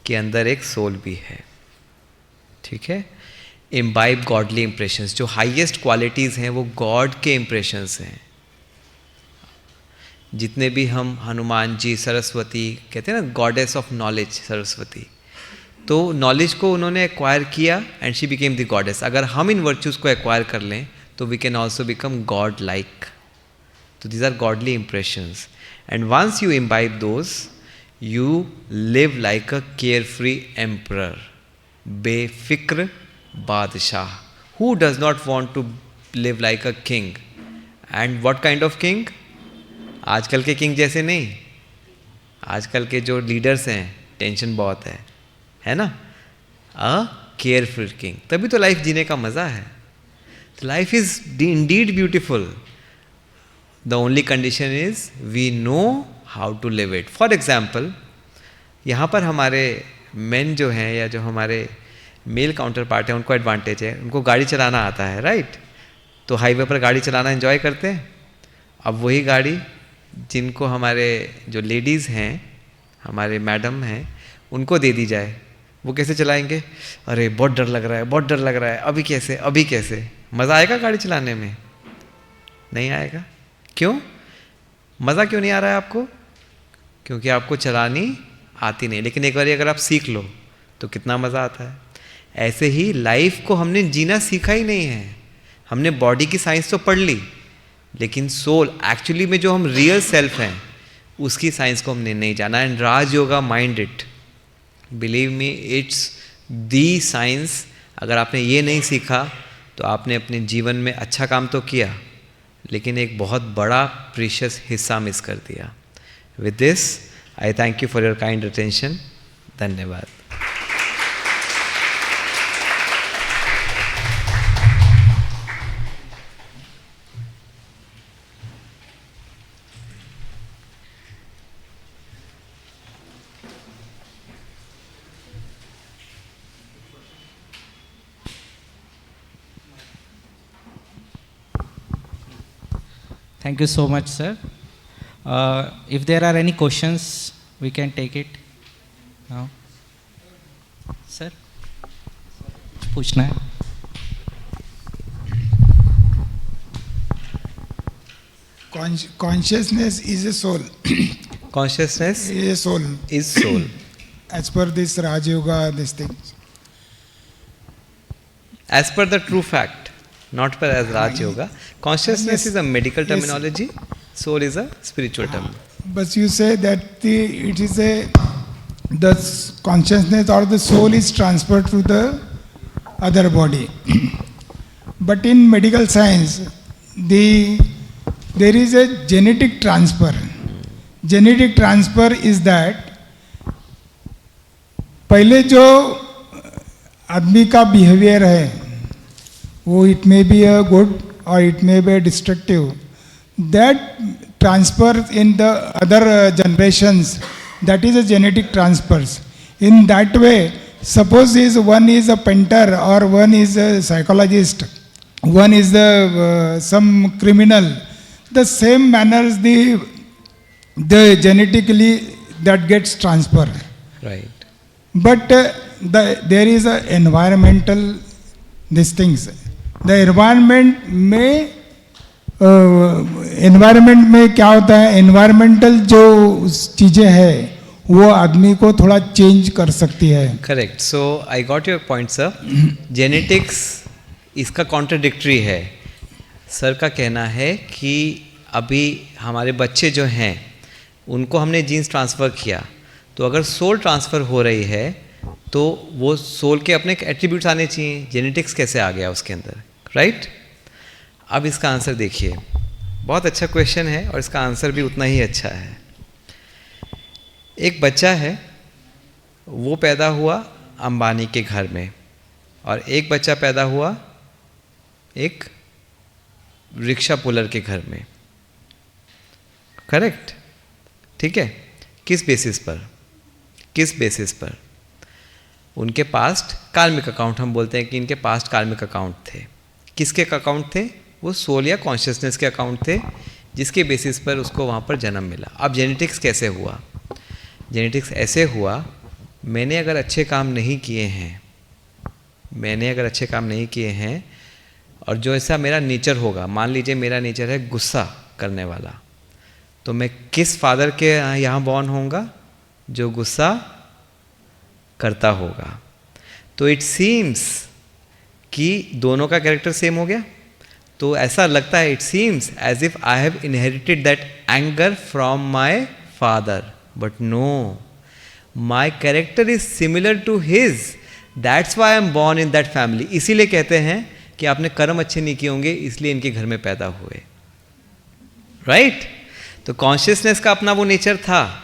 कि अंदर एक सोल भी है। ठीक है। इम्बाइब गॉडली इंप्रेशंस, जो हाईएस्ट क्वालिटीज़ हैं वो गॉड के इंप्रेशंस हैं। जितने भी हम हनुमान जी, सरस्वती, कहते हैं ना गॉडेस ऑफ नॉलेज सरस्वती, तो नॉलेज को उन्होंने एक्वायर किया and she became the goddess. अगर हम इन वर्च्यूज़ को एक्वायर कर लें तो we can also become God like. तो these are godly impressions and once you imbibe those, you live like a care free emperor, बेफिक्र बादशाह। Who does not want to live like a king? And what kind of king? आजकल के king जैसे नहीं, आजकल के जो leaders हैं टेंशन बहुत है ना? A careful king. तभी तो लाइफ जीने का मज़ा है। Life is indeed beautiful, the only condition is we know how to live it. For example, यहाँ पर हमारे मेन जो हैं या जो हमारे मेल काउंटर पार्ट हैं, उनको एडवांटेज है, उनको गाड़ी चलाना आता है, राइट? तो हाईवे पर गाड़ी चलाना एंजॉय करते हैं। अब वही गाड़ी जिनको हमारे जो लेडीज़ हैं, हमारे मैडम हैं, उनको दे दी जाए, वो कैसे चलाएंगे? अरे बहुत डर लग रहा है, बहुत डर लग रहा है, अभी कैसे, अभी कैसे? मज़ा आएगा गाड़ी चलाने में? नहीं आएगा। क्यों? मज़ा क्यों नहीं आ रहा है आपको? क्योंकि आपको चलानी आती नहीं। लेकिन एक बार अगर आप सीख लो तो कितना मज़ा आता है। ऐसे ही लाइफ को हमने जीना सीखा ही नहीं है। हमने बॉडी की साइंस तो पढ़ ली, लेकिन सोल एक्चुअली में जो हम रियल सेल्फ हैं उसकी साइंस को हमने नहीं जाना। And Raj yoga mind it, believe me, it's the science. अगर आपने ये नहीं सीखा तो आपने अपने जीवन में अच्छा काम तो किया, लेकिन एक बहुत बड़ा प्रीशियस हिस्सा मिस कर दिया। With this I thank you for your kind attention. धन्यवाद। Thank you so much, sir. If there are any questions, we can take it now. Sir, पूछना है? Consciousness is a soul. Consciousness Is a soul. is soul. As per this Raj Yoga, this thing. As per the true fact, not per as Raj Yoga. Consciousness Yes. is a medical Yes. terminology. Soul is a spiritual term. But you say that it is the consciousness or the soul is transferred to the other body. But in medical science, there is a genetic transfer. Genetic transfer is that पहले जो आदमी का behaviour है वो it may be a good और it may be destructive, that transfer in the other generations, that is a genetic transfers. In that way, suppose is one is a painter और one is a psychologist, one is some criminal, the same manners the genetically that gets transferred. Right. But there is a environmental these things. The environment में क्या होता है, environmental जो चीज़ें हैं वो आदमी को थोड़ा चेंज कर सकती है. Correct. So I got your point, sir. Genetics इसका कॉन्ट्रडिक्टरी है. सर का कहना है कि अभी हमारे बच्चे जो हैं उनको हमने जीन्स ट्रांसफ़र किया, तो अगर सोल ट्रांसफ़र हो रही है तो वो सोल के अपने एट्रीब्यूट्स आने चाहिए. जेनेटिक्स कैसे आ गया उसके अंदर, राइट? अब इसका आंसर देखिए. बहुत अच्छा क्वेश्चन है और इसका आंसर भी उतना ही अच्छा है. एक बच्चा है, वो पैदा हुआ अंबानी के घर में, और एक बच्चा पैदा हुआ एक रिक्शा पुलर के घर में. करेक्ट? ठीक है. किस बेसिस पर? किस बेसिस पर? उनके पास्ट कार्मिक अकाउंट, हम बोलते हैं कि इनके पास्ट कार्मिक अकाउंट थे। किसके अकाउंट थे? वो सोल या कॉन्शियसनेस के अकाउंट थे, जिसके बेसिस पर उसको वहाँ पर जन्म मिला। अब जेनेटिक्स कैसे हुआ? जेनेटिक्स ऐसे हुआ, मैंने अगर अच्छे काम नहीं किए हैं और जो ऐसा मेरा नेचर होगा, मान लीजिए मेरा नेचर है गुस्सा करने वाला, तो मैं किस फादर के यहाँ बॉर्न होऊंगा? जो गुस्सा करता होगा। तो इट सीम्स कि दोनों का कैरेक्टर सेम हो गया। तो ऐसा लगता है, it seems as if I have inherited that anger from my father, but no, my character is similar to his, that's why I am born in that family. इसीलिए कहते हैं कि आपने कर्म अच्छे नहीं किए होंगे, इसलिए इनके घर में पैदा हुए, राइट? तो कॉन्शियसनेस का अपना वो नेचर था,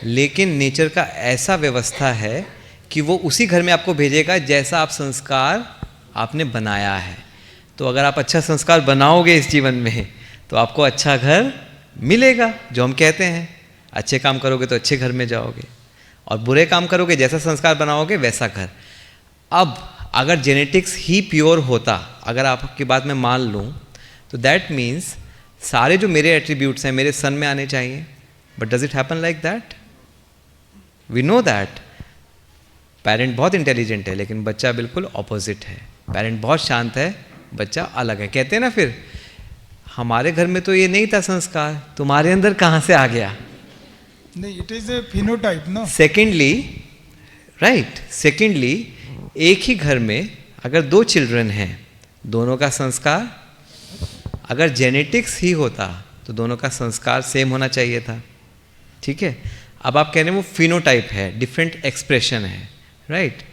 लेकिन नेचर का ऐसा व्यवस्था है कि वो उसी घर में आपको भेजेगा जैसा आप संस्कार आपने बनाया है। तो अगर आप अच्छा संस्कार बनाओगे इस जीवन में, तो आपको अच्छा घर मिलेगा। जो हम कहते हैं, अच्छे काम करोगे तो अच्छे घर में जाओगे, और बुरे काम करोगे, जैसा संस्कार बनाओगे वैसा घर। अब अगर जेनेटिक्स ही प्योर होता, अगर आपकी बात मैं मान लूँ, तो दैट मीन्स सारे जो मेरे एट्रीब्यूट्स हैं मेरे सन में आने चाहिए। But does it happen like that? We know that parent बहुत इंटेलिजेंट है, लेकिन बच्चा बिल्कुल ऑपोजिट है। पेरेंट बहुत शांत है, बच्चा अलग है। कहते हैं ना, फिर हमारे घर में तो ये नहीं था संस्कार, तुम्हारे अंदर कहाँ से आ गया? नहीं, it is a phenotype, no? Secondly, right, secondly, एक ही घर में अगर दो चिल्ड्रन हैं, दोनों का संस्कार, अगर जेनेटिक्स ही होता तो दोनों का संस्कार सेम होना चाहिए था, ठीक है? अब आप कह रहे हैं वो फिनोटाइप है, डिफरेंट एक्सप्रेशन है, राइट?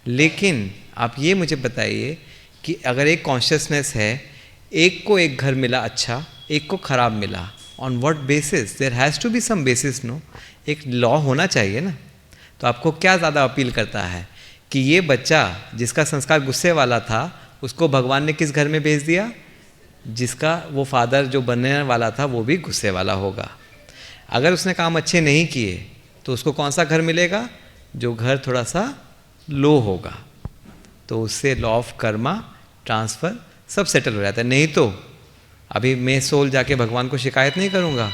लेकिन आप ये मुझे बताइए कि अगर एक कॉन्शियसनेस है, एक को एक घर मिला अच्छा, एक को खराब मिला, on what basis? There has to be some basis, no? एक लॉ होना चाहिए ना। तो आपको क्या ज़्यादा अपील करता है कि ये बच्चा जिसका संस्कार गुस्से वाला था, उसको भगवान ने किस घर में भेज दिया? जिसका वो फादर जो बनने वाला था वो भी गुस्से वाला होगा। अगर उसने काम अच्छे नहीं किए तो उसको कौन सा घर मिलेगा? जो घर थोड़ा सा लो होगा। तो उससे लॉ ऑफ कर्मा, ट्रांसफ़र सब सेटल हो जाता है। नहीं तो अभी मैं सोल जाके भगवान को शिकायत नहीं करूँगा,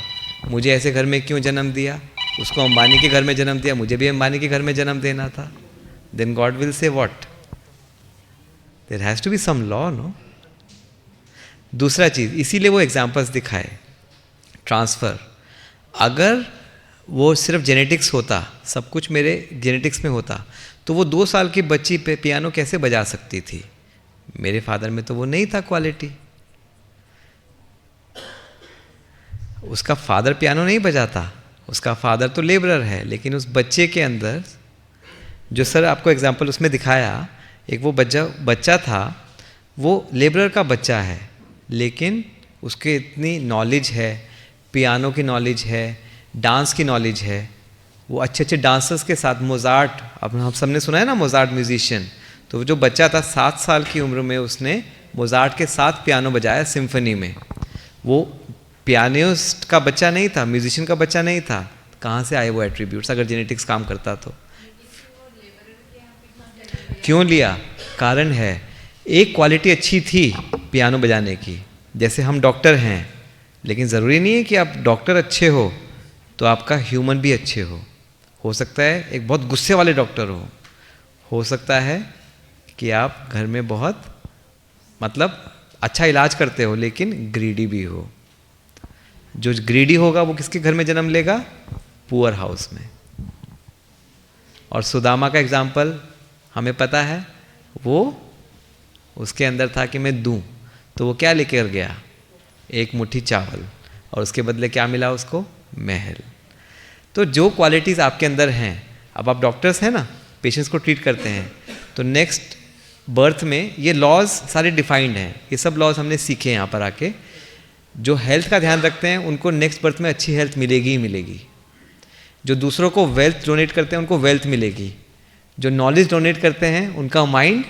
मुझे ऐसे घर में क्यों जन्म दिया, उसको अंबानी के घर में जन्म दिया, मुझे भी अंबानी के घर में जन्म देना था। Then God will say what? There has to be some law, no? दूसरा चीज़, इसीलिए वो एग्जाम्पल्स दिखाए ट्रांसफ़र। अगर वो सिर्फ जेनेटिक्स होता, सब कुछ मेरे जेनेटिक्स में होता, तो वो 2 साल की बच्ची पे पियानो कैसे बजा सकती थी? मेरे फादर में तो वो नहीं था क्वालिटी। उसका फादर पियानो नहीं बजाता, उसका फादर तो लेबरर है, लेकिन उस बच्चे के अंदर जो सर आपको एग्जाम्पल उसमें दिखाया, एक वो बच्चा था, वो लेबरर का बच्चा है, लेकिन उसके इतनी नॉलेज है, पियानो की नॉलेज है, डांस की नॉलेज है, वो अच्छे अच्छे डांसर्स के साथ, मोजार्ट, अब हम सबने सुना है ना मोजार्ट म्यूजिशियन, तो जो बच्चा था 7 साल की उम्र में उसने मोजार्ट के साथ पियानो बजाया सिम्फनी में। वो पियानिस्ट का बच्चा नहीं था, म्यूजिशियन का बच्चा नहीं था। कहाँ से आए वो एट्रीब्यूट्स? अगर जेनेटिक्स काम करता तो क्यों लिया? कारण है, एक क्वालिटी अच्छी थी पियानो बजाने की। जैसे हम डॉक्टर हैं, लेकिन ज़रूरी नहीं है कि आप डॉक्टर अच्छे हो तो आपका ह्यूमन भी अच्छे हो सकता है एक बहुत गुस्से वाले डॉक्टर हो सकता है कि आप घर में बहुत मतलब अच्छा इलाज करते हो लेकिन ग्रीडी भी हो। जो ग्रीडी होगा वो किसके घर में जन्म लेगा? पुअर हाउस में। और सुदामा का एग्जाम्पल हमें पता है, वो उसके अंदर था कि मैं दूं, तो वो क्या लेकर गया? एक मुट्ठी चावल, और उसके बदले क्या मिला उसको? महल। तो जो क्वालिटीज़ आपके अंदर हैं, अब आप डॉक्टर्स हैं ना, पेशेंट्स को ट्रीट करते हैं, तो नेक्स्ट बर्थ में ये लॉज सारे डिफाइंड हैं। ये सब लॉज हमने सीखे यहाँ पर आके। जो हेल्थ का ध्यान रखते हैं उनको नेक्स्ट बर्थ में अच्छी हेल्थ मिलेगी ही मिलेगी। जो दूसरों को वेल्थ डोनेट करते हैं उनको वेल्थ मिलेगी। जो नॉलेज डोनेट करते हैं उनका माइंड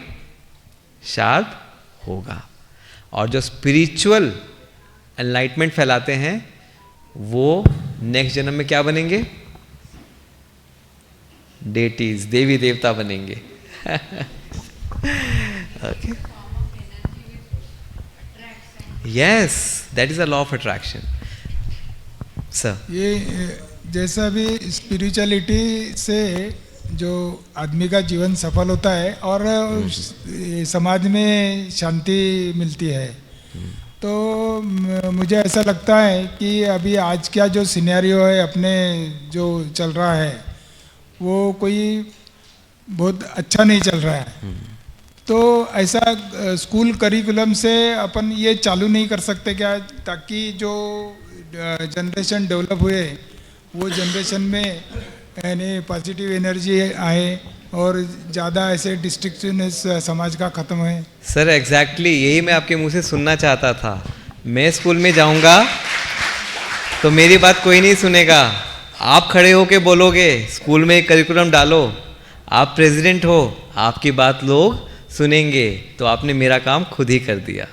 शार्प होगा। और जो स्पिरिचुअल एनलाइटमेंट फैलाते हैं वो नेक्स्ट जन्म में क्या बनेंगे? डेटीज, देवी देवता बनेंगे. Okay. Yes, that is a law of attraction. Sir. ये जैसा भी स्पिरिचुअलिटी से जो आदमी का जीवन सफल होता है और समाज में शांति मिलती है, तो मुझे ऐसा लगता है कि अभी आज का जो सिनेरियो है अपने जो चल रहा है वो कोई बहुत अच्छा नहीं चल रहा है. तो ऐसा स्कूल करिकुलम से अपन ये चालू नहीं कर सकते क्या, ताकि जो जनरेशन डेवलप हुए वो जनरेशन में यानी पॉजिटिव एनर्जी आए और ज़्यादा ऐसे डिस्ट्रक्शननेस समाज का ख़त्म है. सर एग्जैक्टली यही मैं आपके मुंह से सुनना चाहता था. मैं स्कूल में जाऊंगा तो मेरी बात कोई नहीं सुनेगा. आप खड़े होके बोलोगे स्कूल में करिकुलम डालो, आप प्रेसिडेंट हो, आपकी बात लोग सुनेंगे, तो आपने मेरा काम खुद ही कर दिया.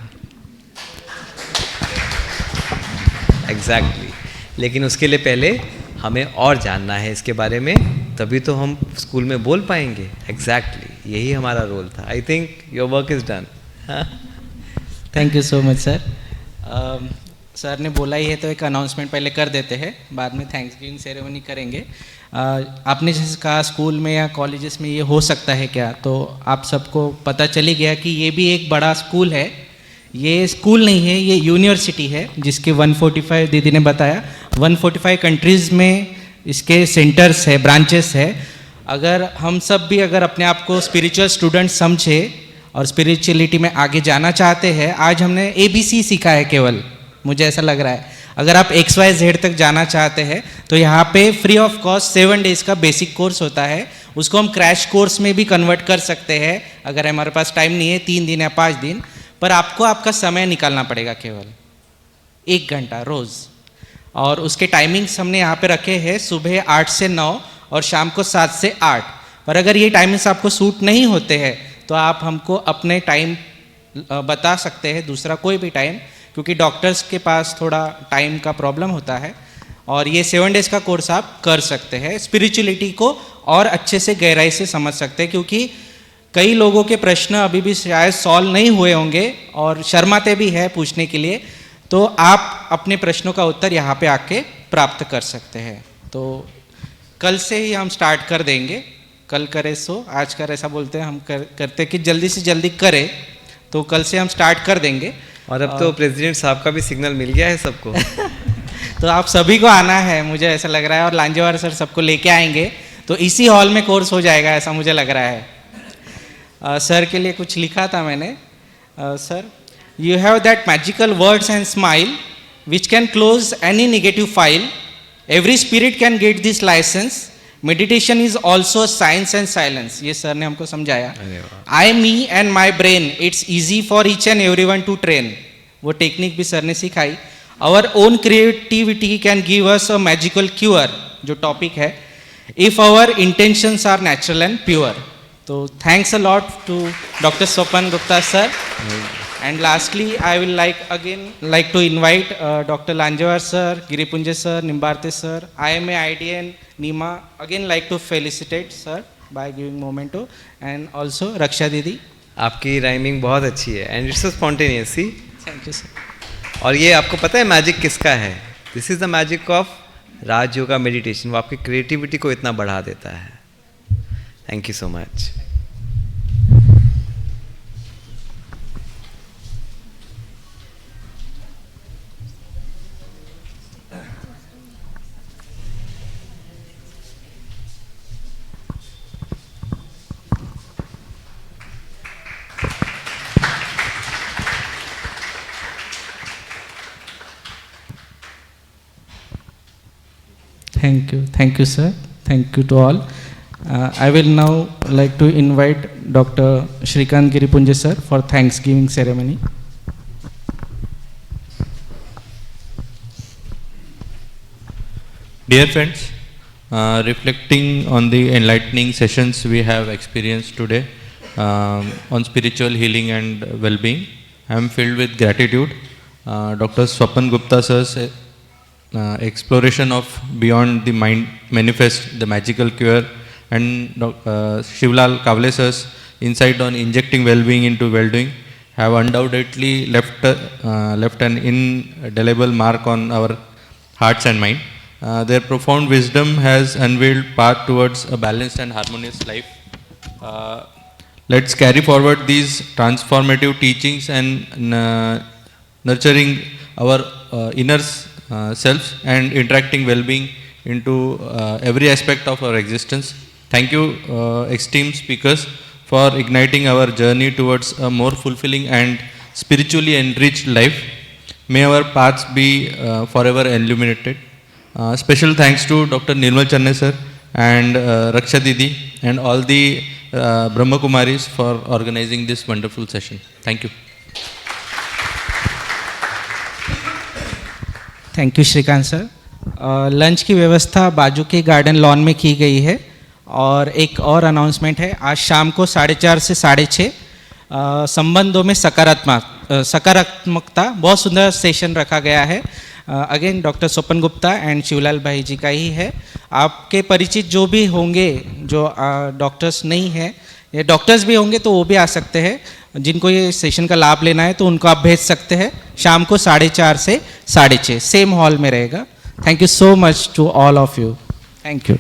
एग्जैक्टली. लेकिन उसके लिए पहले हमें और जानना है इसके बारे में, तभी तो हम स्कूल में बोल पाएंगे. एग्जैक्टली यही हमारा रोल था. I think your work is done. Thank you so much sir. Sir ने बोला ही है तो एक अनाउंसमेंट पहले कर देते हैं, बाद में थैंक्स गिविंग सेरेमनी करेंगे. आपने जैसे कहा स्कूल में या कॉलेजेस में ये हो सकता है क्या, तो आप सबको पता चली गया कि ये भी एक बड़ा स्कूल है. ये स्कूल नहीं है, ये यूनिवर्सिटी है जिसके 145 दीदी ने बताया 145 कंट्रीज़ में इसके सेंटर्स है, ब्रांचेस है. अगर हम सब भी अगर अपने आप को स्पिरिचुअल स्टूडेंट समझे और स्पिरिचुअलिटी में आगे जाना चाहते हैं, आज हमने ABC सीखा है केवल, मुझे ऐसा लग रहा है. अगर आप XYZ तक जाना चाहते हैं तो यहाँ पे फ्री ऑफ कॉस्ट 7 डेज़ का बेसिक कोर्स होता है. उसको हम क्रैश कोर्स में भी कन्वर्ट कर सकते हैं अगर हमारे पास टाइम नहीं है, 3 दिन या 5 दिन. पर आपको आपका समय निकालना पड़ेगा, केवल 1 घंटा रोज़. और उसके टाइमिंग्स हमने यहाँ पे रखे हैं सुबह 8 से 9 और शाम को 7 से 8. पर अगर ये टाइमिंग्स आपको सूट नहीं होते हैं तो आप हमको अपने टाइम बता सकते हैं, दूसरा कोई भी टाइम, क्योंकि डॉक्टर्स के पास थोड़ा टाइम का प्रॉब्लम होता है. और ये 7 डेज़ का कोर्स आप कर सकते हैं. स्पिरिचुअलिटी को और अच्छे से गहराई से समझ सकते हैं, क्योंकि कई लोगों के प्रश्न अभी भी शायद सॉल्व नहीं हुए होंगे और शर्माते भी है पूछने के लिए. तो आप अपने प्रश्नों का उत्तर यहाँ पे आके प्राप्त कर सकते हैं. तो कल से ही हम स्टार्ट कर देंगे. कल करे सो आज कर, ऐसा बोलते हैं हम करते कि जल्दी से जल्दी करें, तो कल से हम स्टार्ट कर देंगे. और अब तो प्रेसिडेंट साहब का भी सिग्नल मिल गया है सबको. तो आप सभी को आना है, मुझे ऐसा लग रहा है, और लांजेवार सर सबको लेके आएंगे तो इसी हॉल में कोर्स हो जाएगा, ऐसा मुझे लग रहा है. सर के लिए कुछ लिखा था मैंने. Sir, you have that magical words and smile which can close any negative file. Every spirit can get this licence. Meditation is also science and silence. ये सर ने हमको समझाया. I me and my brain, it's easy for each and every one to train. वो technique भी sir ने सिखाई. Our own creativity can give us a magical cure, जो topic है, if our intentions are natural and pure. तो thanks a lot to doctor Swapan Gupta sir. And lastly, I will like to invite Dr. Lanjewar sir, Giripunje sir, Nimbarte sir, IMA, IDN, Nima. Again, like to felicitate sir by giving memento, and also Raksha Didi. आपकी rhyming बहुत अच्छी है and it's spontaneous. See, thank you sir. और ये आपको पता है magic किसका है? This is the magic of Raj yoga meditation. वो आपकी क्रिएटिविटी को इतना बढ़ा देता है. Thank you so much. Thank you sir. Thank you to all. I will now like to invite Dr. Shrikant Giripunje sir for Thanksgiving ceremony. Dear friends, reflecting on the enlightening sessions we have experienced today on spiritual healing and well-being, I am filled with gratitude. Dr. Swapan Gupta sir's exploration of Beyond the Mind Manifest, the Magical Cure, and Shivlal Kavle's insight on injecting well-being into well-doing have undoubtedly left an indelible mark on our hearts and mind. Their profound wisdom has unveiled path towards a balanced and harmonious life. Let's carry forward these transformative teachings and nurturing our inner selves and interacting well-being into every aspect of our existence. Thank you, esteemed speakers, for igniting our journey towards a more fulfilling and spiritually enriched life. May our paths be forever illuminated. Special thanks to Dr. Nirmal Channe sir and Raksha Didi and all the Brahma Kumaris for organizing this wonderful session. Thank you. Thank you Shrikant sir. Lunch की व्यवस्था बाजू के garden lawn में की गई है. और एक और अनाउंसमेंट है, आज शाम को 4:30 से 6:30 संबंधों में सकारात्मकता बहुत सुंदर सेशन रखा गया है. Again doctor Swapan Gupta and Shivlal भाई जी का ही है. आपके परिचित जो भी होंगे, जो डॉक्टर्स नहीं हैं या डॉक्टर्स भी होंगे तो वो भी आ सकते हैं. जिनको ये सेशन का लाभ लेना है तो उनको आप भेज सकते हैं. शाम को 4:30 से 6:30 सेम हॉल में रहेगा. Thank you so much to all of you. Thank you.